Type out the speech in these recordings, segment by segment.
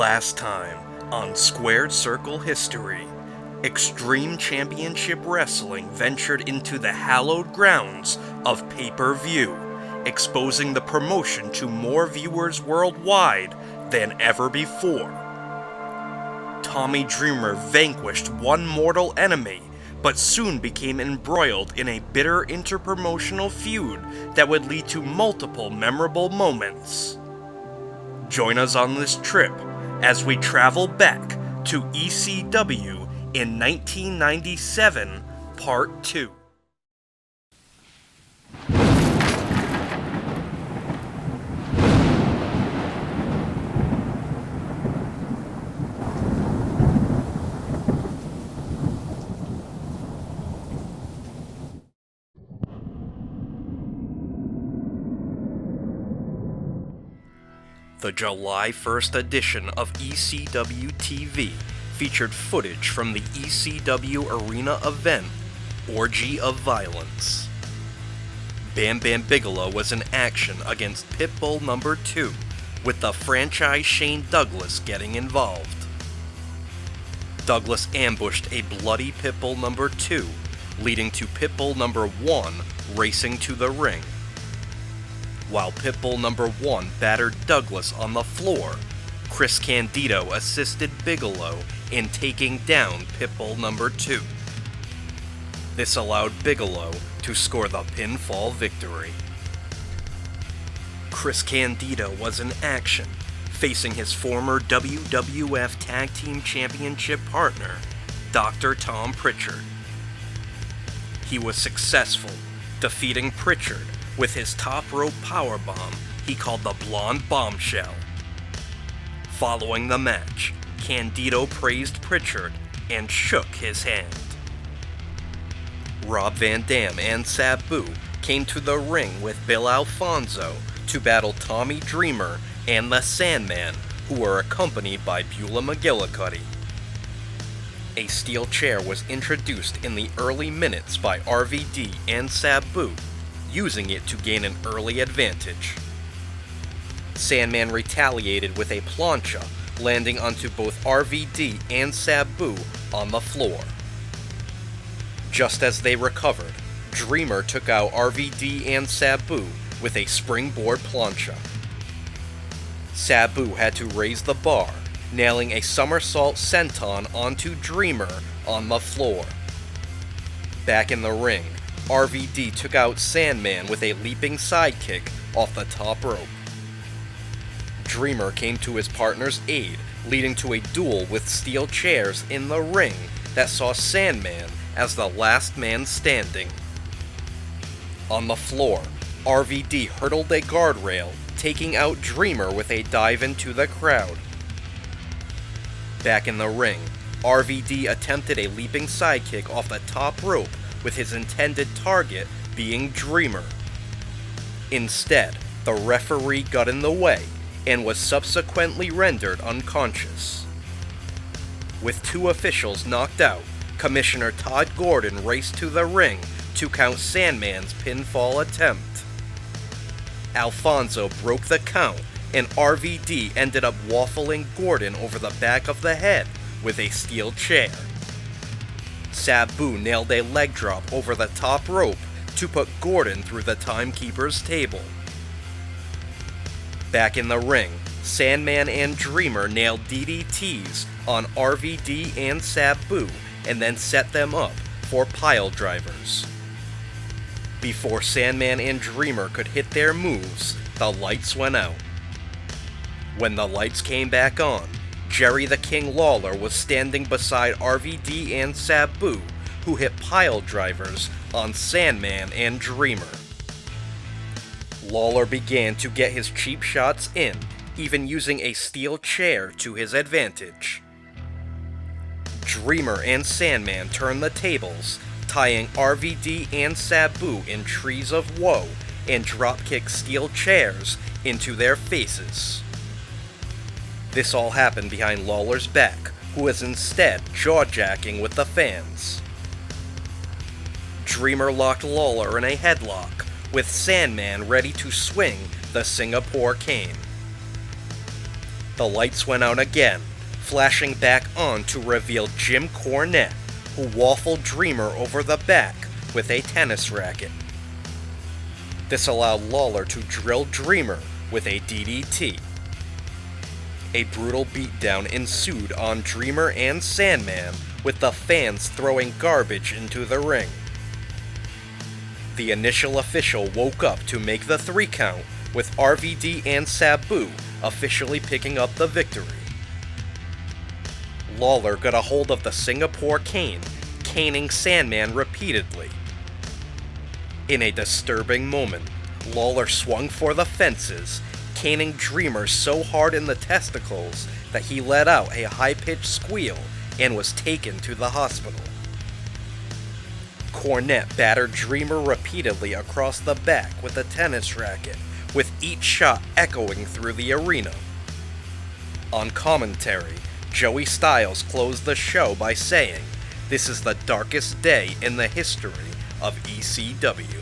Last time on Squared Circle History, Extreme Championship Wrestling ventured into the hallowed grounds of pay-per-view, exposing the promotion to more viewers worldwide than ever before. Tommy Dreamer vanquished one mortal enemy, but soon became embroiled in a bitter interpromotional feud that would lead to multiple memorable moments. Join us on this trip as we travel back to ECW in 1997, Part 2. The July 1st edition of ECW TV featured footage from the ECW arena event, Orgy of Violence. Bam Bam Bigelow was in action against Pitbull number 2, with the franchise Shane Douglas getting involved. Douglas ambushed a bloody Pitbull number 2, leading to Pitbull number 1 racing to the ring. While Pitbull number 1 battered Douglas on the floor, Chris Candido assisted Bigalow in taking down Pitbull number 2. This allowed Bigalow to score the pinfall victory. Chris Candido was in action, facing his former WWF Tag Team Championship partner, Dr. Tom Pritchard. He was successful, defeating Pritchard with his top rope powerbomb he called the Blonde Bombshell. Following the match, Candido praised Pritchard and shook his hand. Rob Van Dam and Sabu came to the ring with Bill Alfonso to battle Tommy Dreamer and the Sandman, who were accompanied by Beulah McGillicuddy. A steel chair was introduced in the early minutes by RVD and Sabu, using it to gain an early advantage. Sandman retaliated with a plancha, landing onto both RVD and Sabu on the floor. Just as they recovered, Dreamer took out RVD and Sabu with a springboard plancha. Sabu had to raise the bar, nailing a somersault senton onto Dreamer on the floor. Back in the ring, RVD took out Sandman with a leaping sidekick off the top rope. Dreamer came to his partner's aid, leading to a duel with steel chairs in the ring that saw Sandman as the last man standing. On the floor, RVD hurdled a guardrail, taking out Dreamer with a dive into the crowd. Back in the ring, RVD attempted a leaping sidekick off the top rope, with his intended target being Dreamer. Instead, the referee got in the way and was subsequently rendered unconscious. With two officials knocked out, Commissioner Todd Gordon raced to the ring to count Sandman's pinfall attempt. Alfonso broke the count, and RVD ended up waffling Gordon over the back of the head with a steel chair. Sabu nailed a leg drop over the top rope to put Gordon through the timekeeper's table. Back in the ring, Sandman and Dreamer nailed DDTs on RVD and Sabu and then set them up for pile drivers. Before Sandman and Dreamer could hit their moves, the lights went out. When the lights came back on, Jerry the King Lawler was standing beside RVD and Sabu, who hit pile drivers on Sandman and Dreamer. Lawler began to get his cheap shots in, even using a steel chair to his advantage. Dreamer and Sandman turned the tables, tying RVD and Sabu in trees of woe and dropkick steel chairs into their faces. This all happened behind Lawler's back, who was instead jaw-jacking with the fans. Dreamer locked Lawler in a headlock, with Sandman ready to swing the Singapore cane. The lights went out again, flashing back on to reveal Jim Cornette, who waffled Dreamer over the back with a tennis racket. This allowed Lawler to drill Dreamer with a DDT. A brutal beatdown ensued on Dreamer and Sandman, with the fans throwing garbage into the ring. The initial official woke up to make the 3 count, with RVD and Sabu officially picking up the victory. Lawler got a hold of the Singapore cane, caning Sandman repeatedly. In a disturbing moment, Lawler swung for the fences, caning Dreamer so hard in the testicles that he let out a high-pitched squeal and was taken to the hospital. Cornette battered Dreamer repeatedly across the back with a tennis racket, with each shot echoing through the arena. On commentary, Joey Styles closed the show by saying, "This is the darkest day in the history of ECW."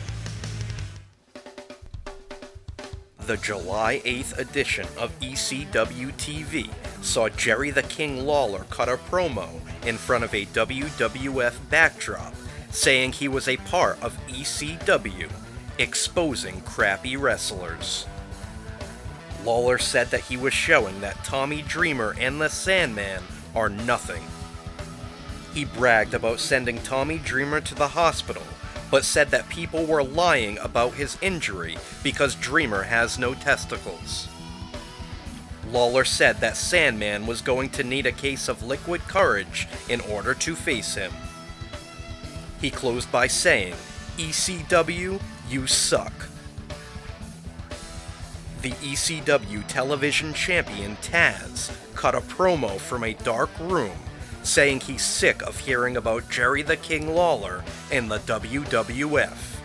The July 8th edition of ECW TV saw Jerry the King Lawler cut a promo in front of a WWF backdrop, saying he was a part of ECW, exposing crappy wrestlers. Lawler said that he was showing that Tommy Dreamer and the Sandman are nothing. He bragged about sending Tommy Dreamer to the hospital, but said that people were lying about his injury because Dreamer has no testicles. Lawler said that Sandman was going to need a case of liquid courage in order to face him. He closed by saying, "ECW, you suck." The ECW television champion Taz cut a promo from a dark room, saying he's sick of hearing about Jerry the King Lawler and the WWF.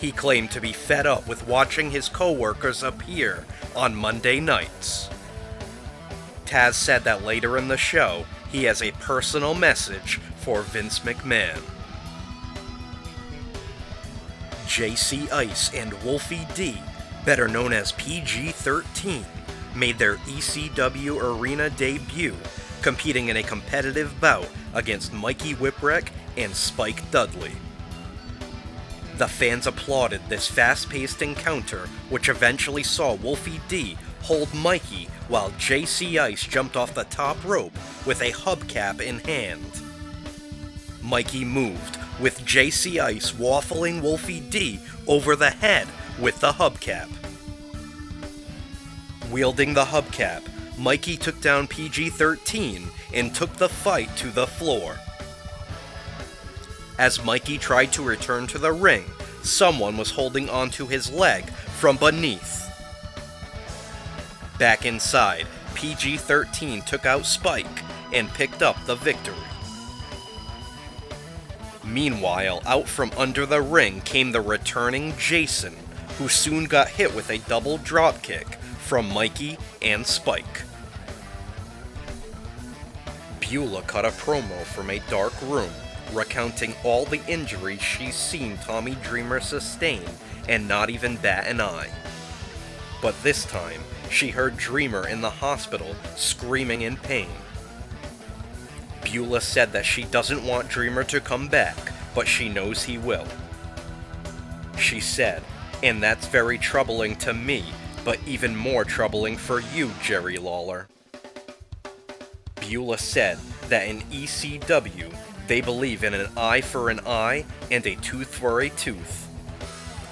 He claimed to be fed up with watching his co-workers appear on Monday nights. Taz said that later in the show, he has a personal message for Vince McMahon. JC Ice and Wolfie D, better known as PG-13, made their ECW arena debut, competing in a competitive bout against Mikey Whipwreck and Spike Dudley. The fans applauded this fast-paced encounter, which eventually saw Wolfie D hold Mikey while JC Ice jumped off the top rope with a hubcap in hand. Mikey moved, with JC Ice waffling Wolfie D over the head with the hubcap. Wielding the hubcap, Mikey took down PG-13 and took the fight to the floor. As Mikey tried to return to the ring, someone was holding onto his leg from beneath. Back inside, PG-13 took out Spike and picked up the victory. Meanwhile, out from under the ring came the returning Jason, who soon got hit with a double dropkick from Mikey and Spike. Beulah cut a promo from a dark room, recounting all the injuries she's seen Tommy Dreamer sustain and not even bat an eye. But this time, she heard Dreamer in the hospital screaming in pain. Beulah said that she doesn't want Dreamer to come back, but she knows he will. She said, "And that's very troubling to me, but even more troubling for you, Jerry Lawler." Beulah said that in ECW, they believe in an eye for an eye and a tooth for a tooth.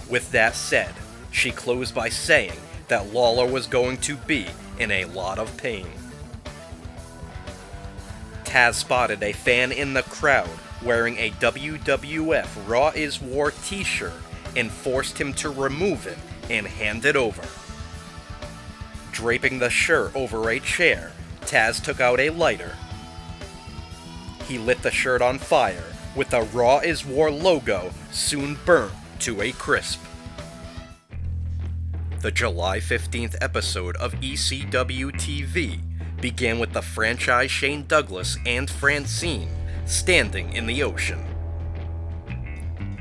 With that said, she closed by saying that Lawler was going to be in a lot of pain. Taz spotted a fan in the crowd wearing a WWF Raw is War t-shirt and forced him to remove it and hand it over. Draping the shirt over a chair, Taz took out a lighter. He lit the shirt on fire, with the Raw is War logo soon burnt to a crisp. The July 15th episode of ECW TV began with the franchise Shane Douglas and Francine standing in the ocean.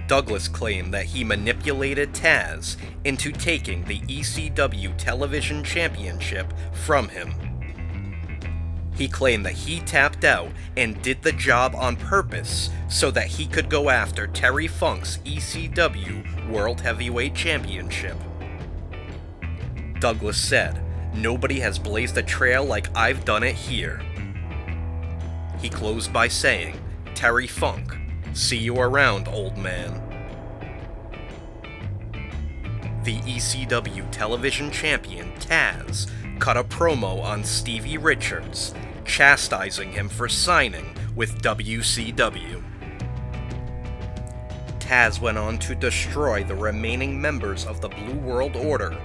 Douglas claimed that he manipulated Taz into taking the ECW Television Championship from him. He claimed that he tapped out and did the job on purpose so that he could go after Terry Funk's ECW World Heavyweight Championship. Douglas said, "Nobody has blazed a trail like I've done it here." He closed by saying, "Terry Funk, see you around, old man." The ECW Television Champion, Taz, cut a promo on Stevie Richards, chastising him for signing with WCW. Taz went on to destroy the remaining members of the Blue World Order,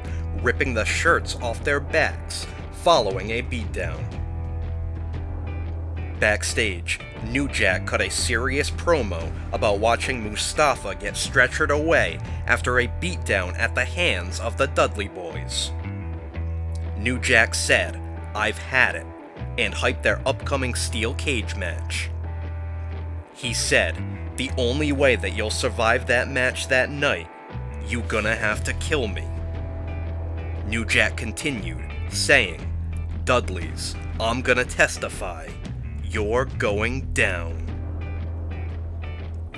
ripping the shirts off their backs, following a beatdown. Backstage, New Jack cut a serious promo about watching Mustafa get stretchered away after a beatdown at the hands of the Dudley Boys. New Jack said, "I've had it," and hyped their upcoming steel cage match. He said, "The only way that you'll survive that match that night, you gonna have to kill me." New Jack continued, saying, "Dudleys, I'm gonna testify. You're going down."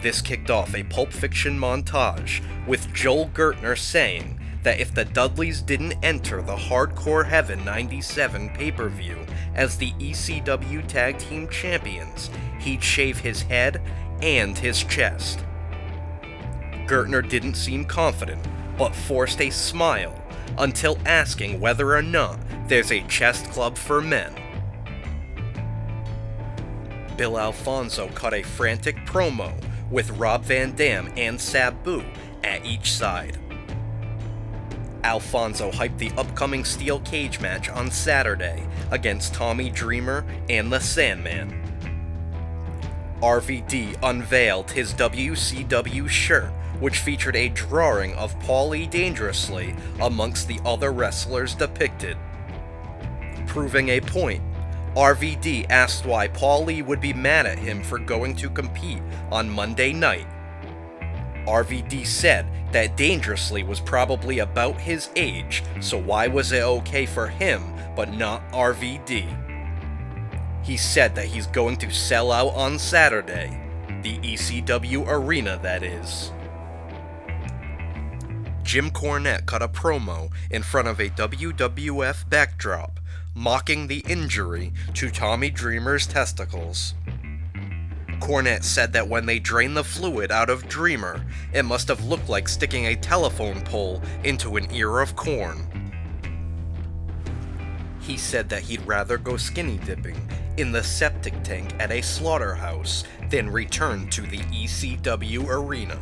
This kicked off a Pulp Fiction montage, with Joel Gertner saying that if the Dudleys didn't enter the Hardcore Heaven 97 pay-per-view as the ECW Tag Team Champions, he'd shave his head and his chest. Gertner didn't seem confident, but forced a smile until asking whether or not there's a chest club for men. Bill Alfonso cut a frantic promo with Rob Van Dam and Sabu at each side. Alfonso hyped the upcoming steel cage match on Saturday against Tommy Dreamer and the Sandman. RVD unveiled his WCW shirt, which featured a drawing of Paulie Dangerously amongst the other wrestlers depicted. Proving a point, RVD asked why Paulie would be mad at him for going to compete on Monday night. RVD said that Dangerously was probably about his age, so why was it okay for him but not RVD? He said that he's going to sell out on Saturday, the ECW arena that is. Jim Cornette cut a promo in front of a WWF backdrop, mocking the injury to Tommy Dreamer's testicles. Cornette said that when they drained the fluid out of Dreamer, it must have looked like sticking a telephone pole into an ear of corn. He said that he'd rather go skinny dipping in the septic tank at a slaughterhouse than return to the ECW arena.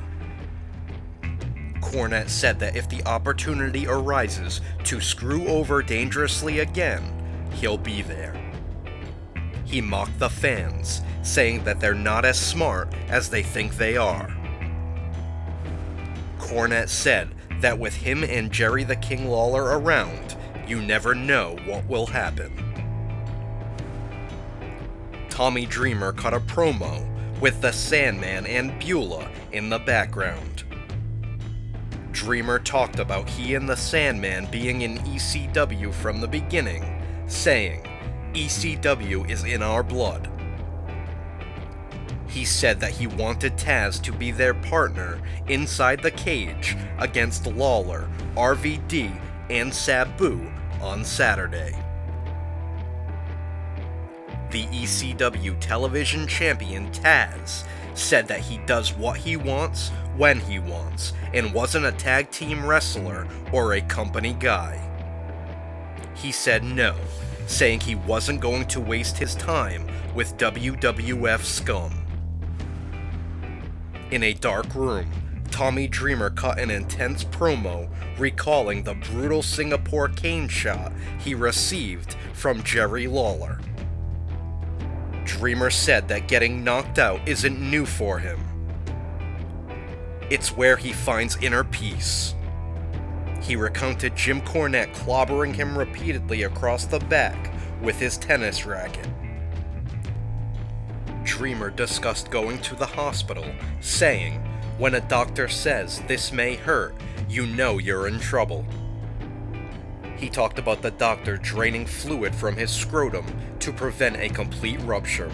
Cornette said that if the opportunity arises to screw over Dangerously again, he'll be there. He mocked the fans, saying that they're not as smart as they think they are. Cornette said that with him and Jerry the King Lawler around, you never know what will happen. Tommy Dreamer cut a promo with the Sandman and Beulah in the background. Dreamer talked about he and the Sandman being in ECW from the beginning, saying, "ECW is in our blood." He said that he wanted Taz to be their partner inside the cage against Lawler, RVD, and Sabu on Saturday. The ECW Television Champion Taz said that he does what he wants, when he wants, and wasn't a tag team wrestler or a company guy. He said no, saying he wasn't going to waste his time with WWF scum. In a dark room, Tommy Dreamer cut an intense promo recalling the brutal Singapore cane shot he received from Jerry Lawler. Dreamer said that getting knocked out isn't new for him. It's where he finds inner peace. He recounted Jim Cornette clobbering him repeatedly across the back with his tennis racket. Dreamer discussed going to the hospital, saying, When a doctor says this may hurt, you know you're in trouble. He talked about the doctor draining fluid from his scrotum to prevent a complete rupture.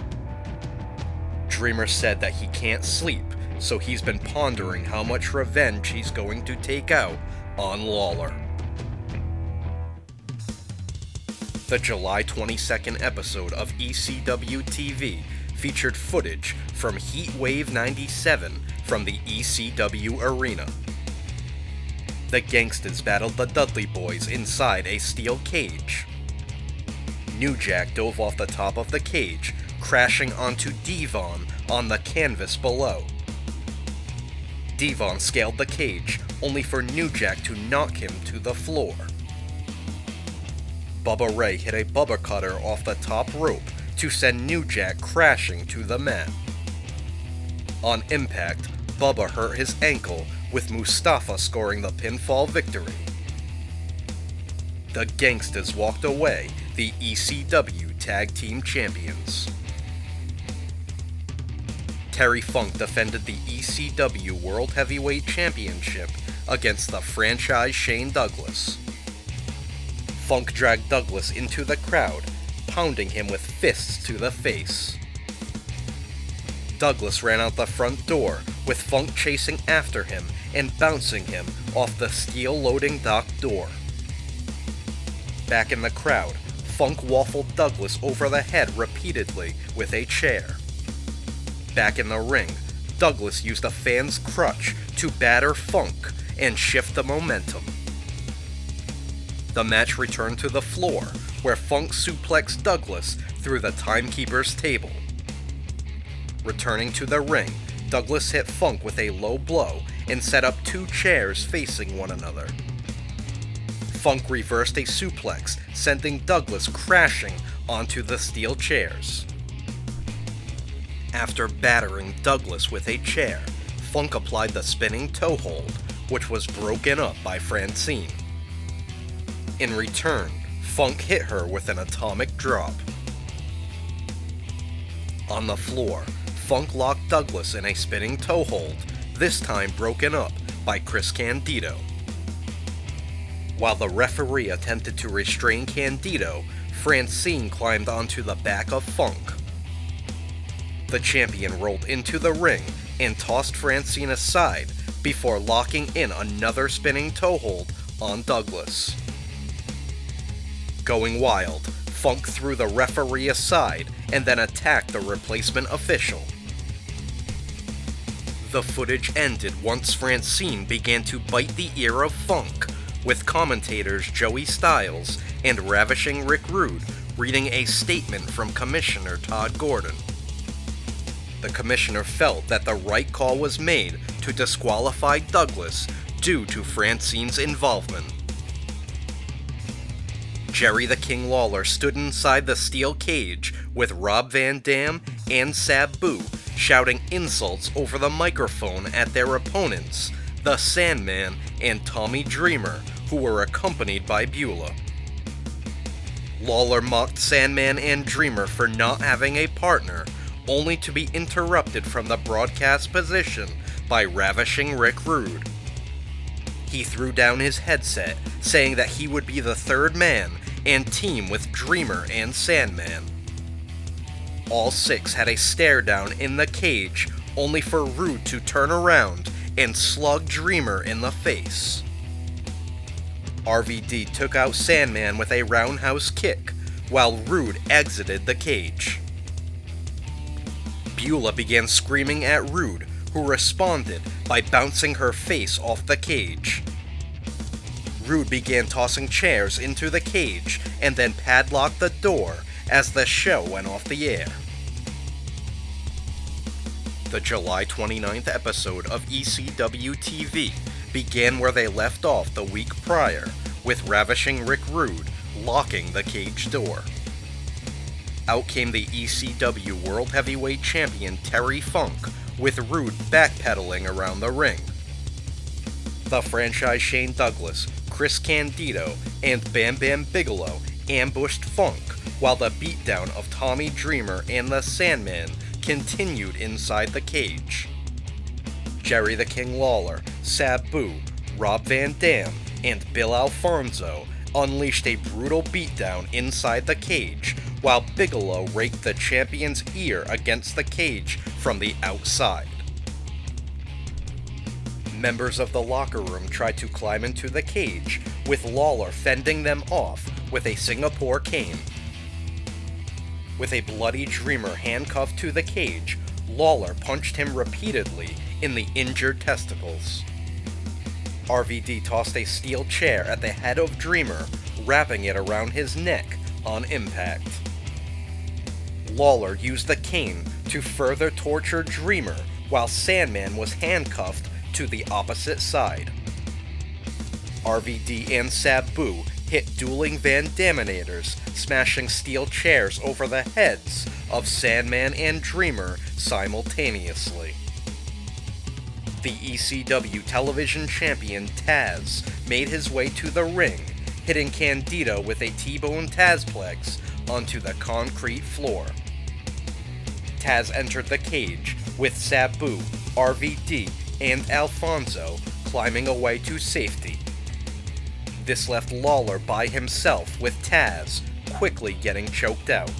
Dreamer said that he can't sleep, so he's been pondering how much revenge he's going to take out on Lawler. The July 22nd episode of ECW TV featured footage from Heatwave 97 from the ECW arena. The Gangsters battled the Dudley Boys inside a steel cage. New Jack dove off the top of the cage, crashing onto Devon on the canvas below. Devon scaled the cage, only for New Jack to knock him to the floor. Bubba Ray hit a Bubba Cutter off the top rope to send New Jack crashing to the mat. On impact, Bubba hurt his ankle, with Mustafa scoring the pinfall victory. The Gangsters walked away, the ECW Tag Team Champions. Terry Funk defended the ECW World Heavyweight Championship against the franchise Shane Douglas. Funk dragged Douglas into the crowd, pounding him with fists to the face. Douglas ran out the front door, with Funk chasing after him and bouncing him off the steel loading dock door. Back in the crowd, Funk waffled Douglas over the head repeatedly with a chair. Back in the ring, Douglas used a fan's crutch to batter Funk and shift the momentum. The match returned to the floor, where Funk suplexed Douglas through the timekeeper's table. Returning to the ring, Douglas hit Funk with a low blow and set up two chairs facing one another. Funk reversed a suplex, sending Douglas crashing onto the steel chairs. After battering Douglas with a chair, Funk applied the spinning toe hold, which was broken up by Francine. In return, Funk hit her with an atomic drop. On the floor, Funk locked Douglas in a spinning toe hold, this time broken up by Chris Candido. While the referee attempted to restrain Candido, Francine climbed onto the back of Funk. The champion rolled into the ring and tossed Francine aside before locking in another spinning toe hold on Douglas. Going wild, Funk threw the referee aside and then attacked the replacement official. The footage ended once Francine began to bite the ear of Funk, with commentators Joey Styles and Ravishing Rick Rude reading a statement from Commissioner Todd Gordon. The commissioner felt that the right call was made to disqualify Douglas due to Francine's involvement. Jerry the King Lawler stood inside the steel cage with Rob Van Dam and Sabu shouting insults over the microphone at their opponents, the Sandman and Tommy Dreamer, who were accompanied by Beulah. Lawler mocked Sandman and Dreamer for not having a partner, only to be interrupted from the broadcast position by Ravishing Rick Rude. He threw down his headset, saying that he would be the third man and team with Dreamer and Sandman. All six had a stare down in the cage, only for Rude to turn around and slug Dreamer in the face. RVD took out Sandman with a roundhouse kick, while Rude exited the cage. Beulah began screaming at Rude, who responded by bouncing her face off the cage. Rude began tossing chairs into the cage and then padlocked the door as the show went off the air. The July 29th episode of ECW TV began where they left off the week prior, with Ravishing Rick Rude locking the cage door. Out came the ECW World Heavyweight Champion Terry Funk, with Rude backpedaling around the ring. The franchise Shane Douglas, Chris Candido, and Bam Bam Bigalow ambushed Funk, while the beatdown of Tommy Dreamer and the Sandman continued inside the cage. Jerry the King Lawler, Sabu, Rob Van Dam, and Bill Alfonso unleashed a brutal beatdown inside the cage, while Bigalow raked the champion's ear against the cage from the outside. Members of the locker room tried to climb into the cage, with Lawler fending them off with a Singapore cane. With a bloody Dreamer handcuffed to the cage, Lawler punched him repeatedly in the injured testicles. RVD tossed a steel chair at the head of Dreamer, wrapping it around his neck on impact. Lawler used the cane to further torture Dreamer while Sandman was handcuffed to the opposite side. RVD and Sabu hit dueling Van Daminators, smashing steel chairs over the heads of Sandman and Dreamer simultaneously. The ECW television champion Taz made his way to the ring, hitting Candido with a T-bone Tazplex onto the concrete floor. Taz entered the cage with Sabu, RVD, and Alfonso climbing away to safety. This left Lawler by himself with Taz, quickly getting choked out.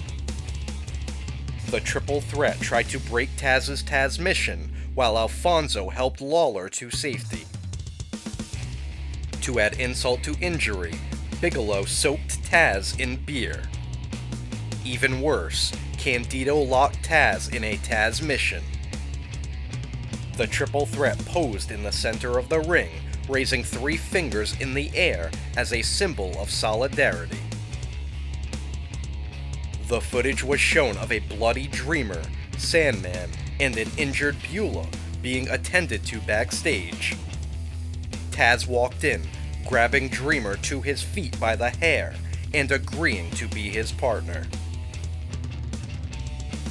The triple threat tried to break Taz's Tazmission, while Alfonso helped Lawler to safety. To add insult to injury, Bigalow soaked Taz in beer. Even worse, Candido locked Taz in a Tazmission. The triple threat posed in the center of the ring, raising 3 fingers in the air as a symbol of solidarity. The footage was shown of a bloody Dreamer, Sandman, and an injured Beulah being attended to backstage. Taz walked in, grabbing Dreamer to his feet by the hair and agreeing to be his partner.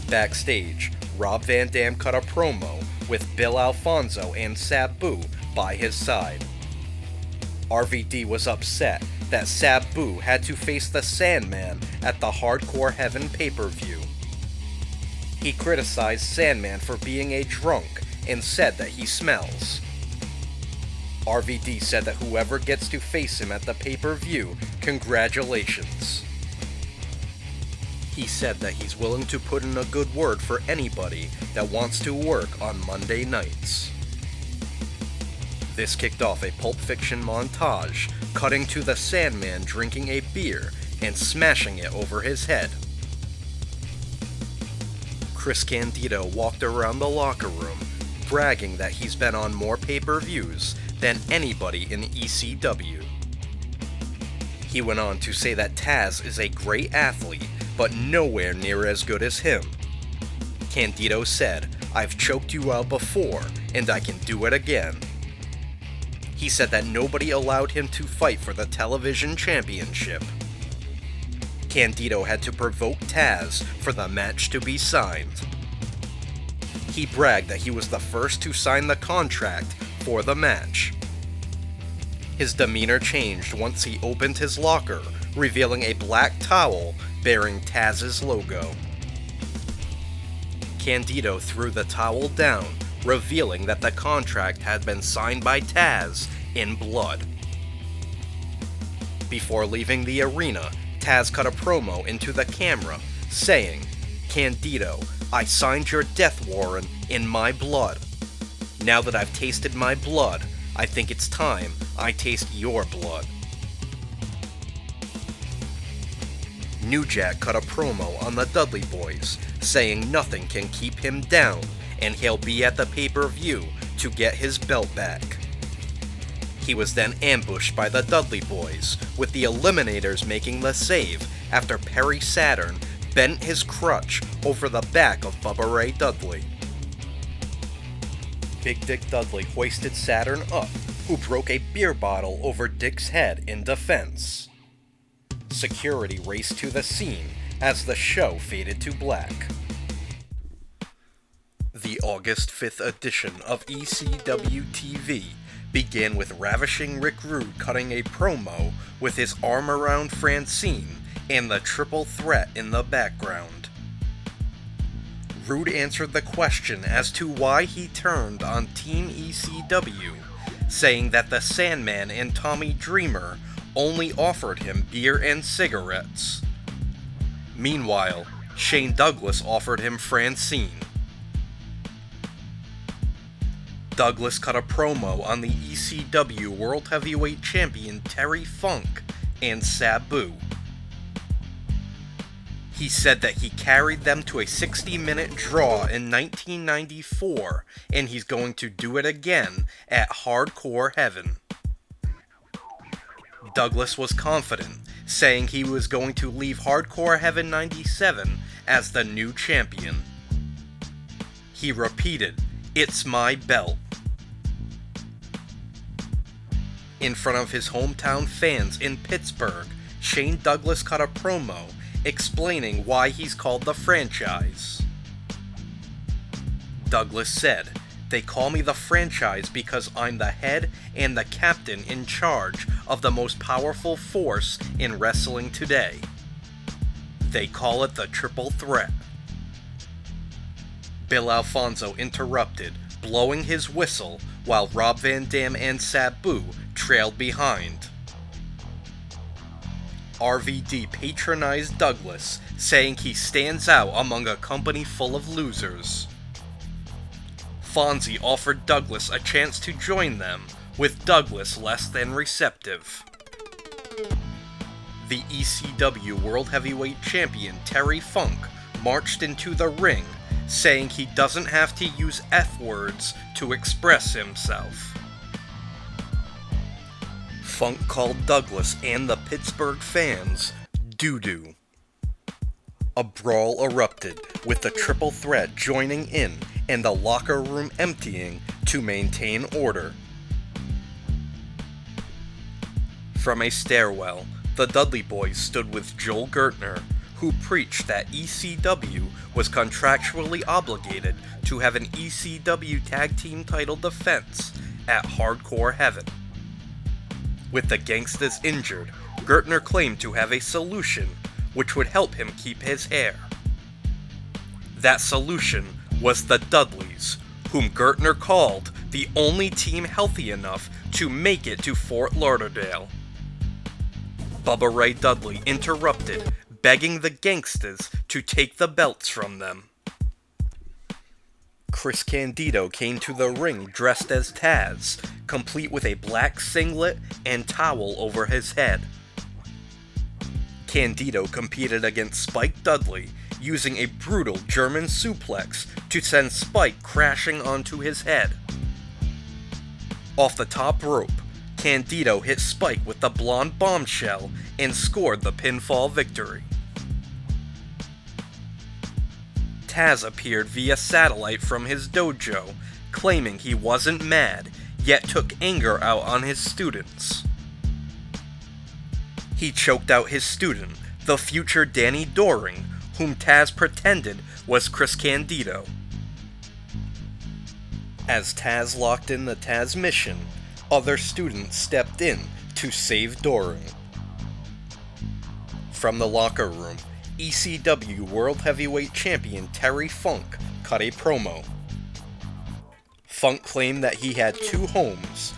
Backstage, Rob Van Dam cut a promo with Bill Alfonso and Sabu by his side. RVD was upset that Sabu had to face the Sandman at the Hardcore Heaven pay-per-view. He criticized Sandman for being a drunk and said that he smells. RVD said that whoever gets to face him at the pay-per-view, congratulations. He said that he's willing to put in a good word for anybody that wants to work on Monday nights. This kicked off a Pulp Fiction montage, cutting to the Sandman drinking a beer and smashing it over his head. Chris Candido walked around the locker room, bragging that he's been on more pay-per-views than anybody in ECW. He went on to say that Taz is a great athlete, but nowhere near as good as him. Candido said, "I've choked you out before, and I can do it again." He said that nobody allowed him to fight for the television championship. Candido had to provoke Taz for the match to be signed. He bragged that he was the first to sign the contract for the match. His demeanor changed once he opened his locker, revealing a black towel bearing Taz's logo. Candido threw the towel down, revealing that the contract had been signed by Taz in blood. Before leaving the arena, Taz cut a promo into the camera, saying, "Candido, I signed your death warrant in my blood. Now that I've tasted my blood, I think it's time I taste your blood." New Jack cut a promo on the Dudley Boys, saying nothing can keep him down, and he'll be at the pay-per-view to get his belt back. He was then ambushed by the Dudley Boys, with the Eliminators making the save after Perry Saturn bent his crutch over the back of Bubba Ray Dudley. Big Dick Dudley hoisted Saturn up, who broke a beer bottle over Dick's head in defense. Security raced to the scene as the show faded to black. The August 5th edition of ECW TV began with Ravishing Rick Rude cutting a promo with his arm around Francine and the triple threat in the background. Rude answered the question as to why he turned on Team ECW, saying that the Sandman and Tommy Dreamer only offered him beer and cigarettes. Meanwhile, Shane Douglas offered him Francine. Douglas cut a promo on the ECW World Heavyweight Champion Terry Funk and Sabu. He said that he carried them to a 60-minute draw in 1994, and he's going to do it again at Hardcore Heaven. Douglas was confident, saying he was going to leave Hardcore Heaven 97 as the new champion. He repeated, "It's my belt." In front of his hometown fans in Pittsburgh, Shane Douglas cut a promo explaining why he's called the Franchise. Douglas said, "They call me the Franchise because I'm the head and the captain in charge of the most powerful force in wrestling today. They call it the Triple Threat." Bill Alfonso interrupted, blowing his whistle while Rob Van Dam and Sabu trailed behind. RVD patronized Douglas, saying he stands out among a company full of losers. Fonzie offered Douglas a chance to join them, with Douglas less than receptive. The ECW World Heavyweight Champion Terry Funk marched into the ring, saying he doesn't have to use F-words to express himself. Funk called Douglas and the Pittsburgh fans doo-doo. A brawl erupted, with the Triple Threat joining in and the locker room emptying to maintain order. From a stairwell, the Dudley Boys stood with Joel Gertner, who preached that ECW was contractually obligated to have an ECW Tag Team title defense at Hardcore Heaven. With the Gangstas injured, Gertner claimed to have a solution which would help him keep his hair. That solution was the Dudleys, whom Gertner called the only team healthy enough to make it to Fort Lauderdale. Bubba Ray Dudley interrupted, begging the Gangstas to take the belts from them. Chris Candido came to the ring dressed as Taz, complete with a black singlet and towel over his head. Candido competed against Spike Dudley, using a brutal German suplex to send Spike crashing onto his head. Off the top rope, Candido hit Spike with the blonde bombshell and scored the pinfall victory. Taz appeared via satellite from his dojo, claiming he wasn't mad, yet took anger out on his students. He choked out his student, the future Danny Doring, whom Taz pretended was Chris Candido. As Taz locked in the Taz mission, other students stepped in to save Doring. From the locker room, ECW World Heavyweight Champion Terry Funk cut a promo. Funk claimed that he had two homes,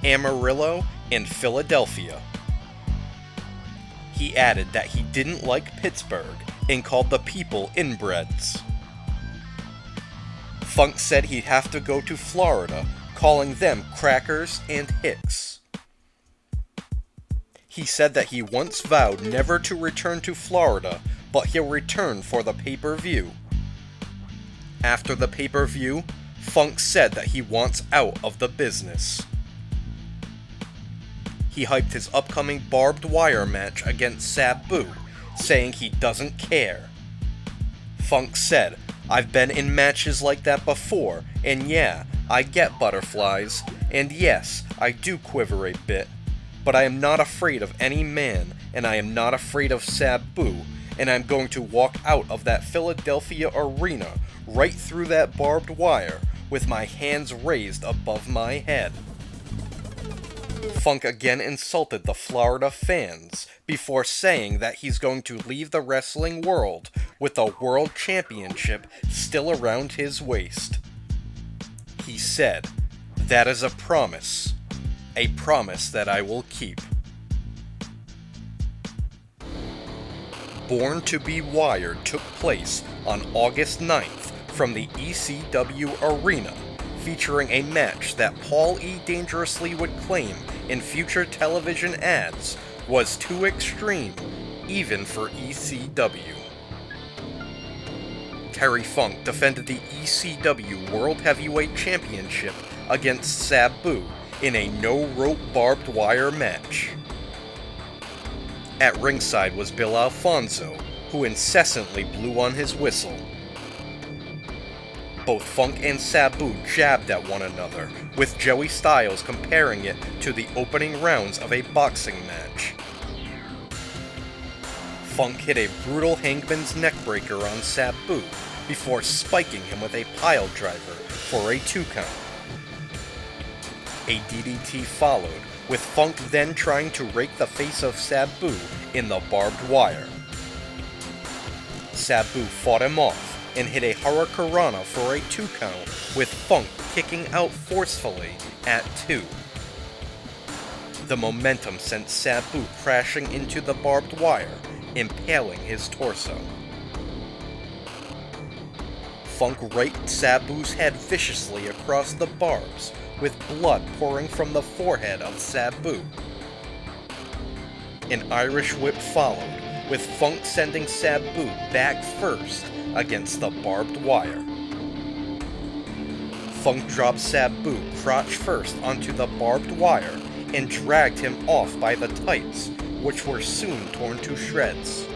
Amarillo and Philadelphia. He added that he didn't like Pittsburgh and called the people inbreds. Funk said he'd have to go to Florida, calling them crackers and hicks. He said that he once vowed never to return to Florida, but he'll return for the pay-per-view. After the pay-per-view, Funk said that he wants out of the business. He hyped his upcoming barbed wire match against Sabu, saying he doesn't care. Funk said, "I've been in matches like that before, and yeah, I get butterflies, and yes, I do quiver a bit, but I am not afraid of any man, and I am not afraid of Sabu, and I'm going to walk out of that Philadelphia arena right through that barbed wire with my hands raised above my head." Funk again insulted the Florida fans before saying that he's going to leave the wrestling world with the World Championship still around his waist. He said, "That is a promise that I will keep." Born to be Wired took place on August 9th from the ECW Arena, featuring a match that Paul E. Dangerously would claim in future television ads was too extreme, even for ECW. Terry Funk defended the ECW World Heavyweight Championship against Sabu in a no-rope barbed wire match. At ringside was Bill Alfonso, who incessantly blew on his whistle. Both Funk and Sabu jabbed at one another, with Joey Styles comparing it to the opening rounds of a boxing match. Funk hit a brutal hangman's neckbreaker on Sabu before spiking him with a pile driver for a 2 count. A DDT followed, with Funk then trying to rake the face of Sabu in the barbed wire. Sabu fought him off and hit a Hurricanrana for a 2 count, with Funk kicking out forcefully at 2. The momentum sent Sabu crashing into the barbed wire, impaling his torso. Funk raked Sabu's head viciously across the barbs, with blood pouring from the forehead of Sabu. An Irish whip followed, with Funk sending Sabu back first against the barbed wire. Funk dropped Sabu crotch first onto the barbed wire and dragged him off by the tights, which were soon torn to shreds.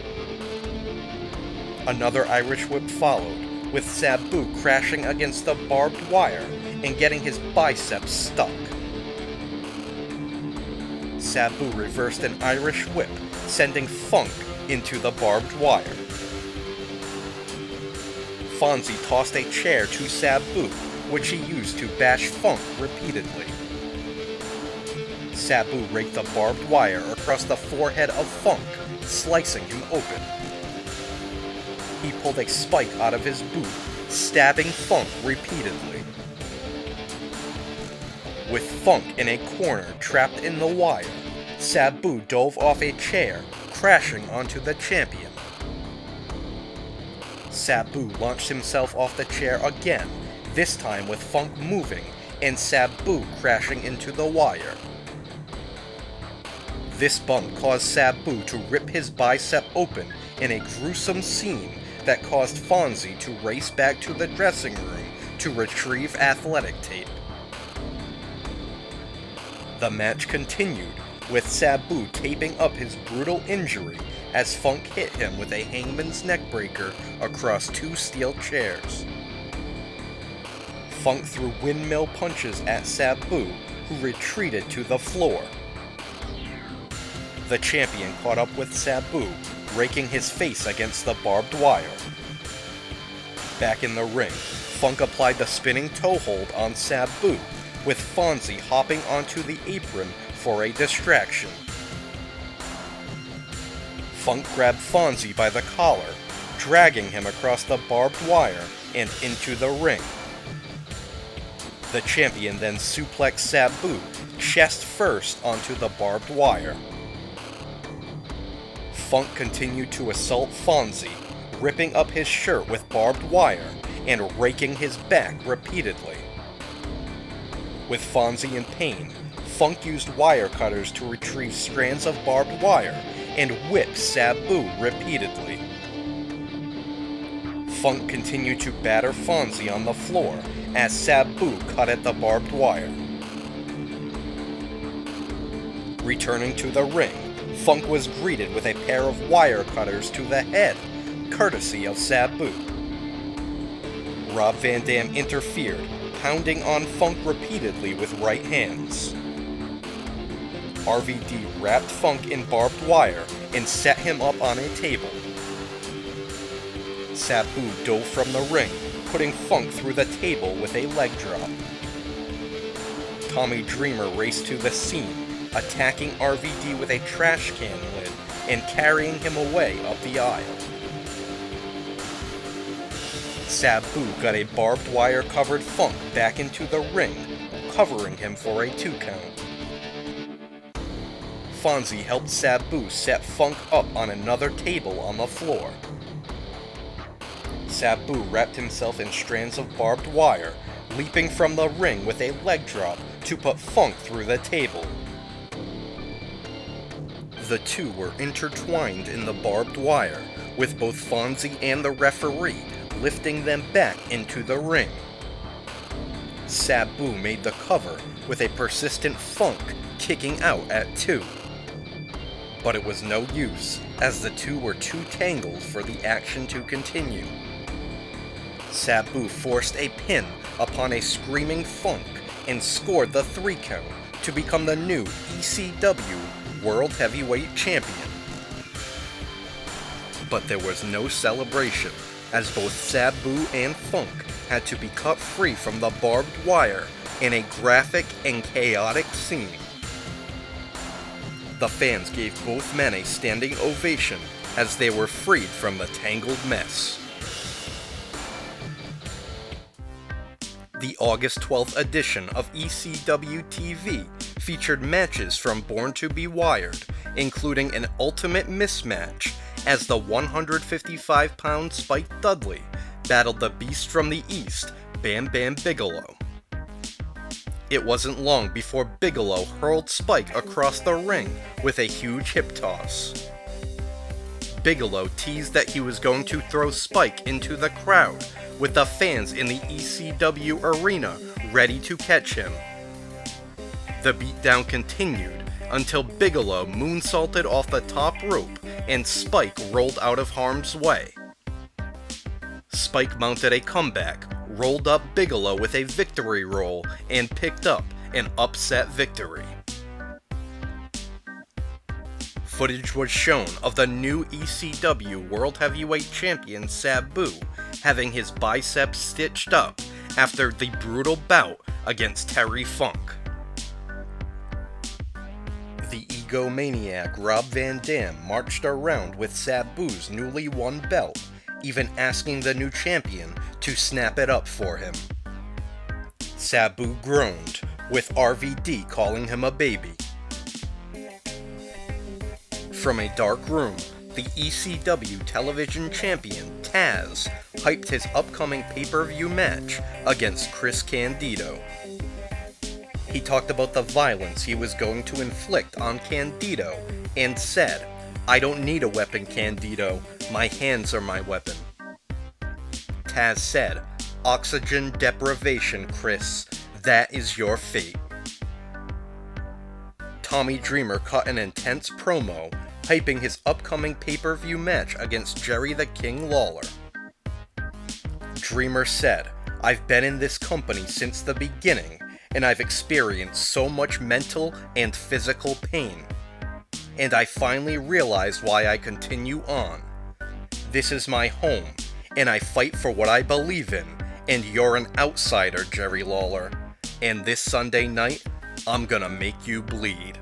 Another Irish whip followed, with Sabu crashing against the barbed wire and getting his biceps stuck. Sabu reversed an Irish whip, sending Funk into the barbed wire. Fonzie tossed a chair to Sabu, which he used to bash Funk repeatedly. Sabu raked the barbed wire across the forehead of Funk, slicing him open. He pulled a spike out of his boot, stabbing Funk repeatedly. With Funk in a corner trapped in the wire, Sabu dove off a chair, crashing onto the champion. Sabu launched himself off the chair again, this time with Funk moving and Sabu crashing into the wire. This bump caused Sabu to rip his bicep open in a gruesome scene that caused Fonzie to race back to the dressing room to retrieve athletic tape. The match continued, with Sabu taping up his brutal injury as Funk hit him with a hangman's neckbreaker across 2 steel chairs. Funk threw windmill punches at Sabu, who retreated to the floor. The champion caught up with Sabu, raking his face against the barbed wire. Back in the ring, Funk applied the spinning toe hold on Sabu, with Fonzie hopping onto the apron for a distraction. Funk grabbed Fonzie by the collar, dragging him across the barbed wire and into the ring. The champion then suplexed Sabu chest first onto the barbed wire. Funk continued to assault Fonzie, ripping up his shirt with barbed wire and raking his back repeatedly. With Fonzie in pain, Funk used wire cutters to retrieve strands of barbed wire and whipped Sabu repeatedly. Funk continued to batter Fonzie on the floor as Sabu cut at the barbed wire. Returning to the ring, Funk was greeted with a pair of wire cutters to the head, courtesy of Sabu. Rob Van Dam interfered, pounding on Funk repeatedly with right hands. RVD wrapped Funk in barbed wire and set him up on a table. Sabu dove from the ring, putting Funk through the table with a leg drop. Tommy Dreamer raced to the scene, attacking RVD with a trash can lid and carrying him away up the aisle. Sabu got a barbed wire covered Funk back into the ring, covering him for a 2 count. Fonzie helped Sabu set Funk up on another table on the floor. Sabu wrapped himself in strands of barbed wire, leaping from the ring with a leg drop to put Funk through the table. The two were intertwined in the barbed wire, with both Fonzie and the referee lifting them back into the ring. Sabu made the cover with a persistent Funk kicking out at 2. But it was no use, as the two were too tangled for the action to continue. Sabu forced a pin upon a screaming Funk and scored the 3 count to become the new ECW World Heavyweight Champion. But there was no celebration, as both Sabu and Funk had to be cut free from the barbed wire in a graphic and chaotic scene. The fans gave both men a standing ovation as they were freed from the tangled mess. The August 12th edition of ECW TV featured matches from Born to be Wired, including an ultimate mismatch as the 155-pound Spike Dudley battled the Beast from the East, Bam Bam Bigalow. It wasn't long before Bigalow hurled Spike across the ring with a huge hip toss. Bigelow teased that he was going to throw Spike into the crowd, with the fans in the ECW arena ready to catch him. The beatdown continued until Bigelow moonsaulted off the top rope and Spike rolled out of harm's way. Spike mounted a comeback, rolled up Bigelow with a victory roll, and picked up an upset victory. Footage was shown of the new ECW World Heavyweight Champion Sabu having his biceps stitched up after the brutal bout against Terry Funk. The egomaniac Rob Van Dam marched around with Sabu's newly won belt, even asking the new champion to snap it up for him. Sabu groaned, with RVD calling him a baby. From a dark room, the ECW television champion, Taz, hyped his upcoming pay-per-view match against Chris Candido. He talked about the violence he was going to inflict on Candido and said, "I don't need a weapon, Candido. My hands are my weapon." Taz said, "Oxygen deprivation, Chris. That is your fate." Tommy Dreamer cut an intense promo, hyping his upcoming pay-per-view match against Jerry the King Lawler. Dreamer said, "I've been in this company since the beginning, and I've experienced so much mental and physical pain. And I finally realized why I continue on. This is my home, and I fight for what I believe in, and you're an outsider, Jerry Lawler. And this Sunday night, I'm gonna make you bleed."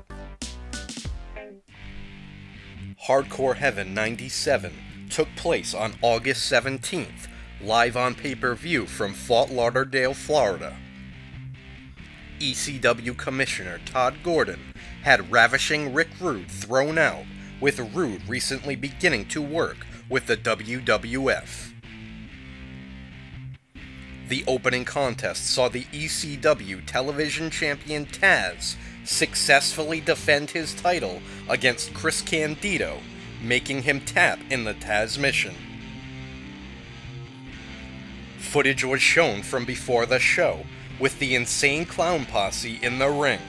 Hardcore Heaven 97 took place on August 17th, live on pay-per-view from Fort Lauderdale, Florida. ECW Commissioner Todd Gordon had Ravishing Rick Rude thrown out, with Rude recently beginning to work with the WWF. The opening contest saw the ECW television champion Taz successfully defend his title against Chris Candido, making him tap in the Taz mission. Footage was shown from before the show, with the Insane Clown Posse in the ring.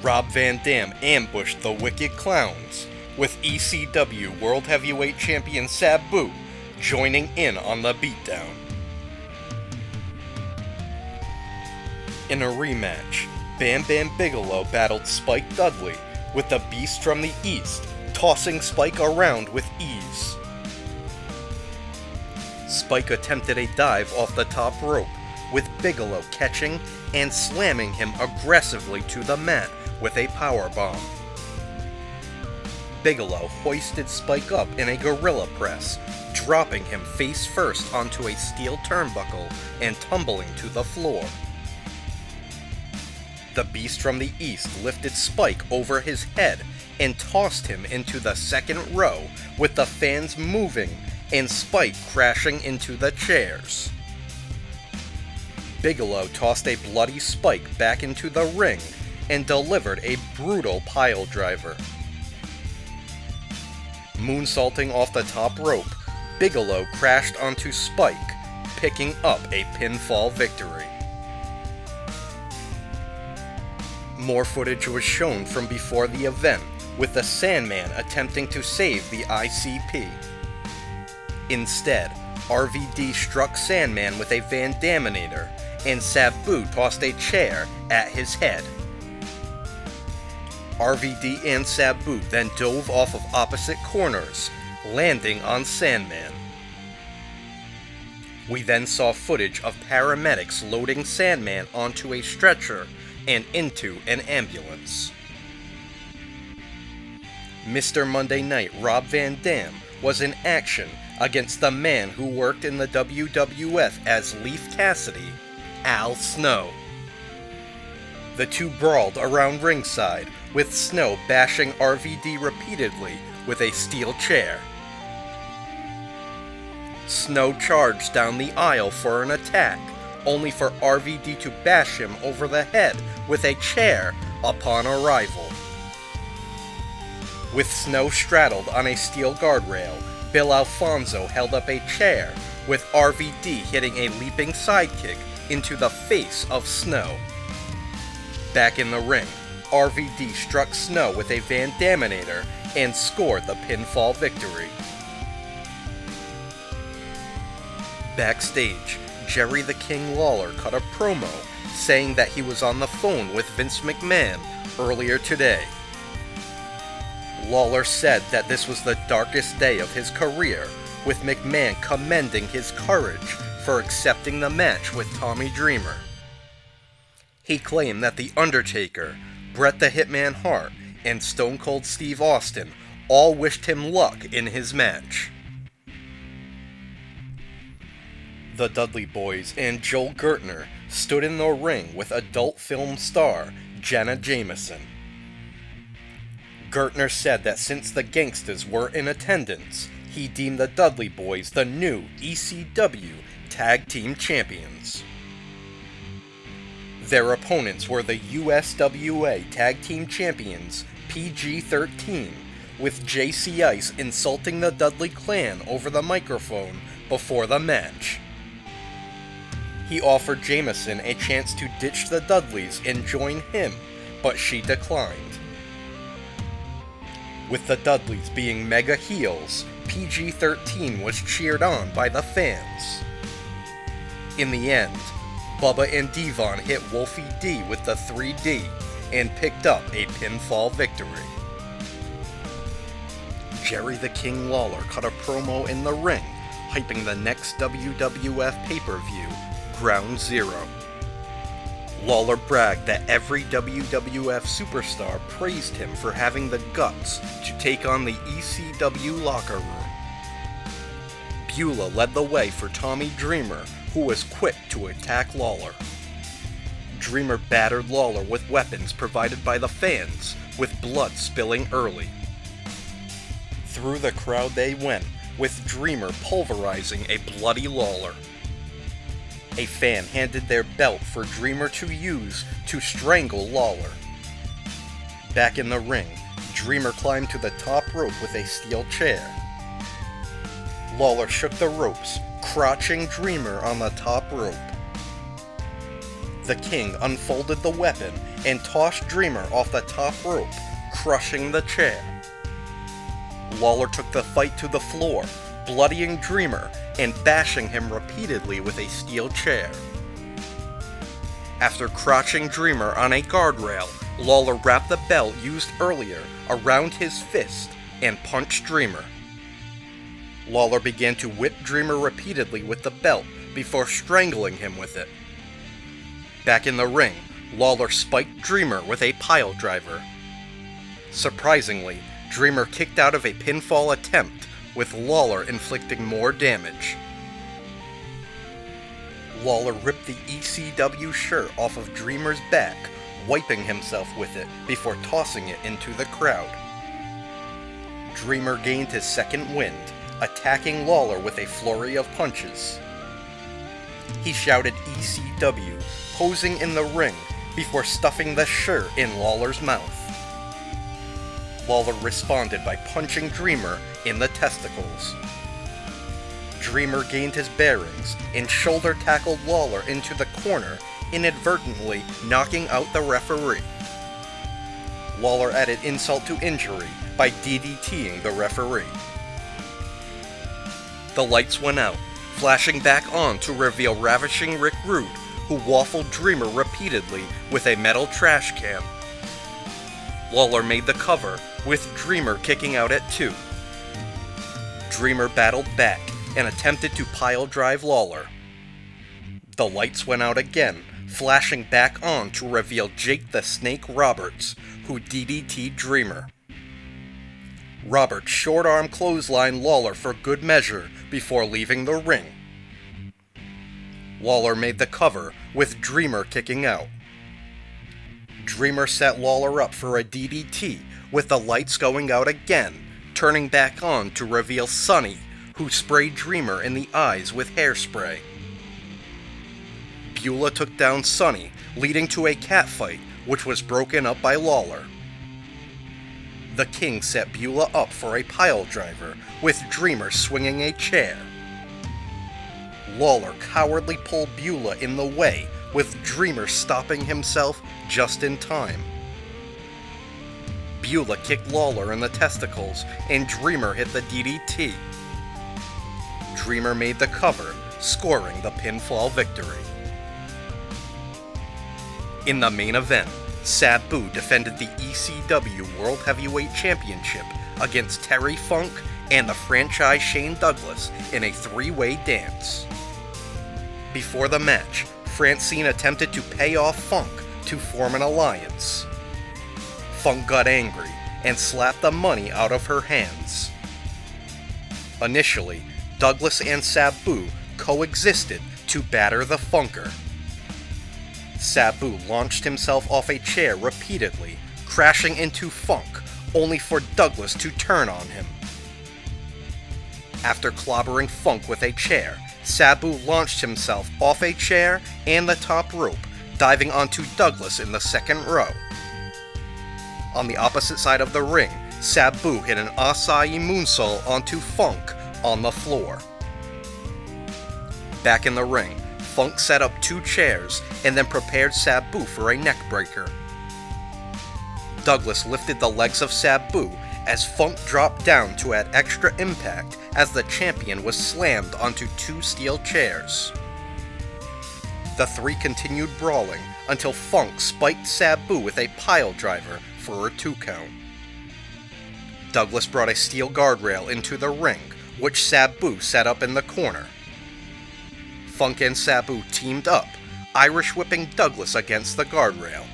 Rob Van Dam ambushed the Wicked Clowns, with ECW World Heavyweight Champion Sabu joining in on the beatdown. In a rematch, Bam Bam Bigalow battled Spike Dudley, with the Beast from the East tossing Spike around with ease. Spike attempted a dive off the top rope, with Bigalow catching and slamming him aggressively to the mat with a powerbomb. Bigalow hoisted Spike up in a gorilla press, dropping him face first onto a steel turnbuckle and tumbling to the floor. The Beast from the East lifted Spike over his head and tossed him into the second row, with the fans moving and Spike crashing into the chairs. Bigalow tossed a bloody Spike back into the ring and delivered a brutal piledriver. Moonsaulting off the top rope, Bigalow crashed onto Spike, picking up a pinfall victory. More footage was shown from before the event, with the Sandman attempting to save the ICP. Instead, RVD struck Sandman with a Van Daminator, and Sabu tossed a chair at his head. RVD and Sabu then dove off of opposite corners, landing on Sandman. We then saw footage of paramedics loading Sandman onto a stretcher and into an ambulance. Mr. Monday Night Rob Van Dam was in action against the man who worked in the WWF as Leif Cassidy, Al Snow. The two brawled around ringside, with Snow bashing RVD repeatedly with a steel chair. Snow charged down the aisle for an attack, only for RVD to bash him over the head with a chair upon arrival. With Snow straddled on a steel guardrail, Bill Alfonso held up a chair, with RVD hitting a leaping sidekick into the face of Snow. Back in the ring, RVD struck Snow with a Van Daminator and scored the pinfall victory. Backstage, Jerry the King Lawler cut a promo saying that he was on the phone with Vince McMahon earlier today. Lawler said that this was the darkest day of his career, with McMahon commending his courage for accepting the match with Tommy Dreamer. He claimed that The Undertaker, Bret the Hitman Hart, and Stone Cold Steve Austin all wished him luck in his match. The Dudley Boys and Joel Gertner stood in the ring with adult film star Jenna Jameson. Gertner said that since the Gangstas were in attendance, he deemed the Dudley Boys the new ECW Tag Team Champions. Their opponents were the USWA Tag Team Champions PG-13, with JC Ice insulting the Dudley Clan over the microphone before the match. He offered Jameson a chance to ditch the Dudleys and join him, but she declined. With the Dudleys being mega heels, PG-13 was cheered on by the fans. In the end, Bubba and Devon hit Wolfie D with the 3D and picked up a pinfall victory. Jerry the King Lawler cut a promo in the ring, hyping the next WWF pay-per-view, Ground Zero. Lawler bragged that every WWF superstar praised him for having the guts to take on the ECW locker room. Beulah led the way for Tommy Dreamer, who was quick to attack Lawler. Dreamer battered Lawler with weapons provided by the fans, with blood spilling early. Through the crowd they went, with Dreamer pulverizing a bloody Lawler. A fan handed their belt for Dreamer to use to strangle Lawler. Back in the ring, Dreamer climbed to the top rope with a steel chair. Lawler shook the ropes, crotching Dreamer on the top rope. The King unfolded the weapon and tossed Dreamer off the top rope, crushing the chair. Lawler took the fight to the floor, bloodying Dreamer and bashing him repeatedly with a steel chair. After crotching Dreamer on a guardrail, Lawler wrapped the belt used earlier around his fist and punched Dreamer. Lawler began to whip Dreamer repeatedly with the belt before strangling him with it. Back in the ring, Lawler spiked Dreamer with a pile driver. Surprisingly, Dreamer kicked out of a pinfall attempt, with Lawler inflicting more damage. Lawler ripped the ECW shirt off of Dreamer's back, wiping himself with it before tossing it into the crowd. Dreamer gained his second wind, attacking Lawler with a flurry of punches. He shouted ECW, posing in the ring before stuffing the shirt in Lawler's mouth. Lawler responded by punching Dreamer in the testicles. Dreamer gained his bearings and shoulder tackled Lawler into the corner, inadvertently knocking out the referee. Lawler added insult to injury by DDTing the referee. The lights went out, flashing back on to reveal Ravishing Rick Rude, who waffled Dreamer repeatedly with a metal trash can. Lawler made the cover, with Dreamer kicking out at 2. Dreamer battled back and attempted to pile drive Lawler. The lights went out again, flashing back on to reveal Jake the Snake Roberts, who DDT'd Dreamer. Roberts short-arm clotheslined Lawler for good measure before leaving the ring. Lawler made the cover, with Dreamer kicking out. Dreamer set Lawler up for a DDT, with the lights going out again, turning back on to reveal Sonny, who sprayed Dreamer in the eyes with hairspray. Beulah took down Sonny, leading to a catfight, which was broken up by Lawler. The King set Beulah up for a pile driver, with Dreamer swinging a chair. Lawler cowardly pulled Beulah in the way, with Dreamer stopping himself just in time. Beulah kicked Lawler in the testicles, and Dreamer hit the DDT. Dreamer made the cover, scoring the pinfall victory. In the main event, Sabu defended the ECW World Heavyweight Championship against Terry Funk and the franchise Shane Douglas in a three-way dance. Before the match, Francine attempted to pay off Funk to form an alliance. Funk got angry and slapped the money out of her hands. Initially, Douglas and Sabu coexisted to batter the Funker. Sabu launched himself off a chair repeatedly, crashing into Funk, only for Douglas to turn on him. After clobbering Funk with a chair, Sabu launched himself off a chair and the top rope, diving onto Douglas in the second row. On the opposite side of the ring, Sabu hit an Asai moonsault onto Funk on the floor. Back in the ring, Funk set up 2 chairs and then prepared Sabu for a neckbreaker. Douglas lifted the legs of Sabu as Funk dropped down to add extra impact as the champion was slammed onto 2 steel chairs. The 3 continued brawling until Funk spiked Sabu with a pile driver for a 2 count. Douglas brought a steel guardrail into the ring, which Sabu set up in the corner. Funk and Sabu teamed up, Irish whipping Douglas against the guardrail.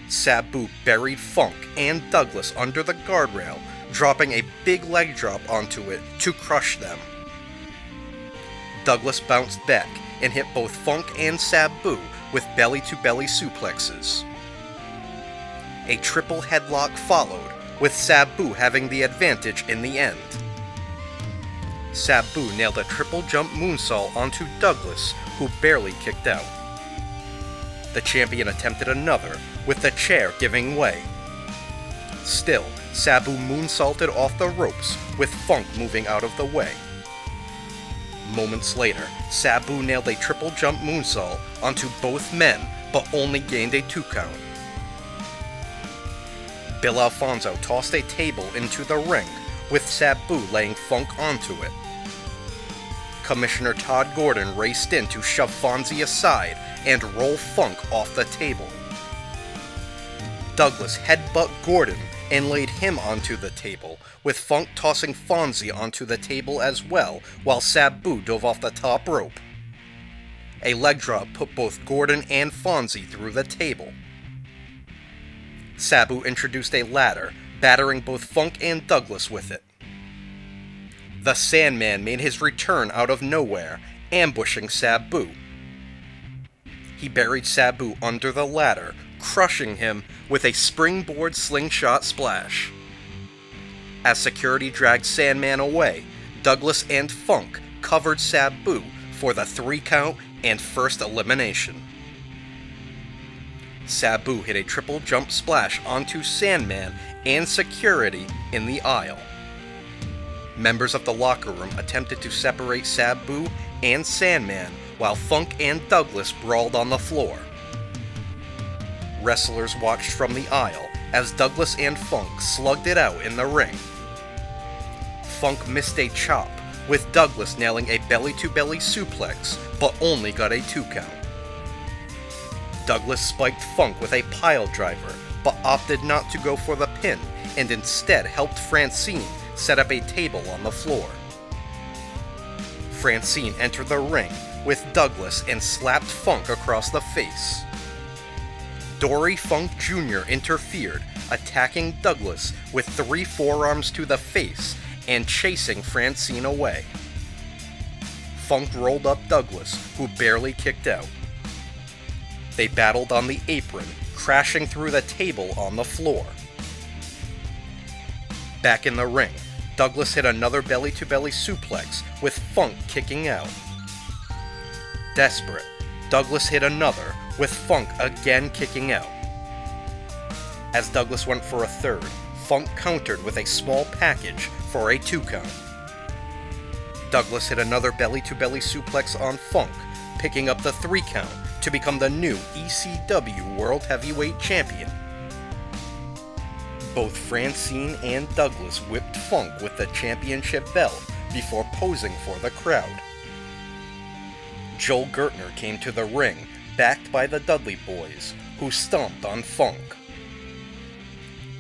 Sabu buried Funk and Douglas under the guardrail, dropping a big leg drop onto it to crush them. Douglas bounced back and hit both Funk and Sabu with belly-to-belly suplexes. A triple headlock followed, with Sabu having the advantage in the end. Sabu nailed a triple jump moonsault onto Douglas, who barely kicked out. The champion attempted another, with the chair giving way. Still, Sabu moonsaulted off the ropes, with Funk moving out of the way. Moments later, Sabu nailed a triple jump moonsault onto both men, but only gained a 2 count. Bill Alfonso tossed a table into the ring, with Sabu laying Funk onto it. Commissioner Todd Gordon raced in to shove Fonzie aside and roll Funk off the table. Douglas headbutt Gordon and laid him onto the table, with Funk tossing Fonzie onto the table as well, while Sabu dove off the top rope. A leg drop put both Gordon and Fonzie through the table. Sabu introduced a ladder, battering both Funk and Douglas with it. The Sandman made his return out of nowhere, ambushing Sabu. He buried Sabu under the ladder, crushing him with a springboard slingshot splash. As security dragged Sandman away, Douglas and Funk covered Sabu for the 3 count and first elimination. Sabu hit a triple jump splash onto Sandman and security in the aisle. Members of the locker room attempted to separate Sabu and Sandman while Funk and Douglas brawled on the floor. Wrestlers watched from the aisle as Douglas and Funk slugged it out in the ring. Funk missed a chop, with Douglas nailing a belly-to-belly suplex, but only got a 2 count. Douglas spiked Funk with a pile driver, but opted not to go for the pin, and instead helped Francine set up a table on the floor. Francine entered the ring with Douglas and slapped Funk across the face. Dory Funk Jr. interfered, attacking Douglas with 3 forearms to the face and chasing Francine away. Funk rolled up Douglas, who barely kicked out. They battled on the apron, crashing through the table on the floor. Back in the ring, Douglas hit another belly-to-belly suplex, with Funk kicking out. Desperate, Douglas hit another, with Funk again kicking out. As Douglas went for a third, Funk countered with a small package for a 2 count. Douglas hit another belly-to-belly suplex on Funk, picking up the 3 count to become the new ECW World Heavyweight Champion. Both Francine and Douglas whipped Funk with the championship belt before posing for the crowd. Joel Gertner came to the ring, backed by the Dudley Boys, who stomped on Funk.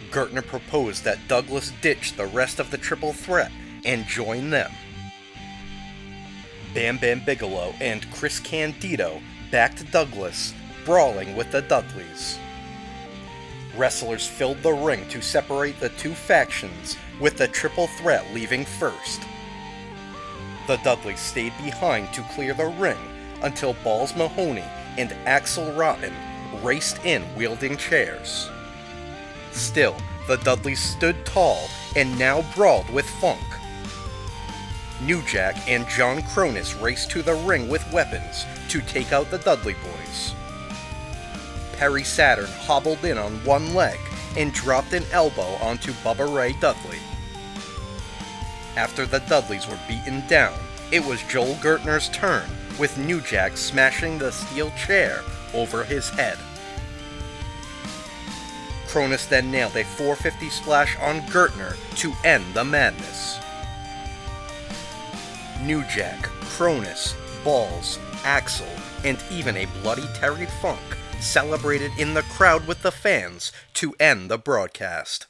Gertner proposed that Douglas ditch the rest of the Triple Threat and join them. Bam Bam Bigelow and Chris Candido backed Douglas, brawling with the Dudleys. Wrestlers filled the ring to separate the 2 factions, with the Triple Threat leaving first. The Dudleys stayed behind to clear the ring until Balls Mahoney and Axel Rotten raced in wielding chairs. Still, the Dudleys stood tall and now brawled with Funk. New Jack and John Cronus raced to the ring with weapons to take out the Dudley Boys. Perry Saturn hobbled in on one leg and dropped an elbow onto Bubba Ray Dudley. After the Dudleys were beaten down, it was Joel Gertner's turn, with New Jack smashing the steel chair over his head. Cronus then nailed a 450 splash on Gertner to end the madness. New Jack, Cronus, Balls, Axel, and even a bloody Terry Funk celebrated in the crowd with the fans to end the broadcast.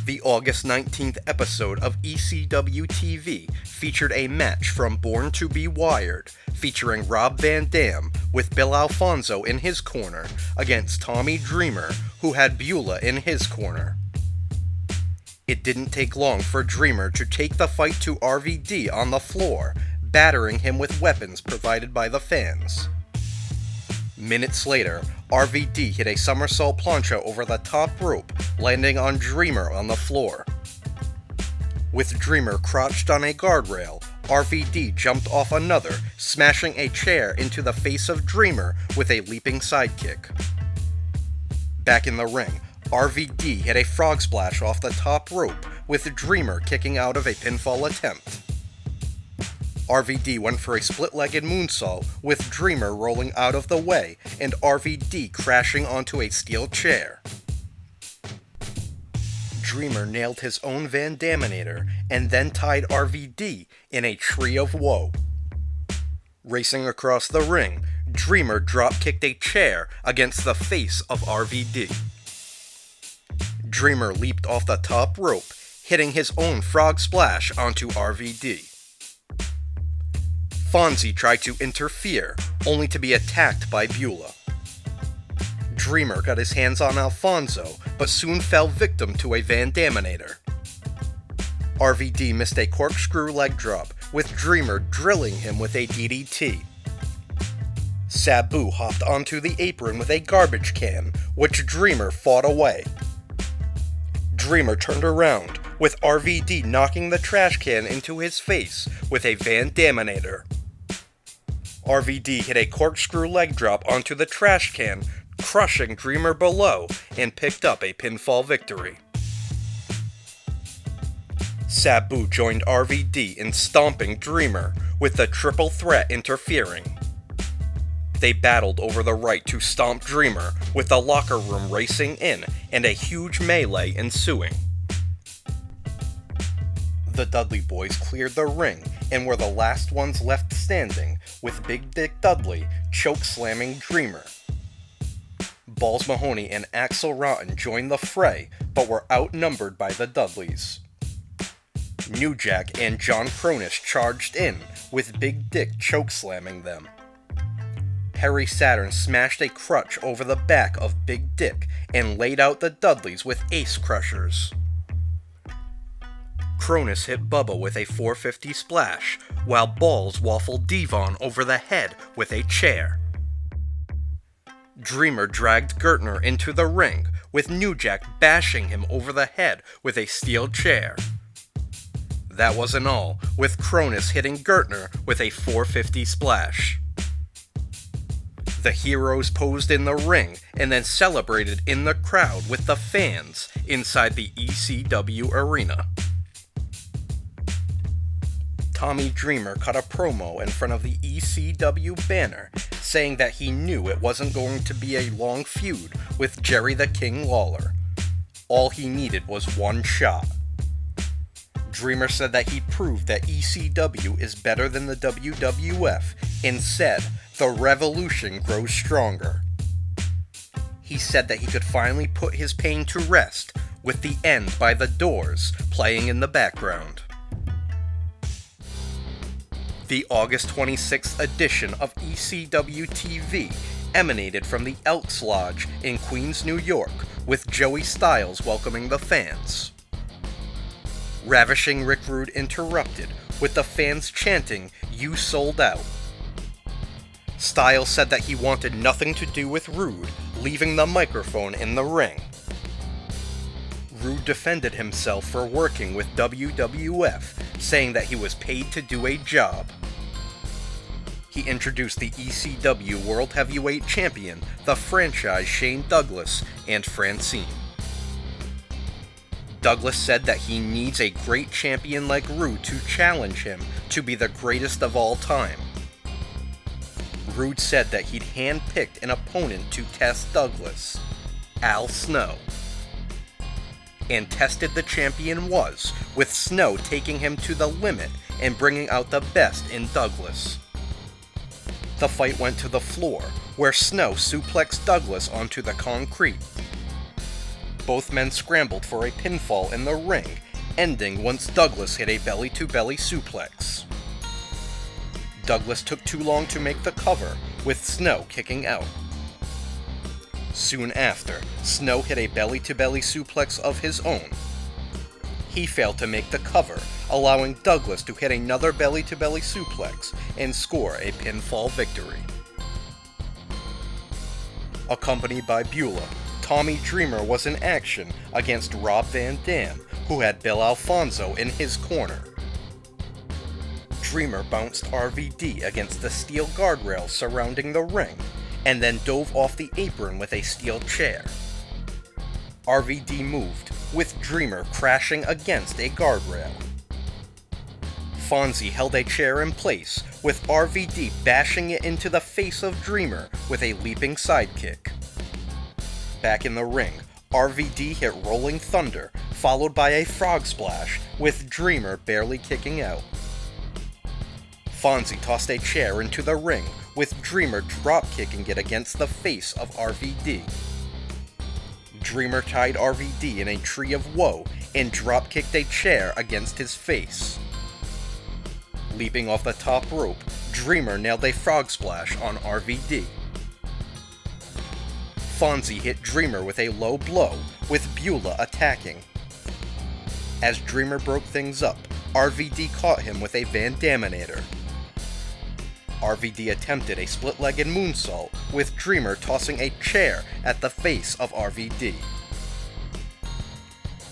The August 19th episode of ECW TV featured a match from Born to Be Wired, featuring Rob Van Dam with Bill Alfonso in his corner against Tommy Dreamer, who had Beulah in his corner. It didn't take long for Dreamer to take the fight to RVD on the floor, battering him with weapons provided by the fans. Minutes later, RVD hit a somersault plancha over the top rope, landing on Dreamer on the floor. With Dreamer crouched on a guardrail, RVD jumped off another, smashing a chair into the face of Dreamer with a leaping sidekick. Back in the ring, RVD hit a frog splash off the top rope, with Dreamer kicking out of a pinfall attempt. RVD went for a split-legged moonsault, with Dreamer rolling out of the way and RVD crashing onto a steel chair. Dreamer nailed his own Van Daminator and then tied RVD in a tree of woe. Racing across the ring, Dreamer drop-kicked a chair against the face of RVD. Dreamer leaped off the top rope, hitting his own frog splash onto RVD. Fonzie tried to interfere, only to be attacked by Beulah. Dreamer got his hands on Alfonso, but soon fell victim to a Van Daminator. RVD missed a corkscrew leg drop, with Dreamer drilling him with a DDT. Sabu hopped onto the apron with a garbage can, which Dreamer fought away. Dreamer turned around, with RVD knocking the trash can into his face with a Van Daminator. RVD hit a corkscrew leg drop onto the trash can, crushing Dreamer below, and picked up a pinfall victory. Sabu joined RVD in stomping Dreamer, with the triple threat interfering. They battled over the right to stomp Dreamer, with the locker room racing in and a huge melee ensuing. The Dudley Boys cleared the ring and were the last ones left standing, with Big Dick Dudley choke-slamming Dreamer. Balls Mahoney and Axel Rotten joined the fray, but were outnumbered by the Dudleys. New Jack and John Cronus charged in, with Big Dick choke-slamming them. Perry Saturn smashed a crutch over the back of Big Dick and laid out the Dudleys with ace crushers. Cronus hit Bubba with a 450 splash, while Balls waffled Devon over the head with a chair. Dreamer dragged Gertner into the ring, with New Jack bashing him over the head with a steel chair. That wasn't all, with Cronus hitting Gertner with a 450 splash. The heroes posed in the ring and then celebrated in the crowd with the fans inside the ECW arena. Tommy Dreamer cut a promo in front of the ECW banner, saying that he knew it wasn't going to be a long feud with Jerry the King Lawler. All he needed was one shot. Dreamer said that he proved that ECW is better than the WWF and said, "The revolution grows stronger." He said that he could finally put his pain to rest with The End by The Doors playing in the background. The August 26th edition of ECW TV emanated from the Elks Lodge in Queens, New York, with Joey Styles welcoming the fans. Ravishing Rick Rude interrupted, with the fans chanting, "You sold out." Styles said that he wanted nothing to do with Rude, leaving the microphone in the ring. Rude defended himself for working with WWF, saying that he was paid to do a job. He introduced the ECW World Heavyweight Champion, the franchise Shane Douglas, and Francine. Douglas said that he needs a great champion like Rude to challenge him to be the greatest of all time. Rude said that he'd handpicked an opponent to test Douglas, Al Snow. And tested the champion was, with Snow taking him to the limit and bringing out the best in Douglas. The fight went to the floor, where Snow suplexed Douglas onto the concrete. Both men scrambled for a pinfall in the ring, ending once Douglas hit a belly-to-belly suplex. Douglas took too long to make the cover, with Snow kicking out. Soon after, Snow hit a belly-to-belly suplex of his own. He failed to make the cover, allowing Douglas to hit another belly-to-belly suplex and score a pinfall victory. Accompanied by Beulah, Tommy Dreamer was in action against Rob Van Dam, who had Bill Alfonso in his corner. Dreamer bounced RVD against the steel guardrail surrounding the ring, and then dove off the apron with a steel chair. RVD moved, with Dreamer crashing against a guardrail. Fonzie held a chair in place, with RVD bashing it into the face of Dreamer with a leaping sidekick. Back in the ring, RVD hit Rolling Thunder, followed by a frog splash, with Dreamer barely kicking out. Fonzie tossed a chair into the ring, with Dreamer drop-kicking it against the face of RVD. Dreamer tied RVD in a tree of woe and drop-kicked a chair against his face. Leaping off the top rope, Dreamer nailed a frog splash on RVD. Fonzie hit Dreamer with a low blow, with Beulah attacking. As Dreamer broke things up, RVD caught him with a Van Daminator. RVD attempted a split-legged moonsault, with Dreamer tossing a chair at the face of RVD.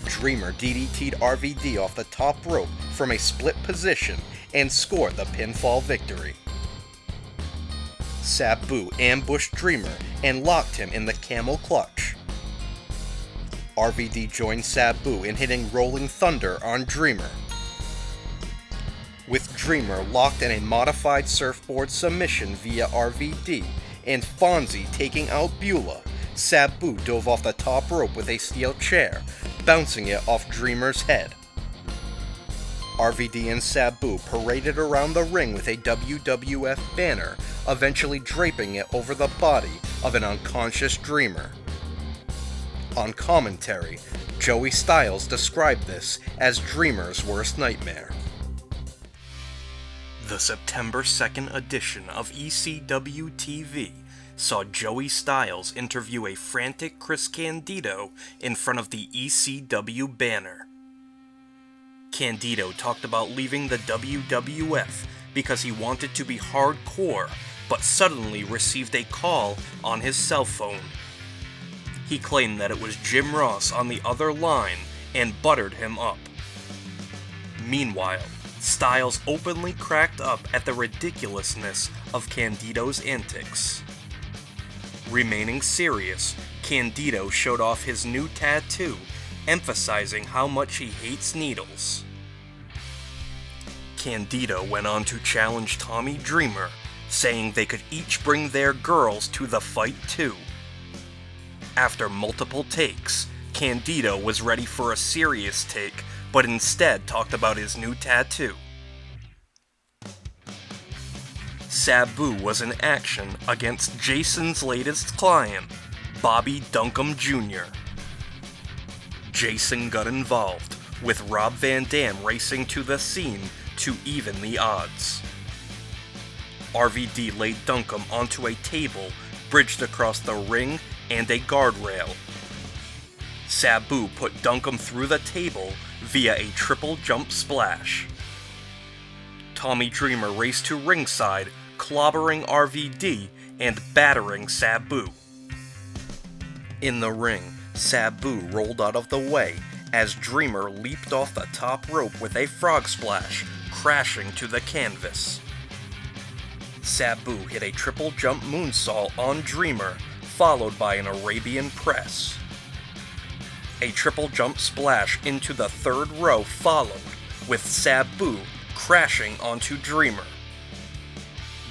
Dreamer DDT'd RVD off the top rope from a split position and scored the pinfall victory. Sabu ambushed Dreamer and locked him in the camel clutch. RVD joined Sabu in hitting Rolling Thunder on Dreamer. With Dreamer locked in a modified surfboard submission via RVD and Fonzie taking out Beulah, Sabu dove off the top rope with a steel chair, bouncing it off Dreamer's head. RVD and Sabu paraded around the ring with a WWF banner, eventually draping it over the body of an unconscious Dreamer. On commentary, Joey Styles described this as Dreamer's worst nightmare. The September 2nd edition of ECW TV saw Joey Styles interview a frantic Chris Candido in front of the ECW banner. Candido talked about leaving the WWF because he wanted to be hardcore, but suddenly received a call on his cell phone. He claimed that it was Jim Ross on the other line and buttered him up. Meanwhile, Styles openly cracked up at the ridiculousness of Candido's antics. Remaining serious, Candido showed off his new tattoo, emphasizing how much he hates needles. Candido went on to challenge Tommy Dreamer, saying they could each bring their girls to the fight too. After multiple takes, Candido was ready for a serious take, but instead talked about his new tattoo. Sabu was in action against Jason's latest client, Bobby Duncombe Jr. Jason got involved, with Rob Van Dam racing to the scene to even the odds. RVD laid Duncombe onto a table bridged across the ring and a guardrail. Sabu put Duncombe through the table via a triple jump splash. Tommy Dreamer raced to ringside, clobbering RVD and battering Sabu. In the ring, Sabu rolled out of the way as Dreamer leaped off the top rope with a frog splash, crashing to the canvas. Sabu hit a triple jump moonsault on Dreamer, followed by an Arabian press. A triple jump splash into the third row followed, with Sabu crashing onto Dreamer.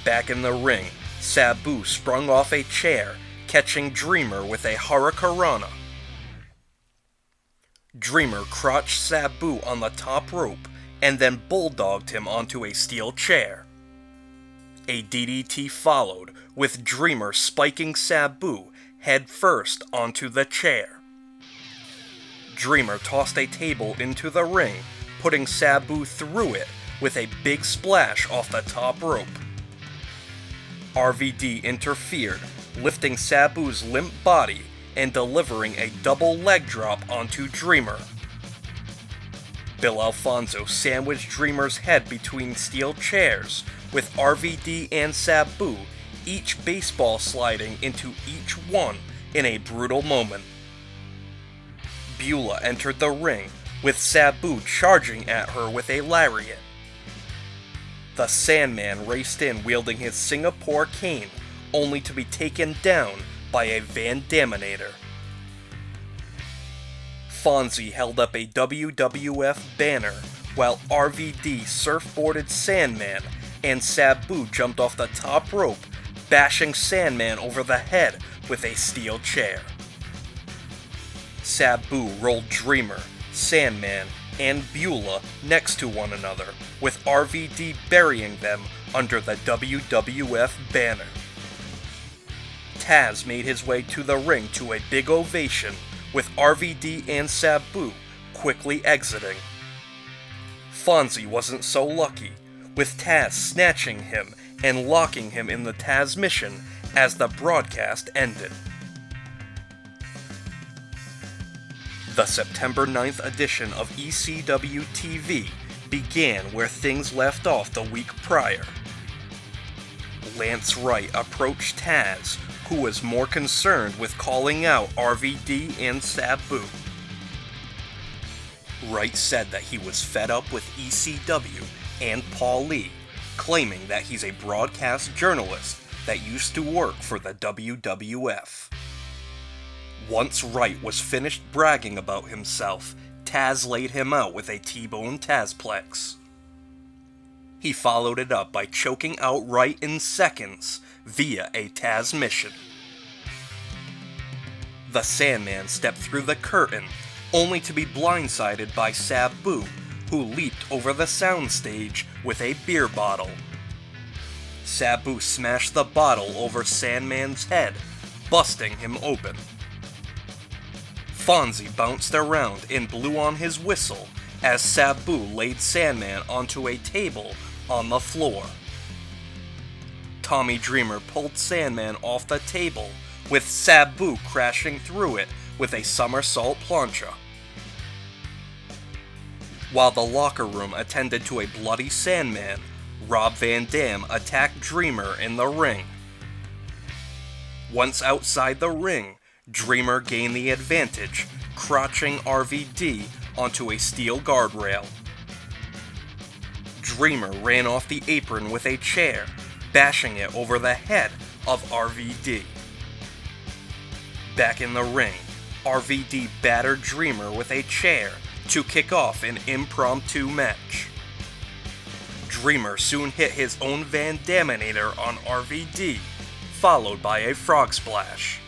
Back in the ring, Sabu sprung off a chair, catching Dreamer with a Hurricanrana. Dreamer crotched Sabu on the top rope and then bulldogged him onto a steel chair. A DDT followed, with Dreamer spiking Sabu head first onto the chair. Dreamer tossed a table into the ring, putting Sabu through it with a big splash off the top rope. RVD interfered, lifting Sabu's limp body and delivering a double leg drop onto Dreamer. Bill Alfonso sandwiched Dreamer's head between steel chairs, with RVD and Sabu each baseball sliding into each one in a brutal moment. Beulah entered the ring, with Sabu charging at her with a lariat. The Sandman raced in wielding his Singapore cane, only to be taken down by a Van Daminator. Fonzie held up a WWF banner, while RVD surfboarded Sandman, and Sabu jumped off the top rope, bashing Sandman over the head with a steel chair. Sabu rolled Dreamer, Sandman, and Beulah next to one another, with RVD burying them under the WWF banner. Taz made his way to the ring to a big ovation, with RVD and Sabu quickly exiting. Fonzie wasn't so lucky, with Taz snatching him and locking him in the transmission as the broadcast ended. The September 9th edition of ECW TV began where things left off the week prior. Lance Wright approached Taz, who was more concerned with calling out RVD and Sabu. Wright said that he was fed up with ECW and Paul Lee, claiming that he's a broadcast journalist that used to work for the WWF. Once Wright was finished bragging about himself, Taz laid him out with a T-bone Tazplex. He followed it up by choking out Wright in seconds via a Tazmission. The Sandman stepped through the curtain, only to be blindsided by Sabu, who leaped over the soundstage with a beer bottle. Sabu smashed the bottle over Sandman's head, busting him open. Fonzie bounced around and blew on his whistle as Sabu laid Sandman onto a table on the floor. Tommy Dreamer pulled Sandman off the table, with Sabu crashing through it with a somersault plancha. While the locker room attended to a bloody Sandman, Rob Van Dam attacked Dreamer in the ring. Once outside the ring, Dreamer gained the advantage, crotching RVD onto a steel guardrail. Dreamer ran off the apron with a chair, bashing it over the head of RVD. Back in the ring, RVD battered Dreamer with a chair to kick off an impromptu match. Dreamer soon hit his own Van Daminator on RVD, followed by a frog splash.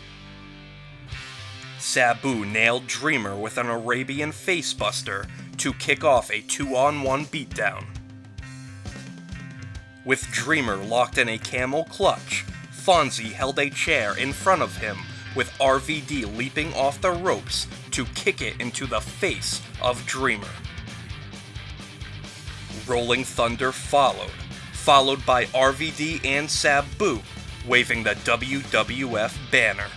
Sabu nailed Dreamer with an Arabian facebuster to kick off a 2-on-1 beatdown. With Dreamer locked in a camel clutch, Fonzie held a chair in front of him with RVD leaping off the ropes to kick it into the face of Dreamer. Rolling Thunder followed by RVD and Sabu waving the WWF banner.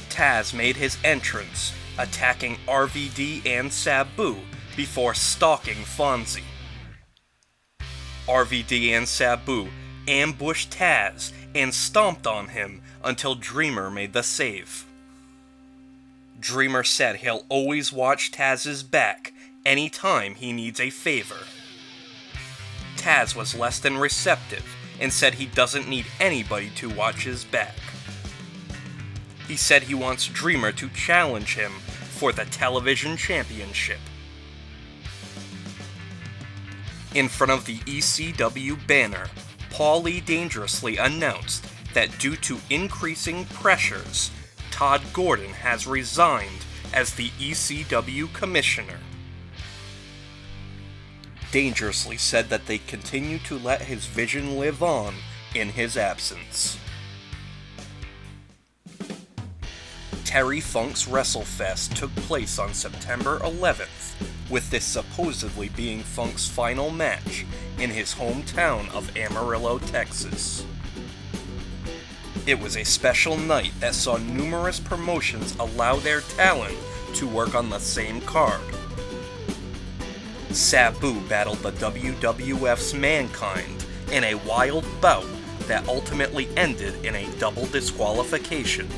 Taz made his entrance, attacking RVD and Sabu before stalking Fonzie. RVD and Sabu ambushed Taz and stomped on him until Dreamer made the save. Dreamer said he'll always watch Taz's back anytime he needs a favor. Taz was less than receptive and said he doesn't need anybody to watch his back. He said he wants Dreamer to challenge him for the television championship. In front of the ECW banner, Paul Lee Dangerously announced that due to increasing pressures, Todd Gordon has resigned as the ECW commissioner. Dangerously said that they continue to let his vision live on in his absence. Terry Funk's WrestleFest took place on September 11th, with this supposedly being Funk's final match in his hometown of Amarillo, Texas. It was a special night that saw numerous promotions allow their talent to work on the same card. Sabu battled the WWF's Mankind in a wild bout that ultimately ended in a double disqualification.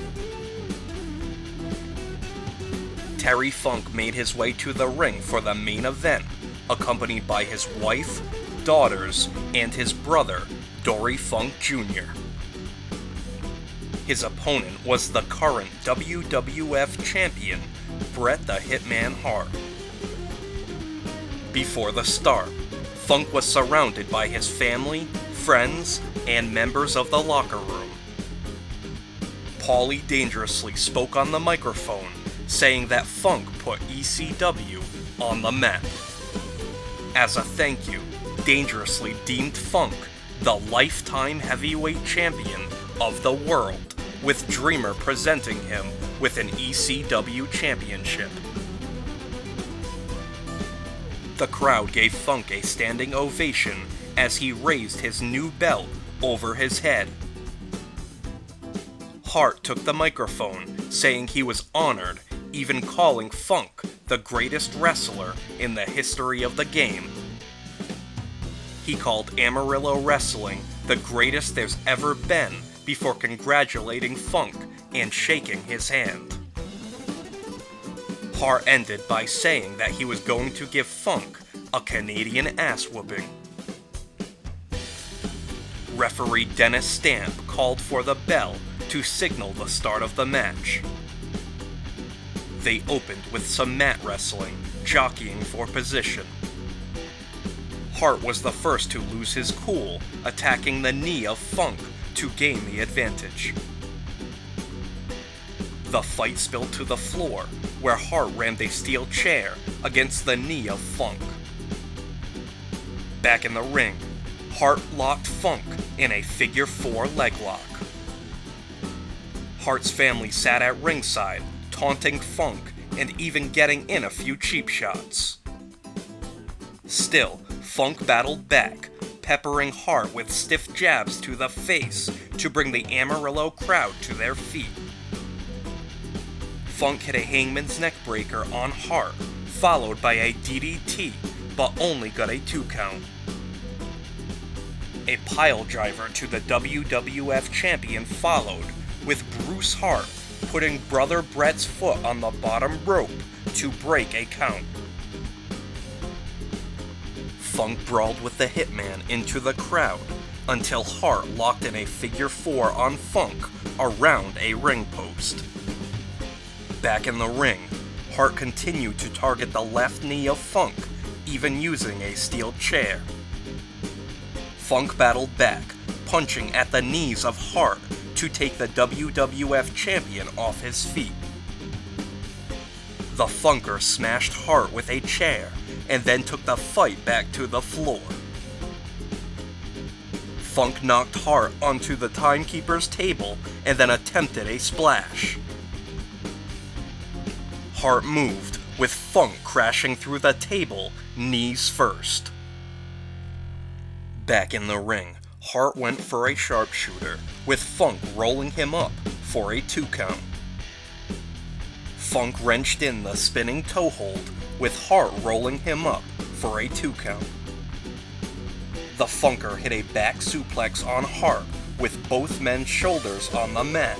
Terry Funk made his way to the ring for the main event, accompanied by his wife, daughters, and his brother, Dory Funk Jr. His opponent was the current WWF champion, Bret the Hitman Hart. Before the start, Funk was surrounded by his family, friends, and members of the locker room. Paulie Dangerously spoke on the microphone, saying that Funk put ECW on the map. As a thank you, Dangerously deemed Funk the lifetime heavyweight champion of the world, with Dreamer presenting him with an ECW championship. The crowd gave Funk a standing ovation as he raised his new belt over his head. Hart took the microphone, saying he was honored, even calling Funk the greatest wrestler in the history of the game. He called Amarillo Wrestling the greatest there's ever been before congratulating Funk and shaking his hand. Hart ended by saying that he was going to give Funk a Canadian ass-whooping. Referee Dennis Stamp called for the bell to signal the start of the match. They opened with some mat wrestling, jockeying for position. Hart was the first to lose his cool, attacking the knee of Funk to gain the advantage. The fight spilled to the floor, where Hart rammed a steel chair against the knee of Funk. Back in the ring, Hart locked Funk in a figure 4 leg lock. Hart's family sat at ringside, taunting Funk and even getting in a few cheap shots. Still, Funk battled back, peppering Hart with stiff jabs to the face to bring the Amarillo crowd to their feet. Funk hit a hangman's neckbreaker on Hart, followed by a DDT, but only got a 2 count. A pile driver to the WWF champion followed, with Bruce Hart putting Brother Brett's foot on the bottom rope to break a count. Funk brawled with the Hitman into the crowd until Hart locked in a figure 4 on Funk around a ring post. Back in the ring, Hart continued to target the left knee of Funk, even using a steel chair. Funk battled back, punching at the knees of Hart to take the WWF champion off his feet. The Funker smashed Hart with a chair, and then took the fight back to the floor. Funk knocked Hart onto the timekeeper's table and then attempted a splash. Hart moved, with Funk crashing through the table, knees first. Back in the ring, Hart went for a sharpshooter, with Funk rolling him up for a 2 count. Funk wrenched in the spinning toe hold, with Hart rolling him up for a 2 count. The Funker hit a back suplex on Hart, with both men's shoulders on the mat.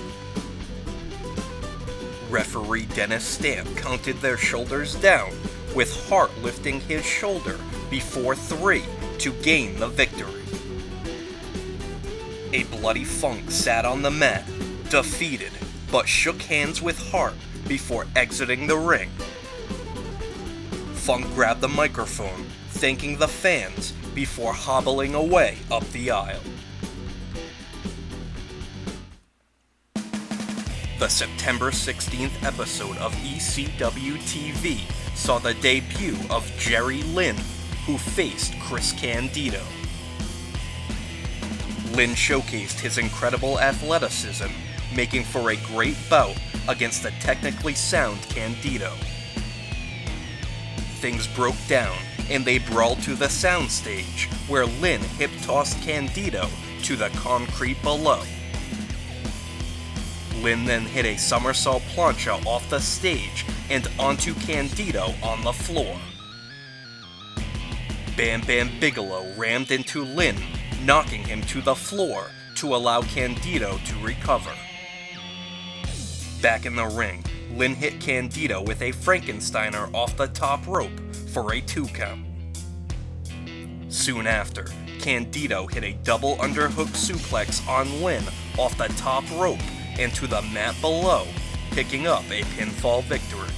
Referee Dennis Stamp counted their shoulders down, with Hart lifting his shoulder before 3 to gain the victory. A bloody Funk sat on the mat, defeated, but shook hands with Hart before exiting the ring. Funk grabbed the microphone, thanking the fans before hobbling away up the aisle. The September 16th episode of ECW TV saw the debut of Jerry Lynn, who faced Chris Candido. Lynn showcased his incredible athleticism, making for a great bout against the technically sound Candido. Things broke down, and they brawled to the soundstage, where Lynn hip-tossed Candido to the concrete below. Lynn then hit a somersault plancha off the stage and onto Candido on the floor. Bam Bam Bigalow rammed into Lynn, knocking him to the floor to allow Candido to recover. Back in the ring, Lynn hit Candido with a Frankensteiner off the top rope for a 2 count. Soon after, Candido hit a double underhook suplex on Lynn off the top rope and to the mat below, picking up a pinfall victory.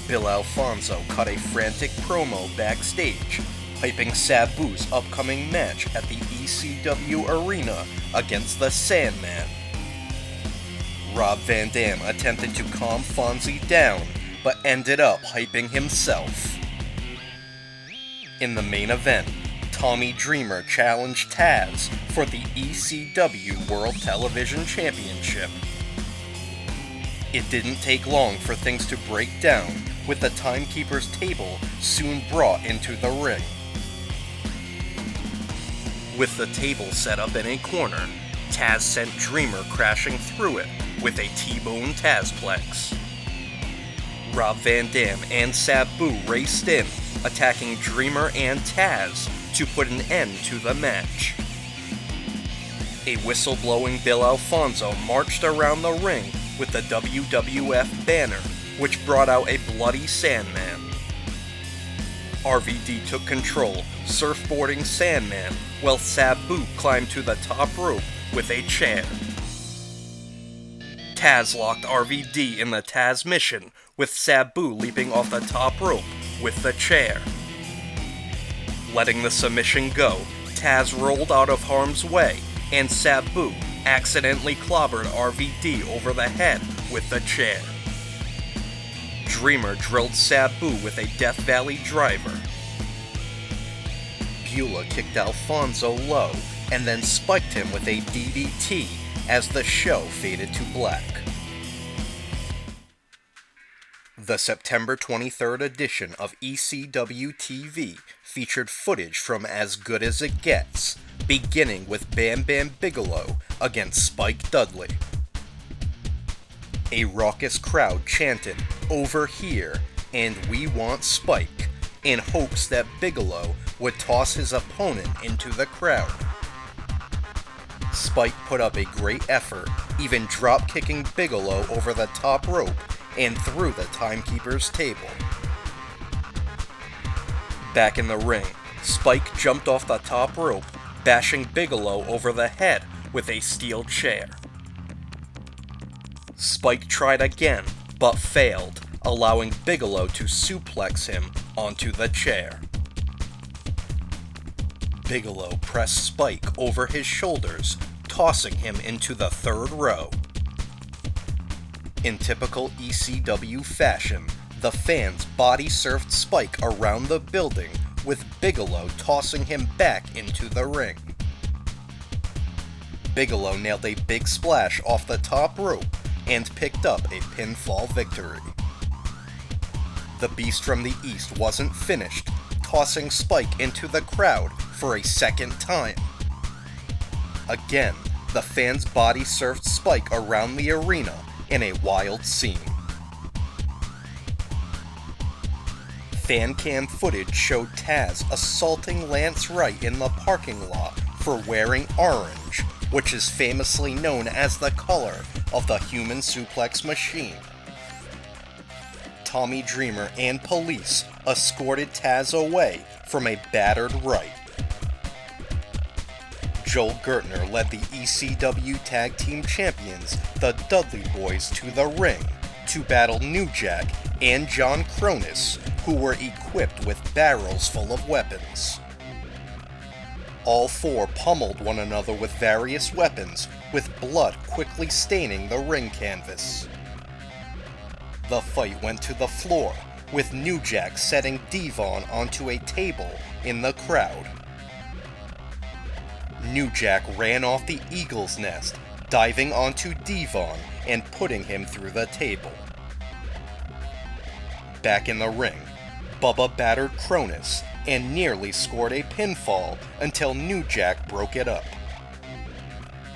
Bill Alfonso cut a frantic promo backstage, hyping Sabu's upcoming match at the ECW arena against the Sandman. Rob Van Dam attempted to calm Fonzie down, but ended up hyping himself. In the main event, Tommy Dreamer challenged Taz for the ECW World Television Championship. It didn't take long for things to break down, with the timekeeper's table soon brought into the ring. With the table set up in a corner, Taz sent Dreamer crashing through it with a T-bone Tazplex. Rob Van Dam and Sabu raced in, attacking Dreamer and Taz to put an end to the match. A whistle-blowing Bill Alfonso marched around the ring with the WWF banner, which brought out a bloody Sandman. RVD took control, surfboarding Sandman, while Sabu climbed to the top rope with a chair. Taz locked RVD in the Taz mission, with Sabu leaping off the top rope with the chair. Letting the submission go, Taz rolled out of harm's way, and Sabu accidentally clobbered RVD over the head with the chair. Dreamer drilled Sabu with a Death Valley driver. Beulah kicked Alfonso low, and then spiked him with a DDT as the show faded to black. The September 23rd edition of ECW TV featured footage from As Good As It Gets, beginning with Bam Bam Bigalow against Spike Dudley. A raucous crowd chanted, "Over here," and "We want Spike," in hopes that Bigalow would toss his opponent into the crowd. Spike put up a great effort, even drop-kicking Bigalow over the top rope and through the timekeeper's table. Back in the ring, Spike jumped off the top rope, bashing Bigalow over the head with a steel chair. Spike tried again, but failed, allowing Bigalow to suplex him onto the chair. Bigalow pressed Spike over his shoulders, tossing him into the third row. In typical ECW fashion, the fans body-surfed Spike around the building, with Bigalow tossing him back into the ring. Bigalow nailed a big splash off the top rope and picked up a pinfall victory. The Beast from the East wasn't finished, tossing Spike into the crowd for a second time. Again, the fans body-surfed Spike around the arena in a wild scene. Fan cam footage showed Taz assaulting Lance Wright in the parking lot for wearing orange, which is famously known as the color of the human suplex machine. Tommy Dreamer and police escorted Taz away from a battered Wright. Joel Gertner led the ECW Tag Team Champions, the Dudley Boys, to the ring to battle New Jack and John Kronus, who were equipped with barrels full of weapons. All four pummeled one another with various weapons, with blood quickly staining the ring canvas. The fight went to the floor, with New Jack setting Devon onto a table in the crowd. New Jack ran off the Eagle's Nest, diving onto Devon and putting him through the table. Back in the ring, Bubba battered Kronus and nearly scored a pinfall until New Jack broke it up.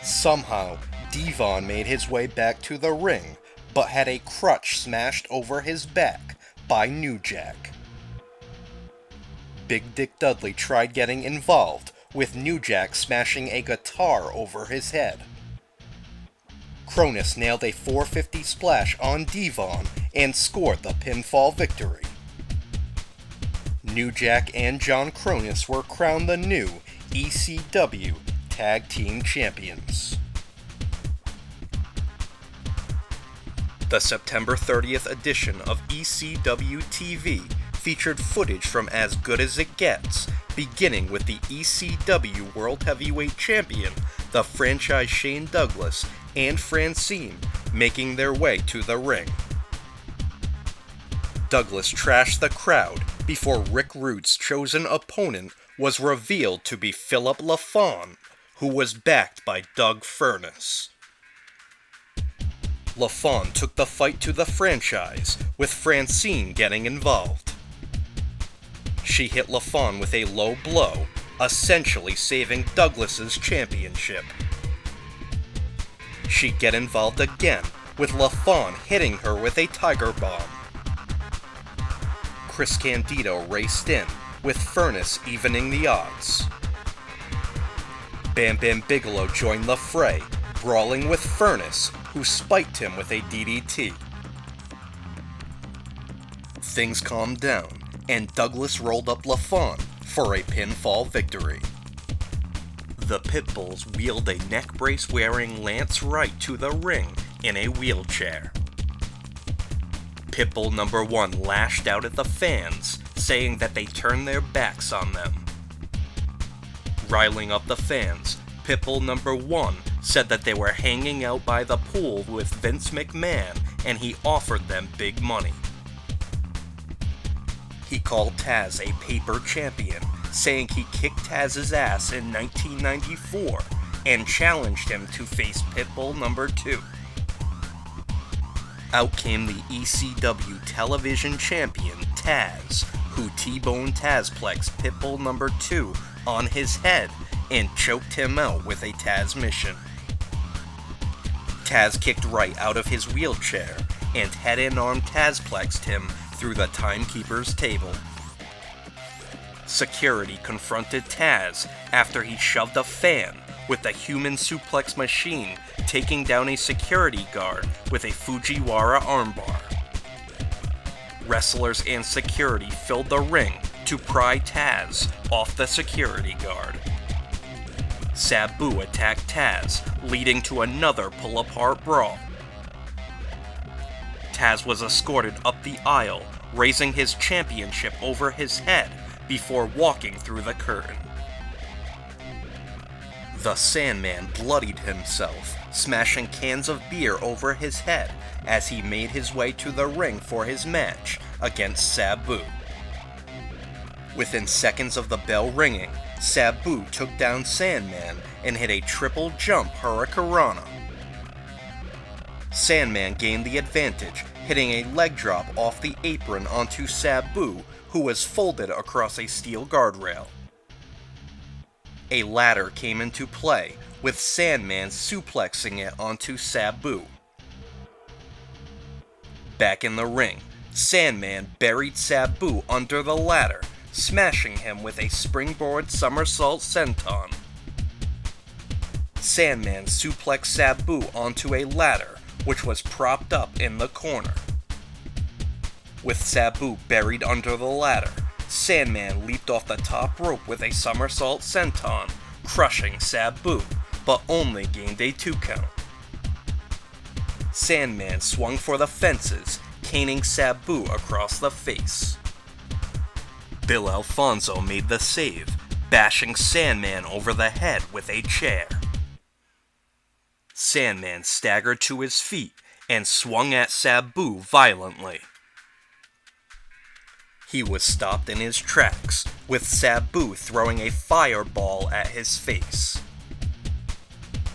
Somehow, Devon made his way back to the ring, but had a crutch smashed over his back by New Jack. Big Dick Dudley tried getting involved, with New Jack smashing a guitar over his head. Kronus nailed a 450 splash on Devon and scored the pinfall victory. New Jack and John Kronus were crowned the new ECW Tag Team Champions. The September 30th edition of ECW TV featured footage from As Good As It Gets, beginning with the ECW World Heavyweight Champion, the franchise Shane Douglas, and Francine making their way to the ring. Douglas trashed the crowd before Rick Rude's chosen opponent was revealed to be Philip LaFawn, who was backed by Doug Furness. LaFawn took the fight to the franchise, with Francine getting involved. She hit LaFawn with a low blow, essentially saving Douglas's championship. She'd get involved again, with LaFawn hitting her with a Tiger Bomb. Chris Candido raced in, with Furnace evening the odds. Bam Bam Bigelow joined the fray, brawling with Furnace, who spiked him with a DDT. Things calmed down, and Douglas rolled up LaFawn for a pinfall victory. The Pitbulls wheeled a neck brace wearing Lance Wright to the ring in a wheelchair. Pitbull number 1 lashed out at the fans, saying that they turned their backs on them. Riling up the fans, Pitbull number 1 said that they were hanging out by the pool with Vince McMahon and he offered them big money. He called Taz a paper champion, saying he kicked Taz's ass in 1994 and challenged him to face Pitbull number 2. Out came the ECW television champion, Taz, who T-boned Tazplex Pitbull number 2 on his head and choked him out with a Taz mission. Taz kicked Wright out of his wheelchair and head and arm Tazplexed him through the timekeeper's table. Security confronted Taz after he shoved a fan with the human suplex machine, taking down a security guard with a Fujiwara armbar. Wrestlers and security filled the ring to pry Taz off the security guard. Sabu attacked Taz, leading to another pull-apart brawl. Taz was escorted up the aisle, raising his championship over his head before walking through the curtain. The Sandman bloodied himself, smashing cans of beer over his head as he made his way to the ring for his match against Sabu. Within seconds of the bell ringing, Sabu took down Sandman and hit a triple jump hurricanrana. Sandman gained the advantage, hitting a leg drop off the apron onto Sabu, who was folded across a steel guardrail. A ladder came into play, with Sandman suplexing it onto Sabu. Back in the ring, Sandman buried Sabu under the ladder, smashing him with a springboard somersault senton. Sandman suplexed Sabu onto a ladder, which was propped up in the corner. With Sabu buried under the ladder, Sandman leaped off the top rope with a somersault senton, crushing Sabu, but only gained a 2 count. Sandman swung for the fences, caning Sabu across the face. Bill Alfonso made the save, bashing Sandman over the head with a chair. Sandman staggered to his feet and swung at Sabu violently. He was stopped in his tracks, with Sabu throwing a fireball at his face.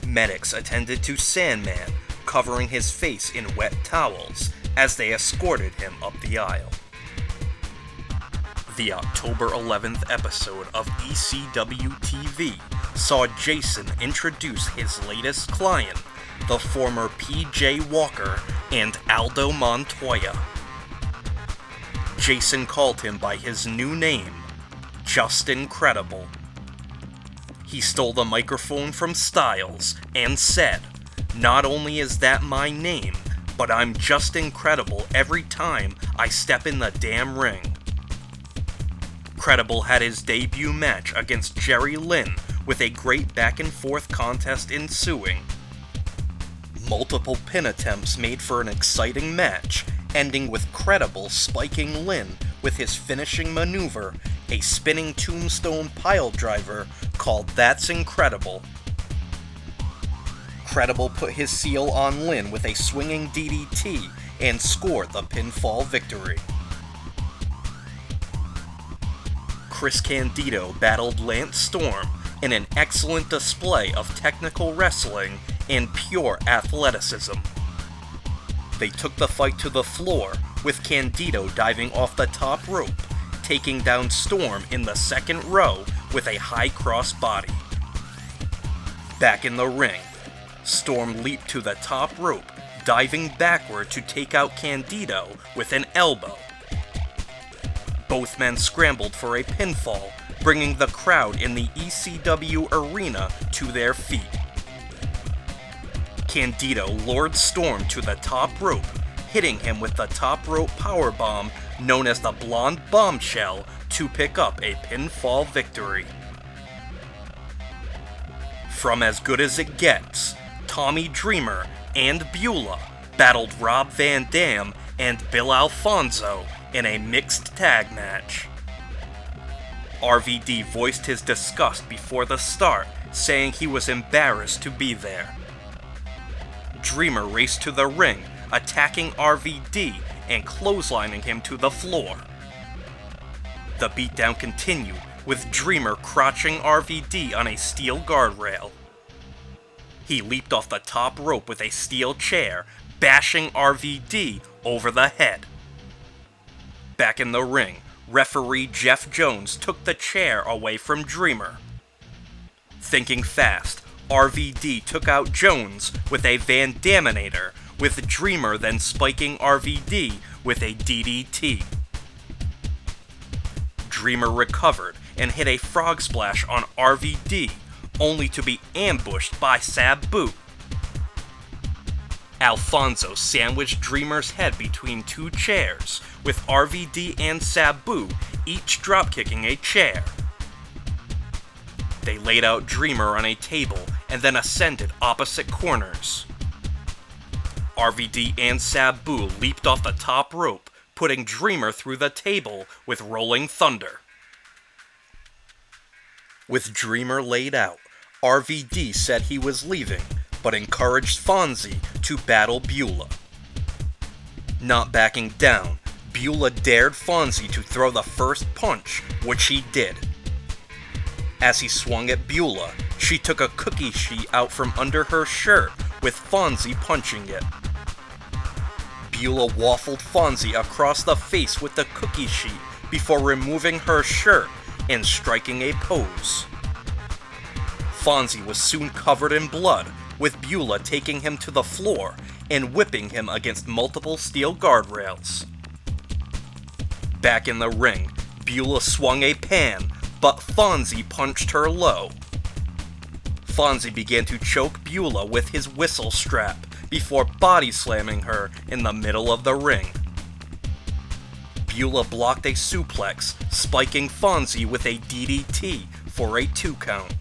Medics attended to Sandman, covering his face in wet towels as they escorted him up the aisle. The October 11th episode of ECW TV saw Jason introduce his latest client, the former P.J. Walker and Aldo Montoya. Jason called him by his new name, Just Incredible. He stole the microphone from Styles and said, "Not only is that my name, but I'm just incredible every time I step in the damn ring." Credible had his debut match against Jerry Lynn with a great back and forth contest ensuing. Multiple pin attempts made for an exciting match, ending with Credible spiking Lynn with his finishing maneuver, a spinning tombstone piledriver called That's Incredible. Credible put his seal on Lynn with a swinging DDT and scored the pinfall victory. Chris Candido battled Lance Storm in an excellent display of technical wrestling and pure athleticism. They took the fight to the floor, with Candido diving off the top rope, taking down Storm in the second row with a high cross body. Back in the ring, Storm leaped to the top rope, diving backward to take out Candido with an elbow. Both men scrambled for a pinfall, bringing the crowd in the ECW arena to their feet. Candido lured Storm to the top rope, hitting him with the top rope powerbomb known as the Blonde Bombshell to pick up a pinfall victory. From As Good As It Gets, Tommy Dreamer and Beulah battled Rob Van Dam and Bill Alfonso in a mixed tag match. RVD voiced his disgust before the start, saying he was embarrassed to be there. Dreamer raced to the ring, attacking RVD and clotheslining him to the floor. The beatdown continued, with Dreamer crotching RVD on a steel guardrail. He leaped off the top rope with a steel chair, bashing RVD over the head. Back in the ring, referee Jeff Jones took the chair away from Dreamer. Thinking fast, RVD took out Jones with a Van Daminator, with Dreamer then spiking RVD with a DDT. Dreamer recovered and hit a frog splash on RVD, only to be ambushed by Sabu. Alfonso sandwiched Dreamer's head between two chairs, with RVD and Sabu each dropkicking a chair. They laid out Dreamer on a table and then ascended opposite corners. RVD and Sabu leaped off the top rope, putting Dreamer through the table with Rolling Thunder. With Dreamer laid out, RVD said he was leaving, but encouraged Fonzie to battle Beulah. Not backing down, Beulah dared Fonzie to throw the first punch, which he did. As he swung at Beulah, she took a cookie sheet out from under her shirt, with Fonzie punching it. Beulah waffled Fonzie across the face with the cookie sheet before removing her shirt and striking a pose. Fonzie was soon covered in blood, with Beulah taking him to the floor and whipping him against multiple steel guardrails. Back in the ring, Beulah swung a pan, but Fonzie punched her low. Fonzie began to choke Beulah with his whistle strap before body slamming her in the middle of the ring. Beulah blocked a suplex, spiking Fonzie with a DDT for a 2 count.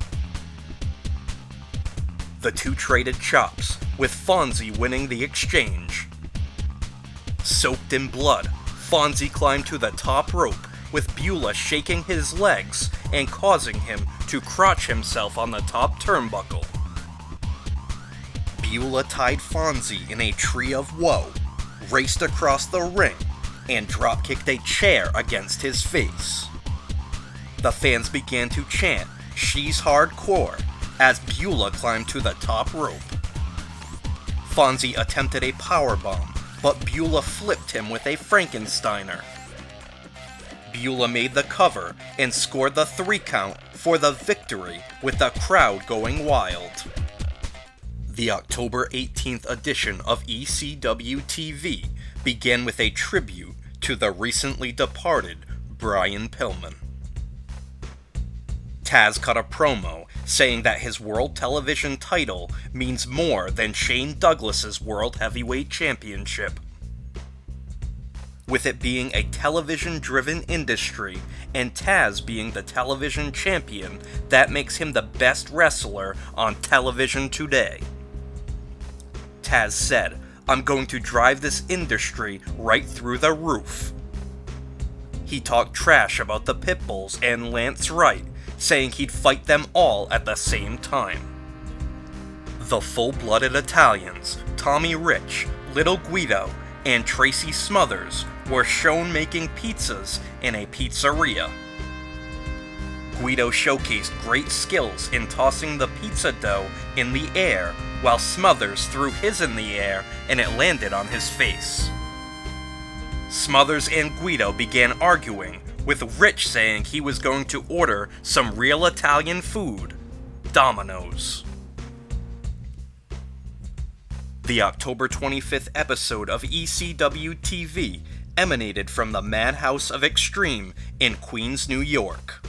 The two traded chops, with Fonzie winning the exchange. Soaked in blood, Fonzie climbed to the top rope, with Beulah shaking his legs and causing him to crotch himself on the top turnbuckle. Beulah tied Fonzie in a tree of woe, raced across the ring, and drop-kicked a chair against his face. The fans began to chant, "She's hardcore," as Beulah climbed to the top rope. Fonzie attempted a powerbomb, but Beulah flipped him with a Frankensteiner. Beulah made the cover and scored the 3 count for the victory, with the crowd going wild. The October 18th edition of ECW TV began with a tribute to the recently departed Brian Pillman. Taz cut a promo saying that his World Television title means more than Shane Douglas's World Heavyweight Championship. With it being a television-driven industry, and Taz being the television champion, that makes him the best wrestler on television today. Taz said, "I'm going to drive this industry right through the roof." He talked trash about the Pitbulls and Lance Wright, saying he'd fight them all at the same time. The full-blooded Italians, Tommy Rich, Little Guido, and Tracy Smothers were shown making pizzas in a pizzeria. Guido showcased great skills in tossing the pizza dough in the air, while Smothers threw his in the air and it landed on his face. Smothers and Guido began arguing, with Rich saying he was going to order some real Italian food, Domino's. The October 25th episode of ECW TV emanated from the Madhouse of Extreme in Queens, New York.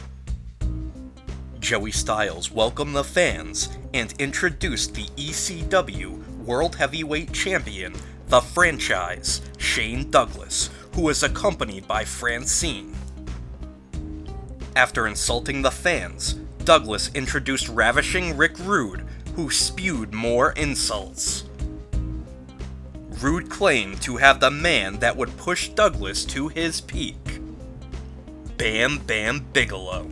Joey Styles welcomed the fans and introduced the ECW World Heavyweight Champion, the franchise, Shane Douglas, who was accompanied by Francine. After insulting the fans, Douglas introduced Ravishing Rick Rude, who spewed more insults. Rude claimed to have the man that would push Douglas to his peak, Bam Bam Bigalow.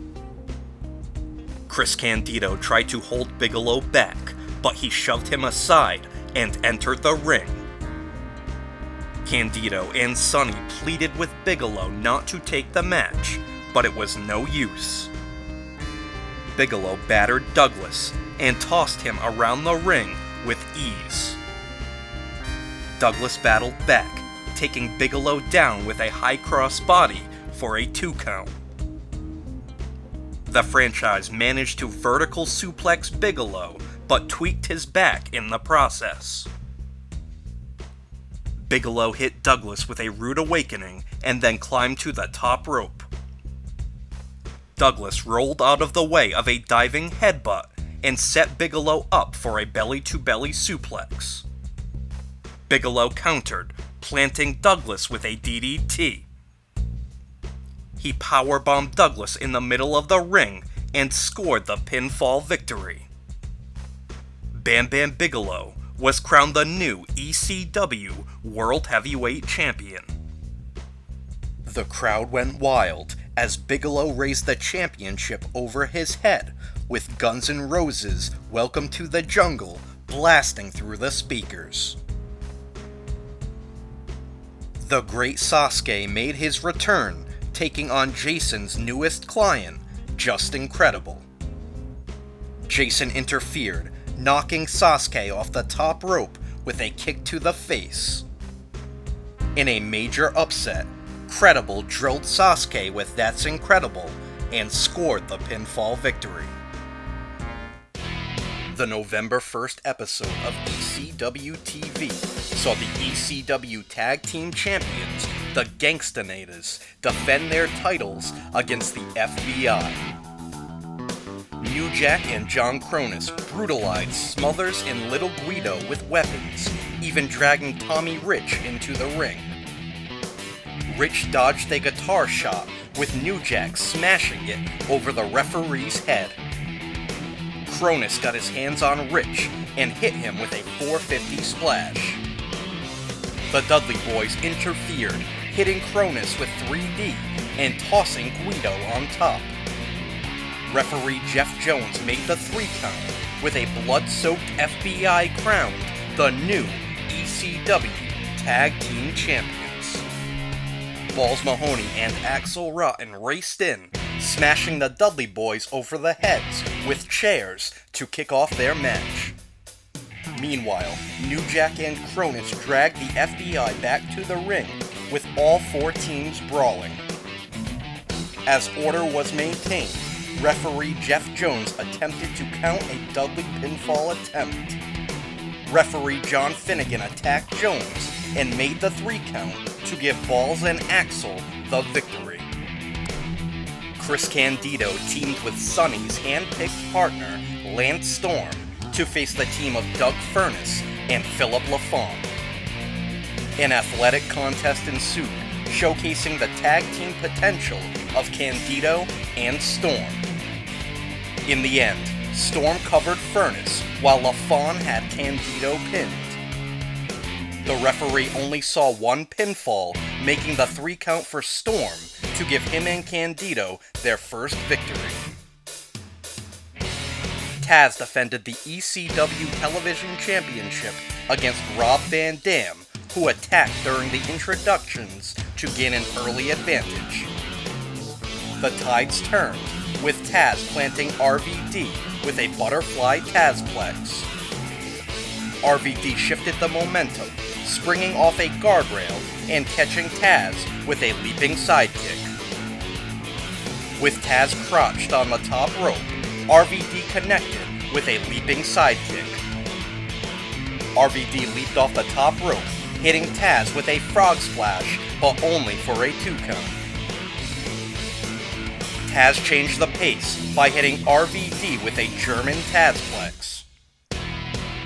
Chris Candido tried to hold Bigalow back, but he shoved him aside and entered the ring. Candido and Sonny pleaded with Bigalow not to take the match, but it was no use. Bigalow battered Douglas and tossed him around the ring with ease. Douglas battled back, taking Bigalow down with a high cross body for a 2 count. The franchise managed to vertical suplex Bigalow, but tweaked his back in the process. Bigalow hit Douglas with a rude awakening and then climbed to the top rope. Douglas rolled out of the way of a diving headbutt and set Bigalow up for a belly-to-belly suplex. Bigalow countered, planting Douglas with a DDT. He powerbombed Douglas in the middle of the ring and scored the pinfall victory. Bam Bam Bigalow was crowned the new ECW World Heavyweight Champion. The crowd went wild as Bigalow raised the championship over his head, with Guns N' Roses' Welcome to the Jungle blasting through the speakers. The Great Sasuke made his return, taking on Jason's newest client, Just Incredible. Jason interfered, knocking Sasuke off the top rope with a kick to the face. In a major upset, Credible drilled Sasuke with That's Incredible and scored the pinfall victory. The November 1st episode of ECW TV saw the ECW Tag Team Champions, the Gangstanators, defend their titles against the FBI. New Jack and John Kronus brutalized Smothers and Little Guido with weapons, even dragging Tommy Rich into the ring. Rich dodged a guitar shot, with New Jack smashing it over the referee's head. Kronus got his hands on Rich and hit him with a 450 splash. The Dudley Boys interfered, hitting Kronus with 3D and tossing Guido on top. Referee Jeff Jones made the 3 count, with a blood-soaked FBI crowned the new ECW Tag Team Champions. Balls Mahoney and Axel Rotten raced in, smashing the Dudley Boys over the heads with chairs to kick off their match. Meanwhile, New Jack and Kronus dragged the FBI back to the ring, with all 4 teams brawling. As order was maintained, referee Jeff Jones attempted to count a Dudley pinfall attempt. Referee John Finnegan attacked Jones and made the 3 count to give Balls and Axel the victory. Chris Candido teamed with Sonny's hand-picked partner, Lance Storm, to face the team of Doug Furnace and Philip LaFawn. An athletic contest ensued, showcasing the tag team potential of Candido and Storm. In the end, Storm covered Furnace, while LaFawn had Candido pinned. The referee only saw 1 pinfall, making the 3 count for Storm to give him and Candido their first victory. Taz defended the ECW Television Championship against Rob Van Dam, who attacked during the introductions to gain an early advantage. The tides turned, with Taz planting RVD with a butterfly Tazplex. RVD shifted the momentum, springing off a guardrail and catching Taz with a leaping sidekick. With Taz crouched on the top rope, RVD connected with a leaping sidekick. RVD leaped off the top rope, hitting Taz with a frog splash, but only for a 2 count. Taz changed the pace by hitting RVD with a German Tazplex.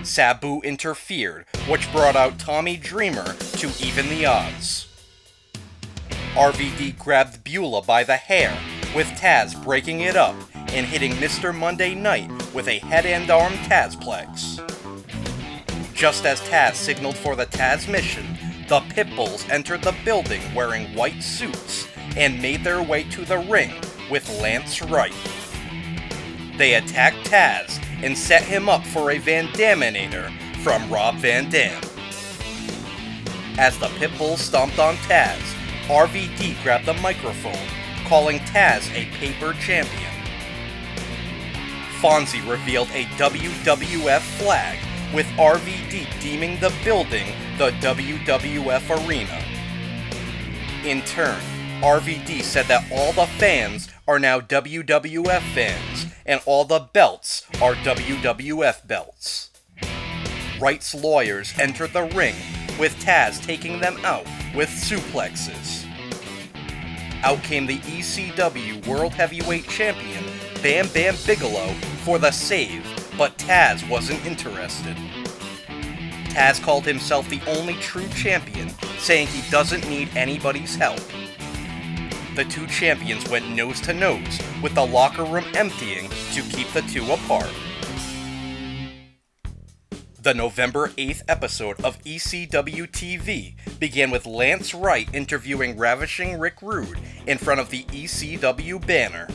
Sabu interfered, which brought out Tommy Dreamer to even the odds. RVD grabbed Beulah by the hair, with Taz breaking it up and hitting Mr. Monday Night with a head and arm Tazplex. Just as Taz signaled for the Taz mission, the Pitbulls entered the building wearing white suits and made their way to the ring with Lance Wright. They attacked Taz and set him up for a Van Daminator from Rob Van Dam. As the Pitbulls stomped on Taz, RVD grabbed the microphone, calling Taz a paper champion. Fonzie revealed a WWF flag, with RVD deeming the building the WWF Arena. In turn, RVD said that all the fans are now WWF fans, and all the belts are WWF belts. Wright's lawyers entered the ring, with Taz taking them out with suplexes. Out came the ECW World Heavyweight Champion, Bam Bam Bigalow, for the save, but Taz wasn't interested. Taz called himself the only true champion, saying he doesn't need anybody's help. The two champions went nose to nose, with the locker room emptying to keep the two apart. The November 8th episode of ECW TV began with Lance Wright interviewing Ravishing Rick Rude in front of the ECW banner.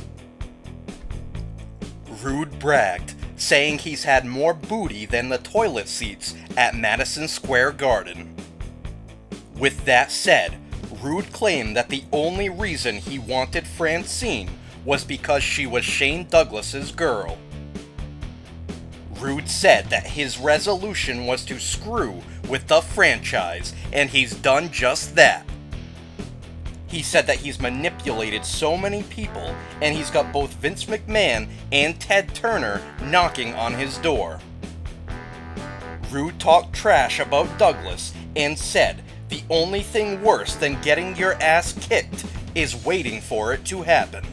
Rude bragged, saying he's had more booty than the toilet seats at Madison Square Garden. With that said, Rude claimed that the only reason he wanted Francine was because she was Shane Douglas's girl. Rude said that his resolution was to screw with the franchise, and he's done just that. He said that he's manipulated so many people, and he's got both Vince McMahon and Ted Turner knocking on his door. Rude talked trash about Douglas and said the only thing worse than getting your ass kicked is waiting for it to happen.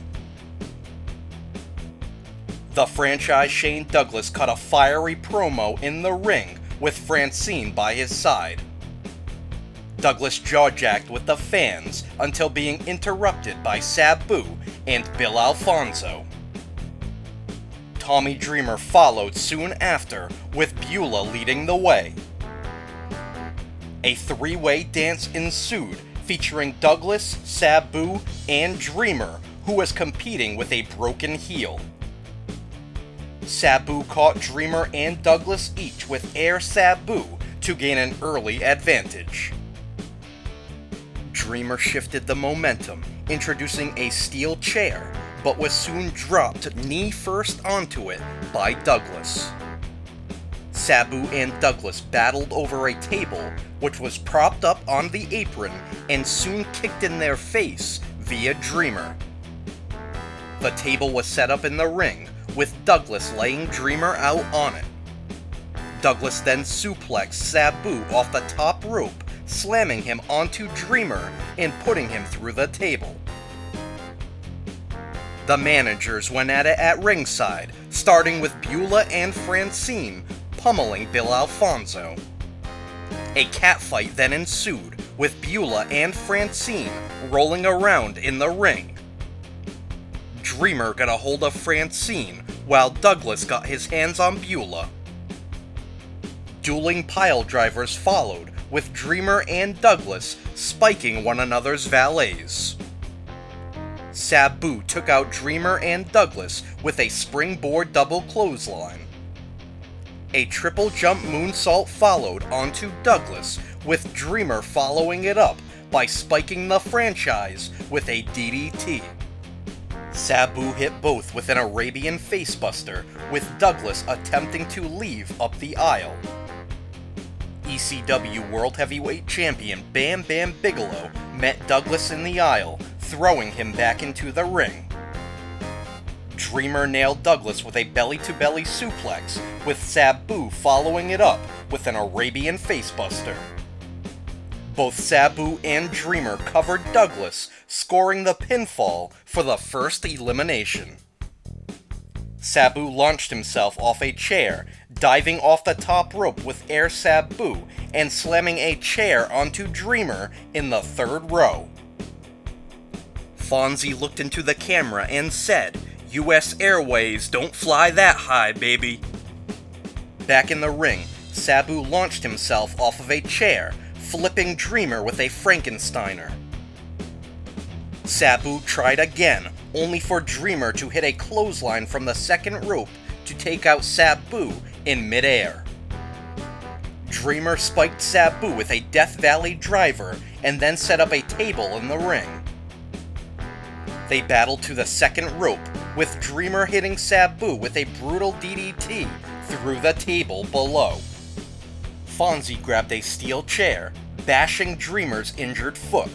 The franchise Shane Douglas cut a fiery promo in the ring with Francine by his side. Douglas jaw-jacked with the fans until being interrupted by Sabu and Bill Alfonso. Tommy Dreamer followed soon after, with Beulah leading the way. A three-way dance ensued, featuring Douglas, Sabu, and Dreamer, who was competing with a broken heel. Sabu caught Dreamer and Douglas each with Air Sabu to gain an early advantage. Dreamer shifted the momentum, introducing a steel chair, but was soon dropped knee first onto it by Douglas. Sabu and Douglas battled over a table, which was propped up on the apron and soon kicked in their face via Dreamer. The table was set up in the ring, with Douglas laying Dreamer out on it. Douglas then suplexed Sabu off the top rope, slamming him onto Dreamer and putting him through the table. The managers went at it at ringside, starting with Beulah and Francine pummeling Bill Alfonso. A catfight then ensued, with Beulah and Francine rolling around in the ring. Dreamer got a hold of Francine, while Douglas got his hands on Beulah. Dueling pile drivers followed, with Dreamer and Douglas spiking one another's valets. Sabu took out Dreamer and Douglas with a springboard double clothesline. A triple jump moonsault followed onto Douglas, with Dreamer following it up by spiking the franchise with a DDT. Sabu hit both with an Arabian facebuster, with Douglas attempting to leave up the aisle. ECW World Heavyweight Champion Bam Bam Bigalow met Douglas in the aisle, throwing him back into the ring. Dreamer nailed Douglas with a belly-to-belly suplex, with Sabu following it up with an Arabian facebuster. Both Sabu and Dreamer covered Douglas, scoring the pinfall for the first elimination. Sabu launched himself off a chair, diving off the top rope with Air Sabu and slamming a chair onto Dreamer in the third row. Fonzie looked into the camera and said, "US Airways don't fly that high, baby." Back in the ring, Sabu launched himself off of a chair, flipping Dreamer with a Frankensteiner. Sabu tried again, only for Dreamer to hit a clothesline from the second rope to take out Sabu in midair. Dreamer spiked Sabu with a Death Valley driver and then set up a table in the ring. They battled to the second rope, with Dreamer hitting Sabu with a brutal DDT through the table below. Fonzie grabbed a steel chair, bashing Dreamer's injured foot.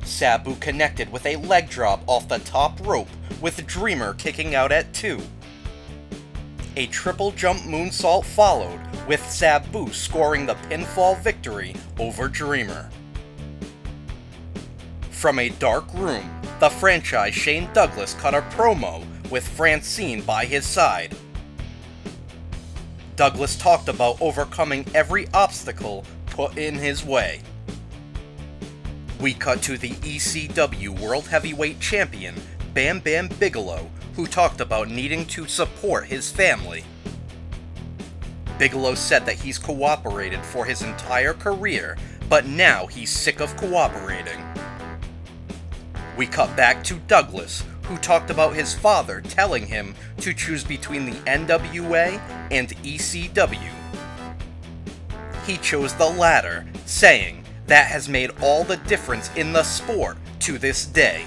Sabu connected with a leg drop off the top rope, with Dreamer kicking out at 2. A triple jump moonsault followed, with Sabu scoring the pinfall victory over Dreamer. From a dark room, the franchise Shane Douglas cut a promo with Francine by his side. Douglas talked about overcoming every obstacle put in his way. We cut to the ECW World Heavyweight Champion, Bam Bam Bigalow, who talked about needing to support his family. Bigalow said that he's cooperated for his entire career, but now he's sick of cooperating. We cut back to Douglas, who talked about his father telling him to choose between the NWA and ECW. He chose the latter, saying, "That has made all the difference in the sport to this day."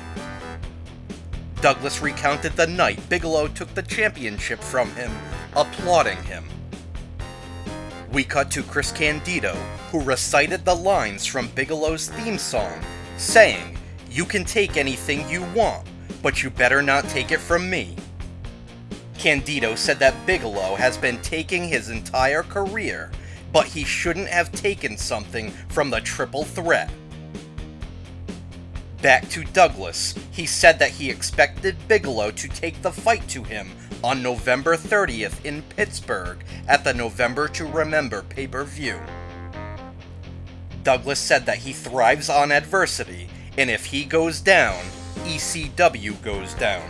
Douglas recounted the night Bigalow took the championship from him, applauding him. We cut to Chris Candido, who recited the lines from Bigelow's theme song, saying, "You can take anything you want, but you better not take it from me." Candido said that Bigalow has been taking his entire career, but he shouldn't have taken something from the Triple Threat. Back to Douglas, he said that he expected Bigalow to take the fight to him on November 30th in Pittsburgh at the November to Remember pay-per-view. Douglas said that he thrives on adversity, and if he goes down, ECW goes down.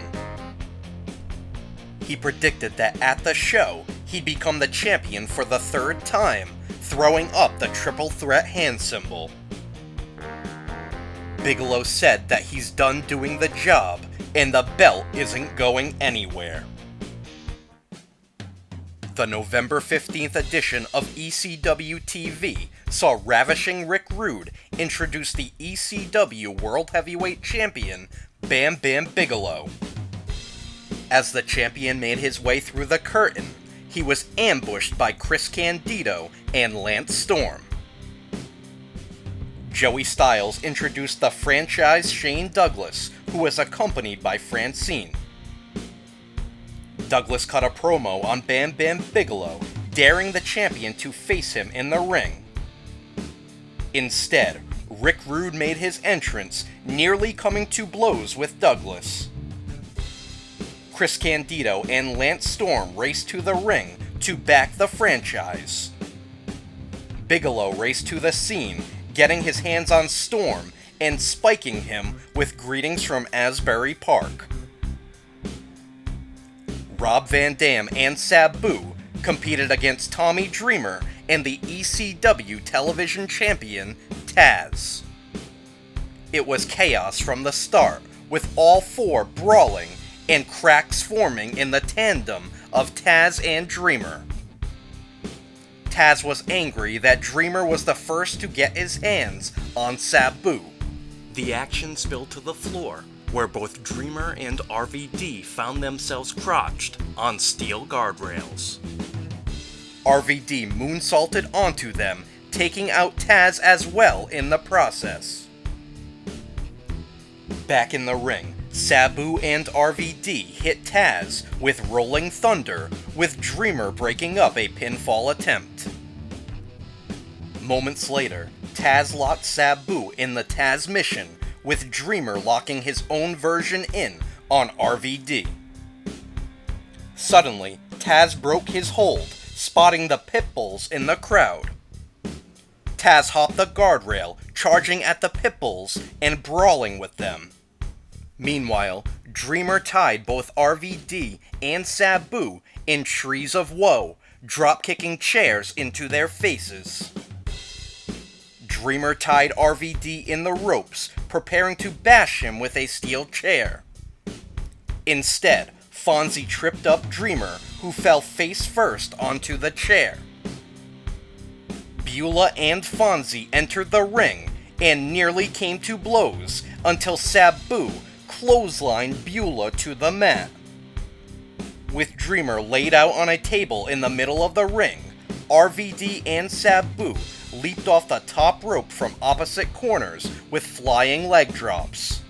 He predicted that at the show, he'd become the champion for the third time, throwing up the Triple Threat hand symbol. Bigalow said that he's done doing the job, and the belt isn't going anywhere. The November 15th edition of ECW TV saw Ravishing Rick Rude introduce the ECW World Heavyweight Champion, Bam Bam Bigalow. As the champion made his way through the curtain, he was ambushed by Chris Candido and Lance Storm. Joey Styles introduced the franchise Shane Douglas, who was accompanied by Francine. Douglas cut a promo on Bam Bam Bigalow, daring the champion to face him in the ring. Instead, Rick Rude made his entrance, nearly coming to blows with Douglas. Chris Candido and Lance Storm raced to the ring to back the franchise. Bigalow raced to the scene, getting his hands on Storm and spiking him with greetings from Asbury Park. Rob Van Dam and Sabu competed against Tommy Dreamer and the ECW television champion, Taz. It was chaos from the start, with all four brawling and cracks forming in the tandem of Taz and Dreamer. Taz was angry that Dreamer was the first to get his hands on Sabu. The action spilled to the floor, where both Dreamer and RVD found themselves crouched on steel guardrails. RVD moonsaulted onto them, taking out Taz as well in the process. Back in the ring, Sabu and RVD hit Taz with Rolling Thunder, with Dreamer breaking up a pinfall attempt. Moments later, Taz locked Sabu in the Taz mission, with Dreamer locking his own version in on RVD. Suddenly, Taz broke his hold, spotting the Pitbulls in the crowd. Taz hopped the guardrail, charging at the Pitbulls and brawling with them. Meanwhile, Dreamer tied both RVD and Sabu in trees of woe, drop-kicking chairs into their faces. Dreamer tied RVD in the ropes, preparing to bash him with a steel chair. Instead, Fonzie tripped up Dreamer, who fell face first onto the chair. Beulah and Fonzie entered the ring and nearly came to blows until Sabu clotheslined Beulah to the mat. With Dreamer laid out on a table in the middle of the ring, RVD and Sabu leaped off the top rope from opposite corners with flying leg drops.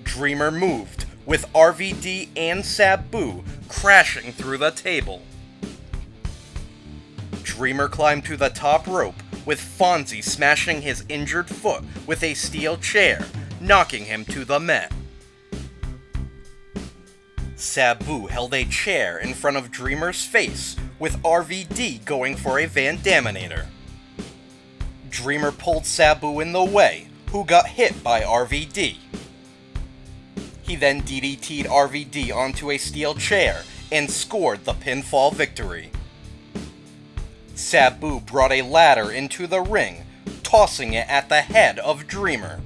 Dreamer moved, with RVD and Sabu crashing through the table. Dreamer climbed to the top rope, with Fonzie smashing his injured foot with a steel chair, knocking him to the mat. Sabu held a chair in front of Dreamer's face, with RVD going for a Van Daminator. Dreamer pulled Sabu in the way, who got hit by RVD. He then DDT'd RVD onto a steel chair and scored the pinfall victory. Sabu brought a ladder into the ring, tossing it at the head of Dreamer.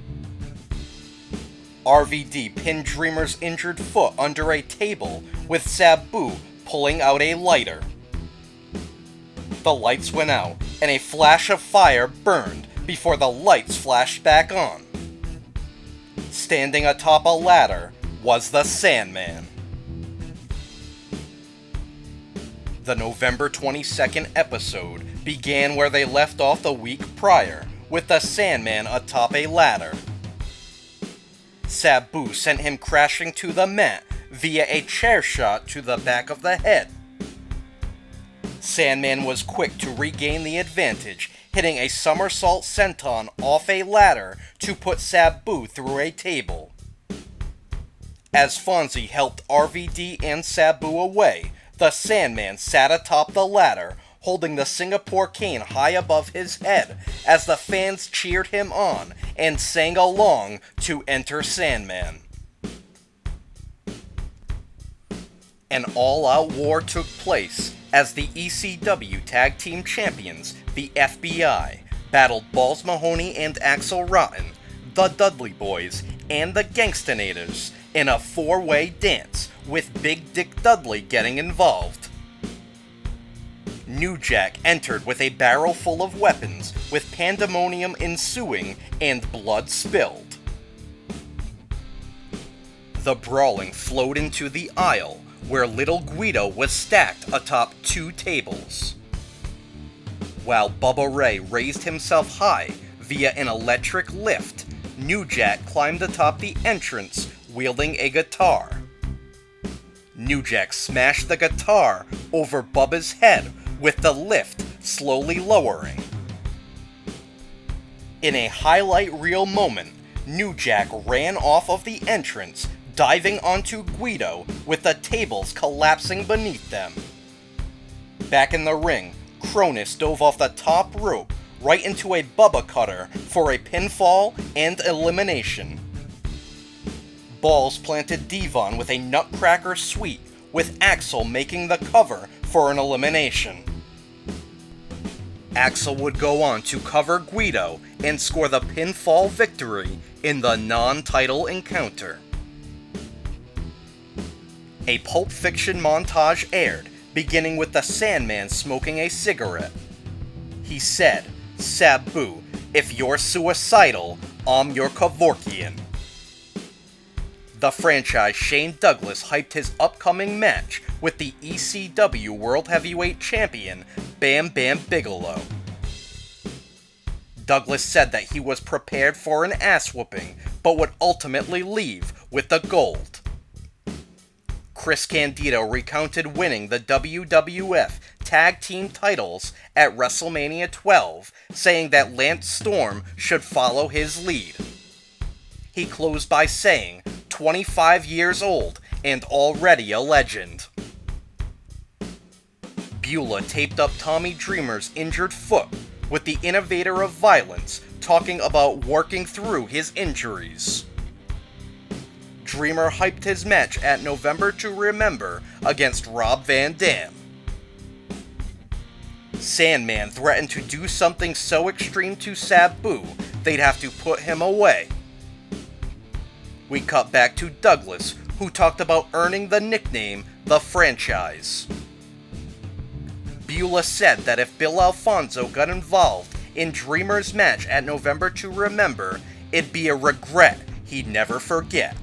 RVD pinned Dreamer's injured foot under a table, with Sabu pulling out a lighter. The lights went out, and a flash of fire burned before the lights flashed back on. Standing atop a ladder was the Sandman. The November 22nd episode began where they left off the week prior, with the Sandman atop a ladder. Sabu sent him crashing to the mat via a chair shot to the back of the head. Sandman was quick to regain the advantage, hitting a somersault senton off a ladder to put Sabu through a table. As Fonzie helped RVD and Sabu away, the Sandman sat atop the ladder, holding the Singapore cane high above his head as the fans cheered him on and sang along to Enter Sandman. An all-out war took place as the ECW Tag Team Champions, the FBI, battled Balls Mahoney and Axel Rotten, the Dudley Boys, and the Gangstonators in a four-way dance, with Big Dick Dudley getting involved. New Jack entered with a barrel full of weapons, with pandemonium ensuing and blood spilled. The brawling flowed into the aisle, where Little Guido was stacked atop two tables. While Bubba Ray raised himself high via an electric lift, New Jack climbed atop the entrance wielding a guitar. New Jack smashed the guitar over Bubba's head with the lift slowly lowering. In a highlight reel moment, New Jack ran off of the entrance, diving onto Guido with the tables collapsing beneath them. Back in the ring, Cronus dove off the top rope right into a Bubba cutter for a pinfall and elimination. Balls planted Devon with a Nutcracker sweep, with Axel making the cover for an elimination. Axel would go on to cover Guido and score the pinfall victory in the non-title encounter. A Pulp Fiction montage aired, beginning with the Sandman smoking a cigarette. He said, "Sabu, if you're suicidal, I'm your Kevorkian." The franchise Shane Douglas hyped his upcoming match with the ECW World Heavyweight Champion Bam Bam Bigalow. Douglas said that he was prepared for an ass-whooping, but would ultimately leave with the gold. Chris Candido recounted winning the WWF Tag Team titles at WrestleMania 12, saying that Lance Storm should follow his lead. He closed by saying, 25 years old and already a legend. Beulah taped up Tommy Dreamer's injured foot, with the innovator of violence talking about working through his injuries. Dreamer hyped his match at November to Remember against Rob Van Dam. Sandman threatened to do something so extreme to Sabu, they'd have to put him away. We cut back to Douglas, who talked about earning the nickname The Franchise. Beulah said that if Bill Alfonso got involved in Dreamer's match at November to Remember, it'd be a regret he'd never forget.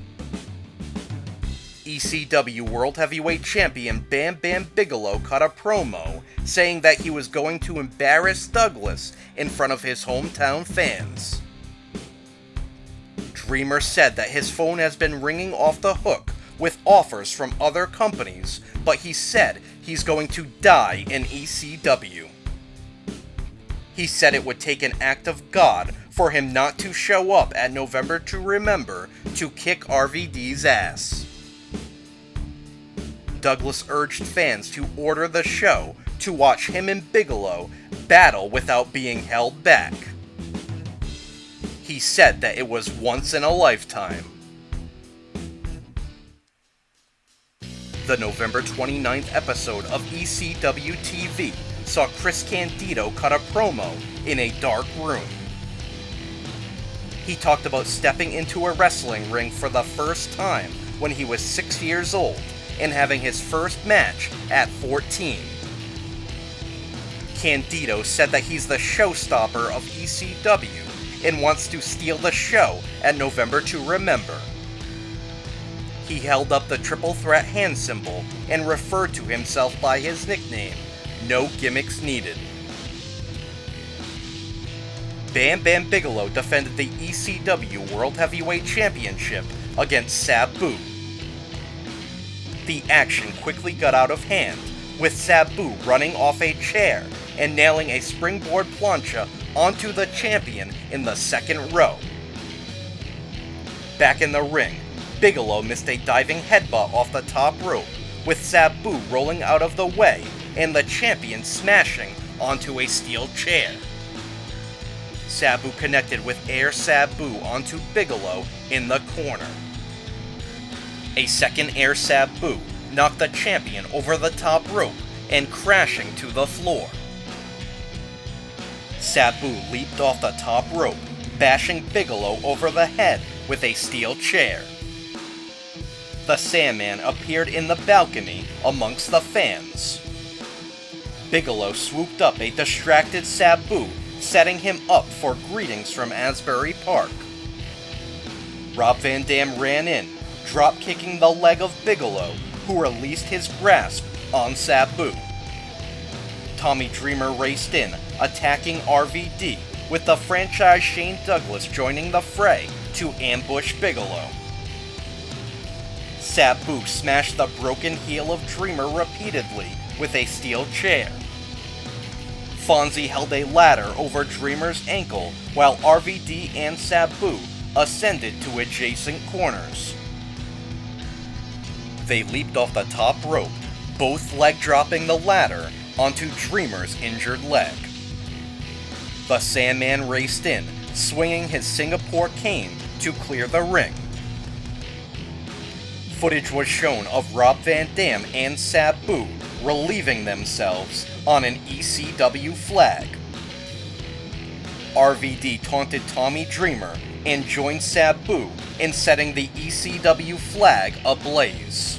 ECW World Heavyweight Champion Bam Bam Bigalow cut a promo saying that he was going to embarrass Douglas in front of his hometown fans. Dreamer said that his phone has been ringing off the hook with offers from other companies, but he said he's going to die in ECW. He said it would take an act of God for him not to show up at November to Remember to kick RVD's ass. Douglas urged fans to order the show to watch him and Bigalow battle without being held back. He said that it was once in a lifetime. The November 29th episode of ECW TV saw Chris Candido cut a promo in a dark room. He talked about stepping into a wrestling ring for the first time when he was 6 years old and having his first match at 14. Candido said that he's the showstopper of ECW and wants to steal the show at November to Remember. He held up the triple threat hand symbol and referred to himself by his nickname, No Gimmicks Needed. Bam Bam Bigalow defended the ECW World Heavyweight Championship against Sabu. The action quickly got out of hand, with Sabu running off a chair and nailing a springboard plancha onto the champion in the second row. Back in the ring, Bigalow missed a diving headbutt off the top rope, with Sabu rolling out of the way and the champion smashing onto a steel chair. Sabu connected with Air Sabu onto Bigalow in the corner. A second Air Sabu knocked the champion over the top rope and crashing to the floor. Sabu leaped off the top rope, bashing Bigalow over the head with a steel chair. The Sandman appeared in the balcony amongst the fans. Bigalow swooped up a distracted Sabu, setting him up for greetings from Asbury Park. Rob Van Dam ran in, drop-kicking the leg of Bigalow, who released his grasp on Sabu. Tommy Dreamer raced in, attacking RVD, with the franchise Shane Douglas joining the fray to ambush Bigalow. Sabu smashed the broken heel of Dreamer repeatedly with a steel chair. Fonzie held a ladder over Dreamer's ankle while RVD and Sabu ascended to adjacent corners. They leaped off the top rope, both leg dropping the ladder onto Dreamer's injured leg. The Sandman raced in, swinging his Singapore cane to clear the ring. Footage was shown of Rob Van Dam and Sabu relieving themselves on an ECW flag. RVD taunted Tommy Dreamer and joined Sabu in setting the ECW flag ablaze.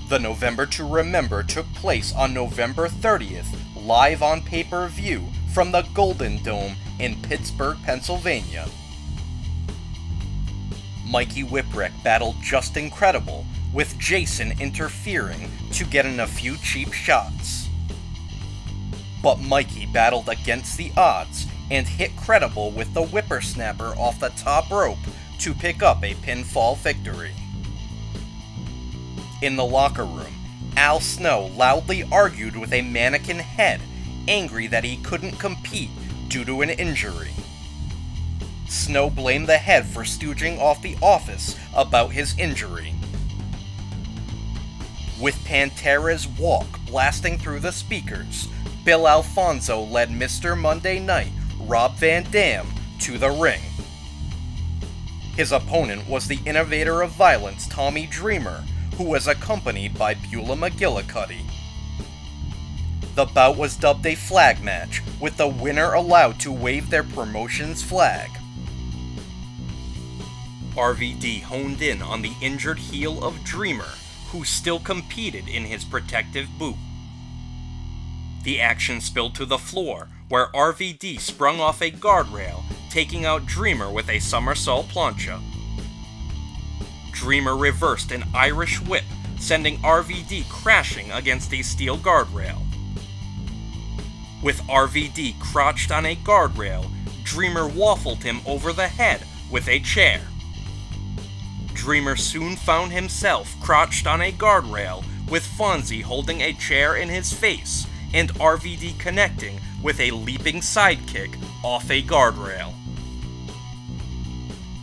The November to Remember took place on November 30th, live on pay-per-view from the Golden Dome in Pittsburgh, Pennsylvania. Mikey Whipwreck battled Just Incredible, with Jason interfering to get in a few cheap shots. But Mikey battled against the odds and hit Credible with the whippersnapper off the top rope to pick up a pinfall victory. In the locker room, Al Snow loudly argued with a mannequin head, angry that he couldn't compete due to an injury. Snow blamed the head for stooging off the office about his injury. With Pantera's walk blasting through the speakers, Bill Alfonso led Mr. Monday Night, Rob Van Dam, to the ring. His opponent was the innovator of violence, Tommy Dreamer, who was accompanied by Beulah McGillicuddy. The bout was dubbed a flag match, with the winner allowed to wave their promotion's flag. RVD honed in on the injured heel of Dreamer, who still competed in his protective boot. The action spilled to the floor, where RVD sprung off a guardrail, taking out Dreamer with a somersault plancha. Dreamer reversed an Irish whip, sending RVD crashing against a steel guardrail. With RVD crouched on a guardrail, Dreamer waffled him over the head with a chair. Dreamer soon found himself crouched on a guardrail, with Fonzie holding a chair in his face, and RVD connecting with a leaping sidekick off a guardrail.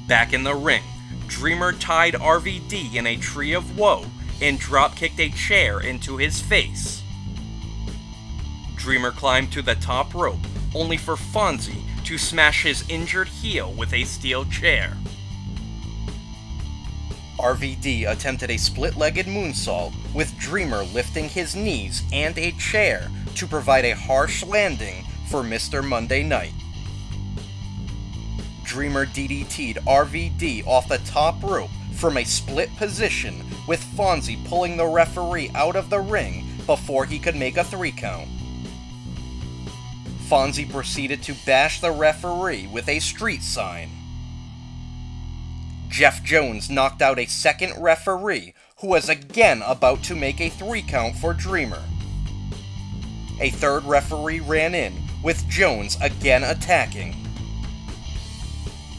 Back in the ring, Dreamer tied RVD in a tree of woe and drop-kicked a chair into his face. Dreamer climbed to the top rope, only for Fonzie to smash his injured heel with a steel chair. RVD attempted a split-legged moonsault, with Dreamer lifting his knees and a chair to provide a harsh landing for Mr. Monday Night. Dreamer DDT'd RVD off the top rope from a split position, with Fonzie pulling the referee out of the ring before he could make a 3 count. Fonzie proceeded to bash the referee with a street sign. Jeff Jones knocked out a second referee, who was again about to make a 3 count for Dreamer. A third referee ran in, with Jones again attacking.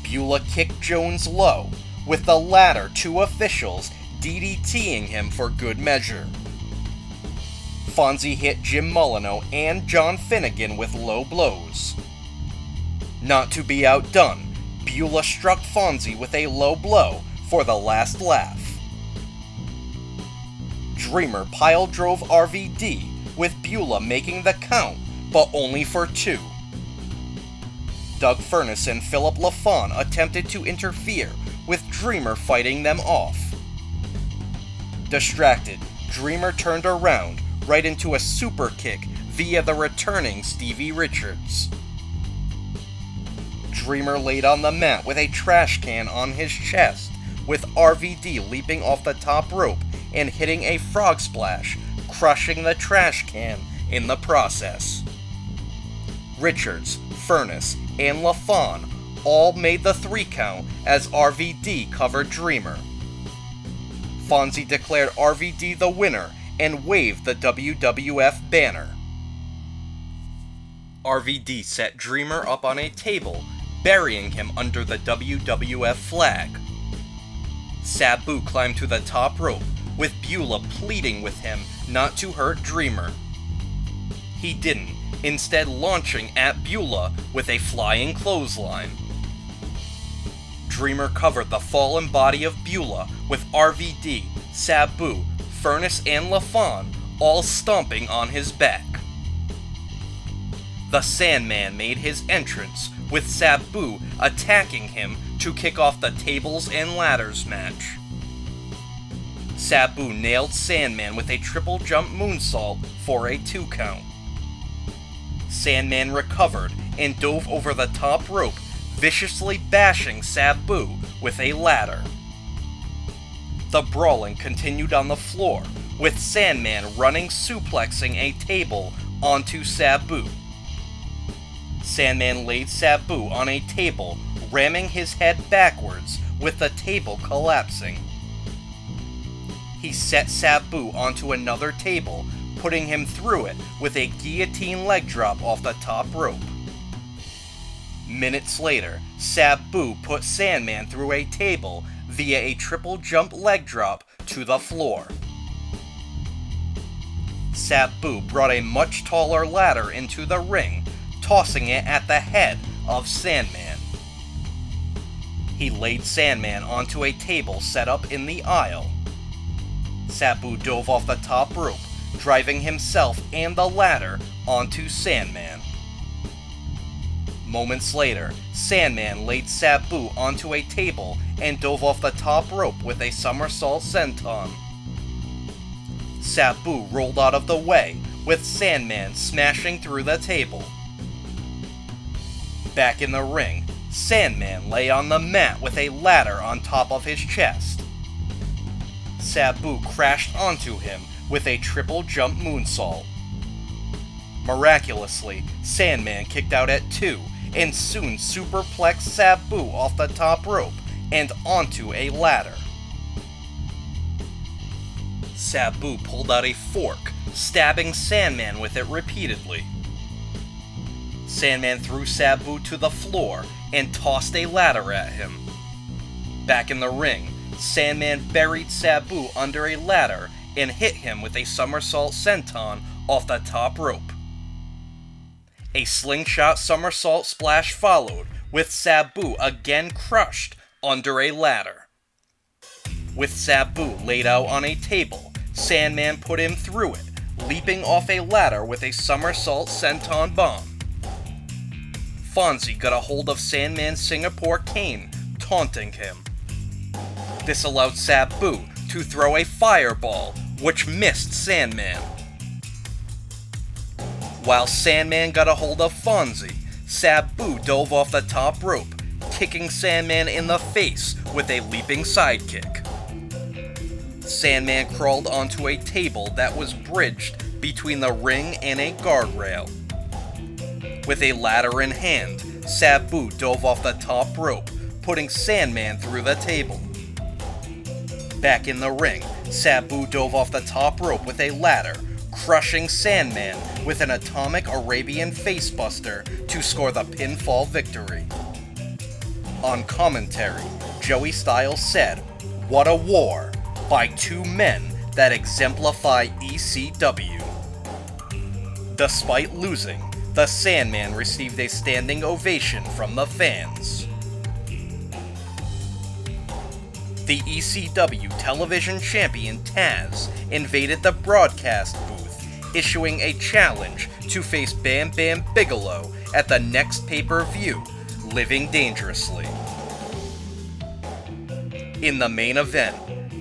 Beulah kicked Jones low, with the latter 2 officials DDTing him for good measure. Fonzie hit Jim Molyneux and John Finnegan with low blows. Not to be outdone, Beulah struck Fonzie with a low blow for the last laugh. Dreamer pile drove RVD, with Beulah making the count, but only for 2. Doug Furness and Philip LaFawn attempted to interfere, with Dreamer fighting them off. Distracted, Dreamer turned around, right into a super kick via the returning Stevie Richards. Dreamer laid on the mat with a trash can on his chest, with RVD leaping off the top rope and hitting a frog splash, crushing the trash can in the process. Richards, Furness, and LaFawn all made the 3 count as RVD covered Dreamer. Fonzie declared RVD the winner and waved the WWF banner. RVD set Dreamer up on a table, burying him under the WWF flag. Sabu climbed to the top rope, with Beulah pleading with him not to hurt Dreamer. He didn't, instead launching at Beulah with a flying clothesline. Dreamer covered the fallen body of Beulah, with RVD, Sabu, Furness, and LaFawn all stomping on his back. The Sandman made his entrance, with Sabu attacking him to kick off the tables and ladders match. Sabu nailed Sandman with a triple jump moonsault for a 2 count. Sandman recovered and dove over the top rope, viciously bashing Sabu with a ladder. The brawling continued on the floor, with Sandman running suplexing a table onto Sabu. Sandman laid Sabu on a table, ramming his head backwards, with the table collapsing. He set Sabu onto another table, putting him through it with a guillotine leg drop off the top rope. Minutes later, Sabu put Sandman through a table via a triple jump leg drop to the floor. Sabu brought a much taller ladder into the ring, tossing it at the head of Sandman. He laid Sandman onto a table set up in the aisle. Sabu dove off the top rope, driving himself and the ladder onto Sandman. Moments later, Sandman laid Sabu onto a table and dove off the top rope with a somersault senton. Sabu rolled out of the way, with Sandman smashing through the table. Back in the ring, Sandman lay on the mat with a ladder on top of his chest. Sabu crashed onto him with a triple jump moonsault. Miraculously, Sandman kicked out at 2 and soon superplexed Sabu off the top rope and onto a ladder. Sabu pulled out a fork, stabbing Sandman with it repeatedly. Sandman threw Sabu to the floor and tossed a ladder at him. Back in the ring, Sandman buried Sabu under a ladder and hit him with a somersault senton off the top rope. A slingshot somersault splash followed, with Sabu again crushed under a ladder. With Sabu laid out on a table, Sandman put him through it, leaping off a ladder with a somersault senton bomb. Fonzie got a hold of Sandman's Singapore cane, taunting him. This allowed Sabu to throw a fireball, which missed Sandman. While Sandman got a hold of Fonzie, Sabu dove off the top rope, kicking Sandman in the face with a leaping sidekick. Sandman crawled onto a table that was bridged between the ring and a guardrail. With a ladder in hand, Sabu dove off the top rope, putting Sandman through the table. Back in the ring, Sabu dove off the top rope with a ladder, crushing Sandman with an atomic Arabian facebuster to score the pinfall victory. On commentary, Joey Styles said, "What a war, by two men that exemplify ECW." Despite losing, the Sandman received a standing ovation from the fans. The ECW television champion Taz invaded the broadcast booth, issuing a challenge to face Bam Bam Bigalow at the next pay-per-view, Living Dangerously. In the main event,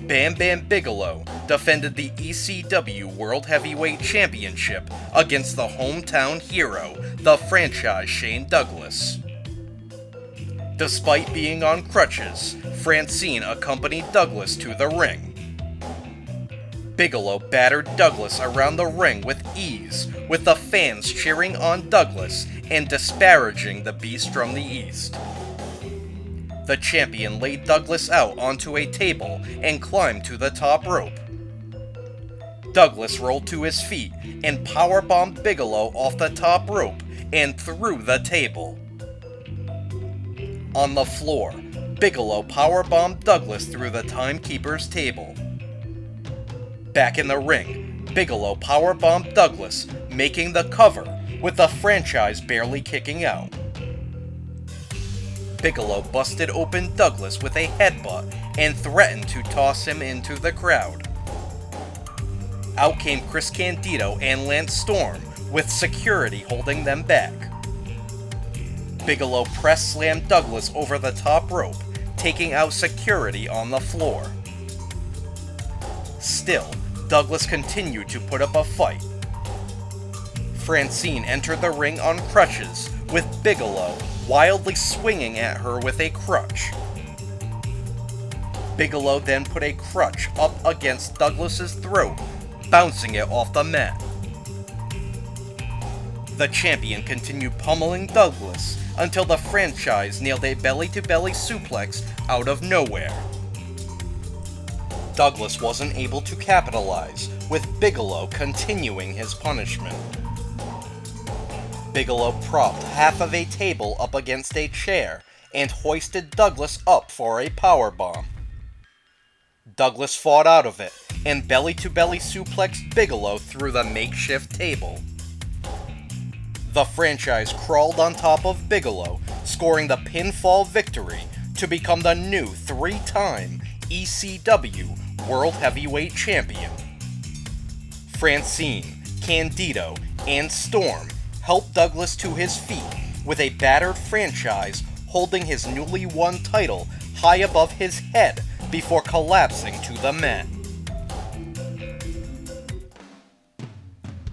Bam Bam Bigalow defended the ECW World Heavyweight Championship against the hometown hero, the franchise Shane Douglas. Despite being on crutches, Francine accompanied Douglas to the ring. Bigalow battered Douglas around the ring with ease, with the fans cheering on Douglas and disparaging the Beast from the East. The champion laid Douglas out onto a table and climbed to the top rope. Douglas rolled to his feet and powerbombed Bigalow off the top rope and through the table. On the floor, Bigalow powerbombed Douglas through the timekeeper's table. Back in the ring, Bigalow powerbombed Douglas, making the cover, with the franchise barely kicking out. Bigalow busted open Douglas with a headbutt and threatened to toss him into the crowd. Out came Chris Candido and Lance Storm, with security holding them back. Bigalow press slammed Douglas over the top rope, taking out security on the floor. Still, Douglas continued to put up a fight. Francine entered the ring on crutches, with Bigalow wildly swinging at her with a crutch. Bigalow then put a crutch up against Douglas's throat, bouncing it off the mat. The champion continued pummeling Douglas, until the franchise nailed a belly-to-belly suplex out of nowhere. Douglas wasn't able to capitalize, with Bigalow continuing his punishment. Bigalow propped half of a table up against a chair and hoisted Douglas up for a powerbomb. Douglas fought out of it and belly-to-belly suplexed Bigalow through the makeshift table. The franchise crawled on top of Bigalow, scoring the pinfall victory to become the new 3-time ECW World Heavyweight Champion. Francine, Candido, and Storm helped Douglas to his feet with a battered franchise holding his newly won title high above his head before collapsing to the mat.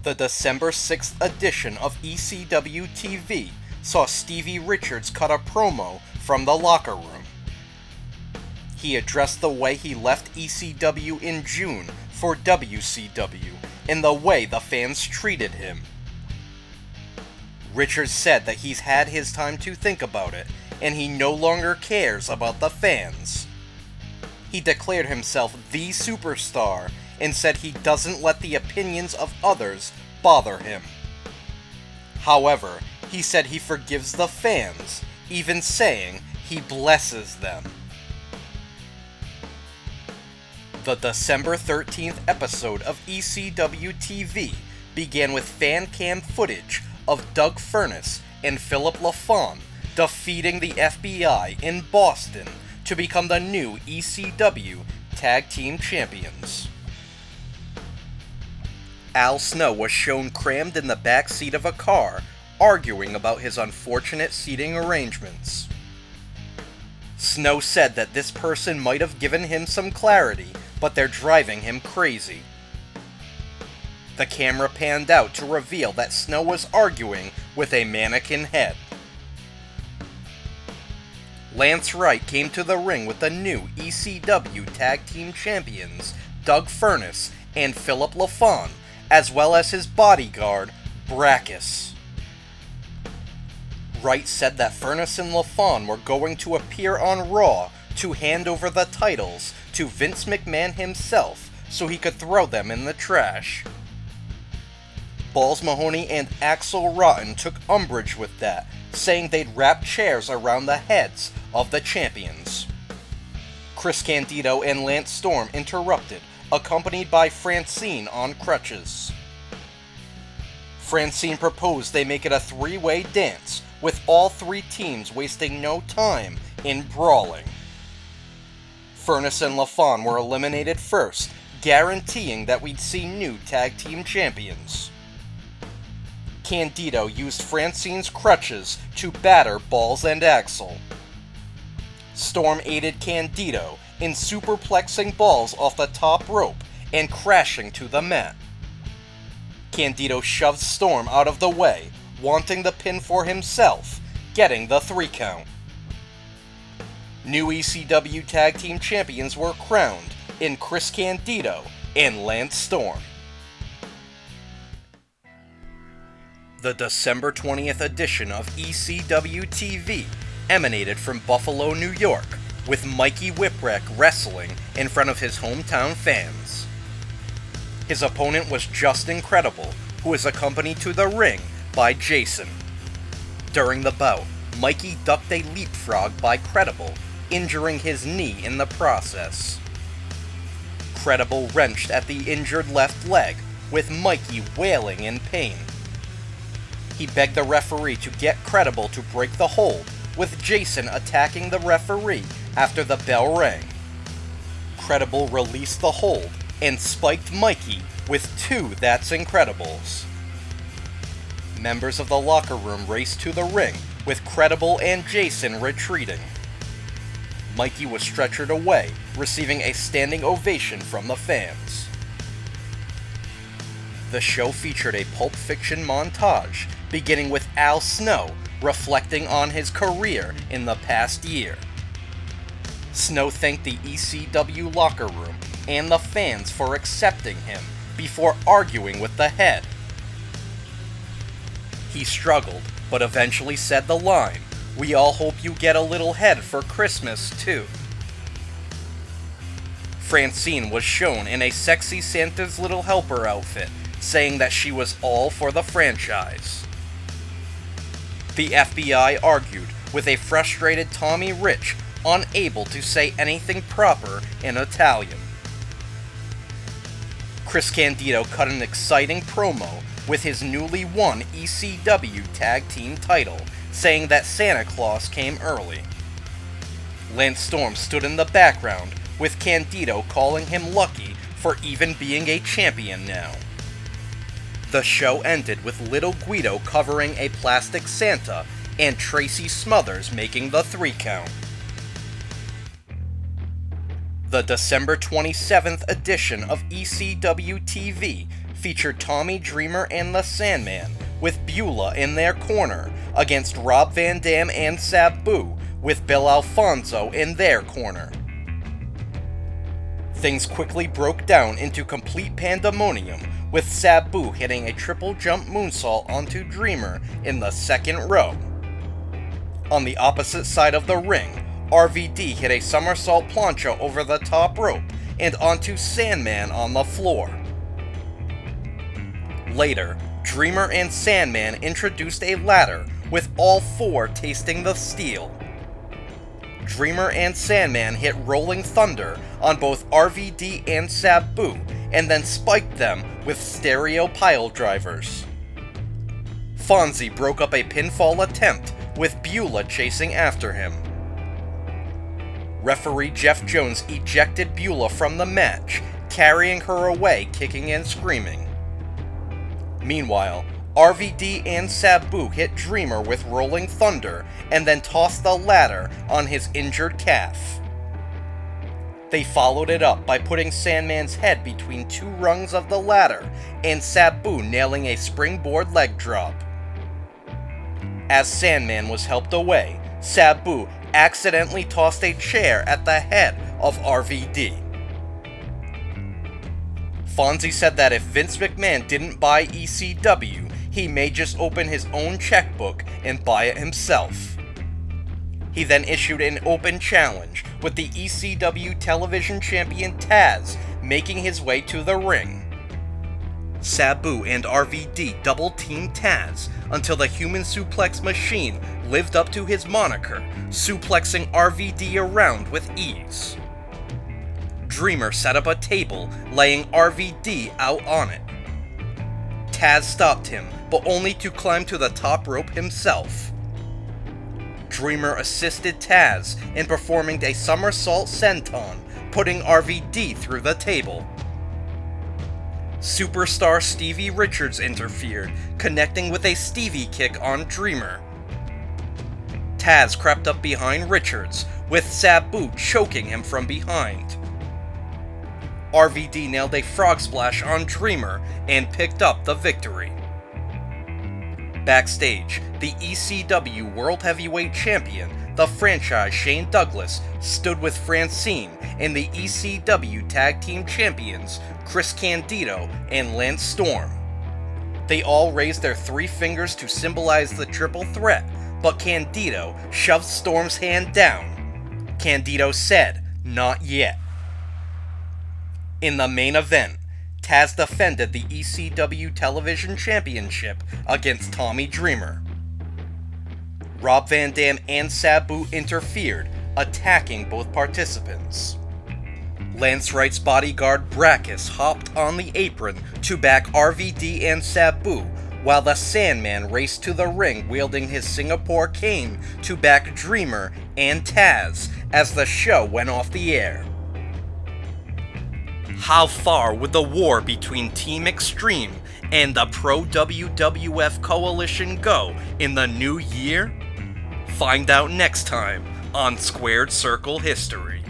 The December 6th edition of ECW TV saw Stevie Richards cut a promo from the locker room. He addressed the way he left ECW in June for WCW and the way the fans treated him. Richards said that he's had his time to think about it, and he no longer cares about the fans. He declared himself the superstar and said he doesn't let the opinions of others bother him. However, he said he forgives the fans, even saying he blesses them. The December 13th episode of ECW TV began with fan cam footage of Doug Furnas and Philip LaFawn defeating the FBI in Boston to become the new ECW Tag Team Champions. Al Snow was shown crammed in the back seat of a car, arguing about his unfortunate seating arrangements. Snow said that this person might have given him some clarity, but they're driving him crazy. The camera panned out to reveal that Snow was arguing with a mannequin head. Lance Wright came to the ring with the new ECW Tag Team Champions, Doug Furnas and Philip LaFawn, as well as his bodyguard, Brackus. Wright said that Furnas and LaFawn were going to appear on Raw to hand over the titles to Vince McMahon himself so he could throw them in the trash. Balls Mahoney and Axl Rotten took umbrage with that, saying they'd wrap chairs around the heads of the champions. Chris Candido and Lance Storm interrupted, accompanied by Francine on crutches. Francine proposed they make it a 3-way dance, with all 3 teams wasting no time in brawling. Furnas and LaFawn were eliminated first, guaranteeing that we'd see new tag team champions. Candido used Francine's crutches to batter Balls and Axl. Storm aided Candido in superplexing Balls off the top rope and crashing to the mat. Candido shoved Storm out of the way, wanting the pin for himself, getting the 3 count. New ECW Tag Team Champions were crowned in Chris Candido and Lance Storm. The December 20th edition of ECW TV emanated from Buffalo, New York, with Mikey Whipwreck wrestling in front of his hometown fans. His opponent was Just Incredible, who was accompanied to the ring by Jason. During the bout, Mikey ducked a leapfrog by Credible, injuring his knee in the process. Credible wrenched at the injured left leg, with Mikey wailing in pain. He begged the referee to get Credible to break the hold, with Jason attacking the referee after the bell rang. Credible released the hold and spiked Mikey with 2 That's Incredibles. Members of the locker room raced to the ring, with Credible and Jason retreating. Mikey was stretchered away, receiving a standing ovation from the fans. The show featured a Pulp Fiction montage, beginning with Al Snow reflecting on his career in the past year. Snow thanked the ECW locker room and the fans for accepting him before arguing with the head. He struggled, but eventually said the line, We all hope you get a little head for Christmas, too. Francine was shown in a sexy Santa's Little Helper outfit, saying that she was all for the franchise. The FBI argued with a frustrated Tommy Rich unable to say anything proper in Italian. Chris Candido cut an exciting promo with his newly won ECW Tag Team title, saying that Santa Claus came early. Lance Storm stood in the background, with Candido calling him lucky for even being a champion now. The show ended with Little Guido covering a plastic Santa and Tracy Smothers making the 3 count. The December 27th edition of ECW TV featured Tommy Dreamer and the Sandman, with Beulah in their corner, against Rob Van Dam and Sabu, with Bill Alfonso in their corner. Things quickly broke down into complete pandemonium, with Sabu hitting a triple jump moonsault onto Dreamer in the second row. On the opposite side of the ring, RVD hit a somersault plancha over the top rope and onto Sandman on the floor. Later, Dreamer and Sandman introduced a ladder, with all 4 tasting the steel. Dreamer and Sandman hit Rolling Thunder on both RVD and Sabu, and then spiked them with stereo pile drivers. Fonzie broke up a pinfall attempt, with Beulah chasing after him. Referee Jeff Jones ejected Beulah from the match, carrying her away kicking and screaming. Meanwhile, RVD and Sabu hit Dreamer with Rolling Thunder and then tossed the ladder on his injured calf. They followed it up by putting Sandman's head between 2 rungs of the ladder and Sabu nailing a springboard leg drop. As Sandman was helped away, Sabu accidentally tossed a chair at the head of RVD. Fonzie said that if Vince McMahon didn't buy ECW, he may just open his own checkbook and buy it himself. He then issued an open challenge, with the ECW television champion Taz making his way to the ring. Sabu and RVD double-teamed Taz until the human suplex machine lived up to his moniker, suplexing RVD around with ease. Dreamer set up a table, laying RVD out on it. Taz stopped him, but only to climb to the top rope himself. Dreamer assisted Taz in performing a somersault senton, putting RVD through the table. Superstar Stevie Richards interfered, connecting with a Stevie kick on Dreamer. Taz crept up behind Richards, with Sabu choking him from behind. RVD nailed a frog splash on Dreamer and picked up the victory. Backstage, the ECW World Heavyweight Champion, the franchise Shane Douglas, stood with Francine and the ECW Tag Team Champions Chris Candido and Lance Storm. They all raised their 3 fingers to symbolize the triple threat, but Candido shoved Storm's hand down. Candido said, "Not yet." In the main event, Taz defended the ECW Television Championship against Tommy Dreamer. Rob Van Dam and Sabu interfered, attacking both participants. Lance Wright's bodyguard Brackus hopped on the apron to back RVD and Sabu, while the Sandman raced to the ring wielding his Singapore cane to back Dreamer and Taz as the show went off the air. How far would the war between Team Extreme and the Pro WWF Coalition go in the new year? Find out next time on Squared Circle History.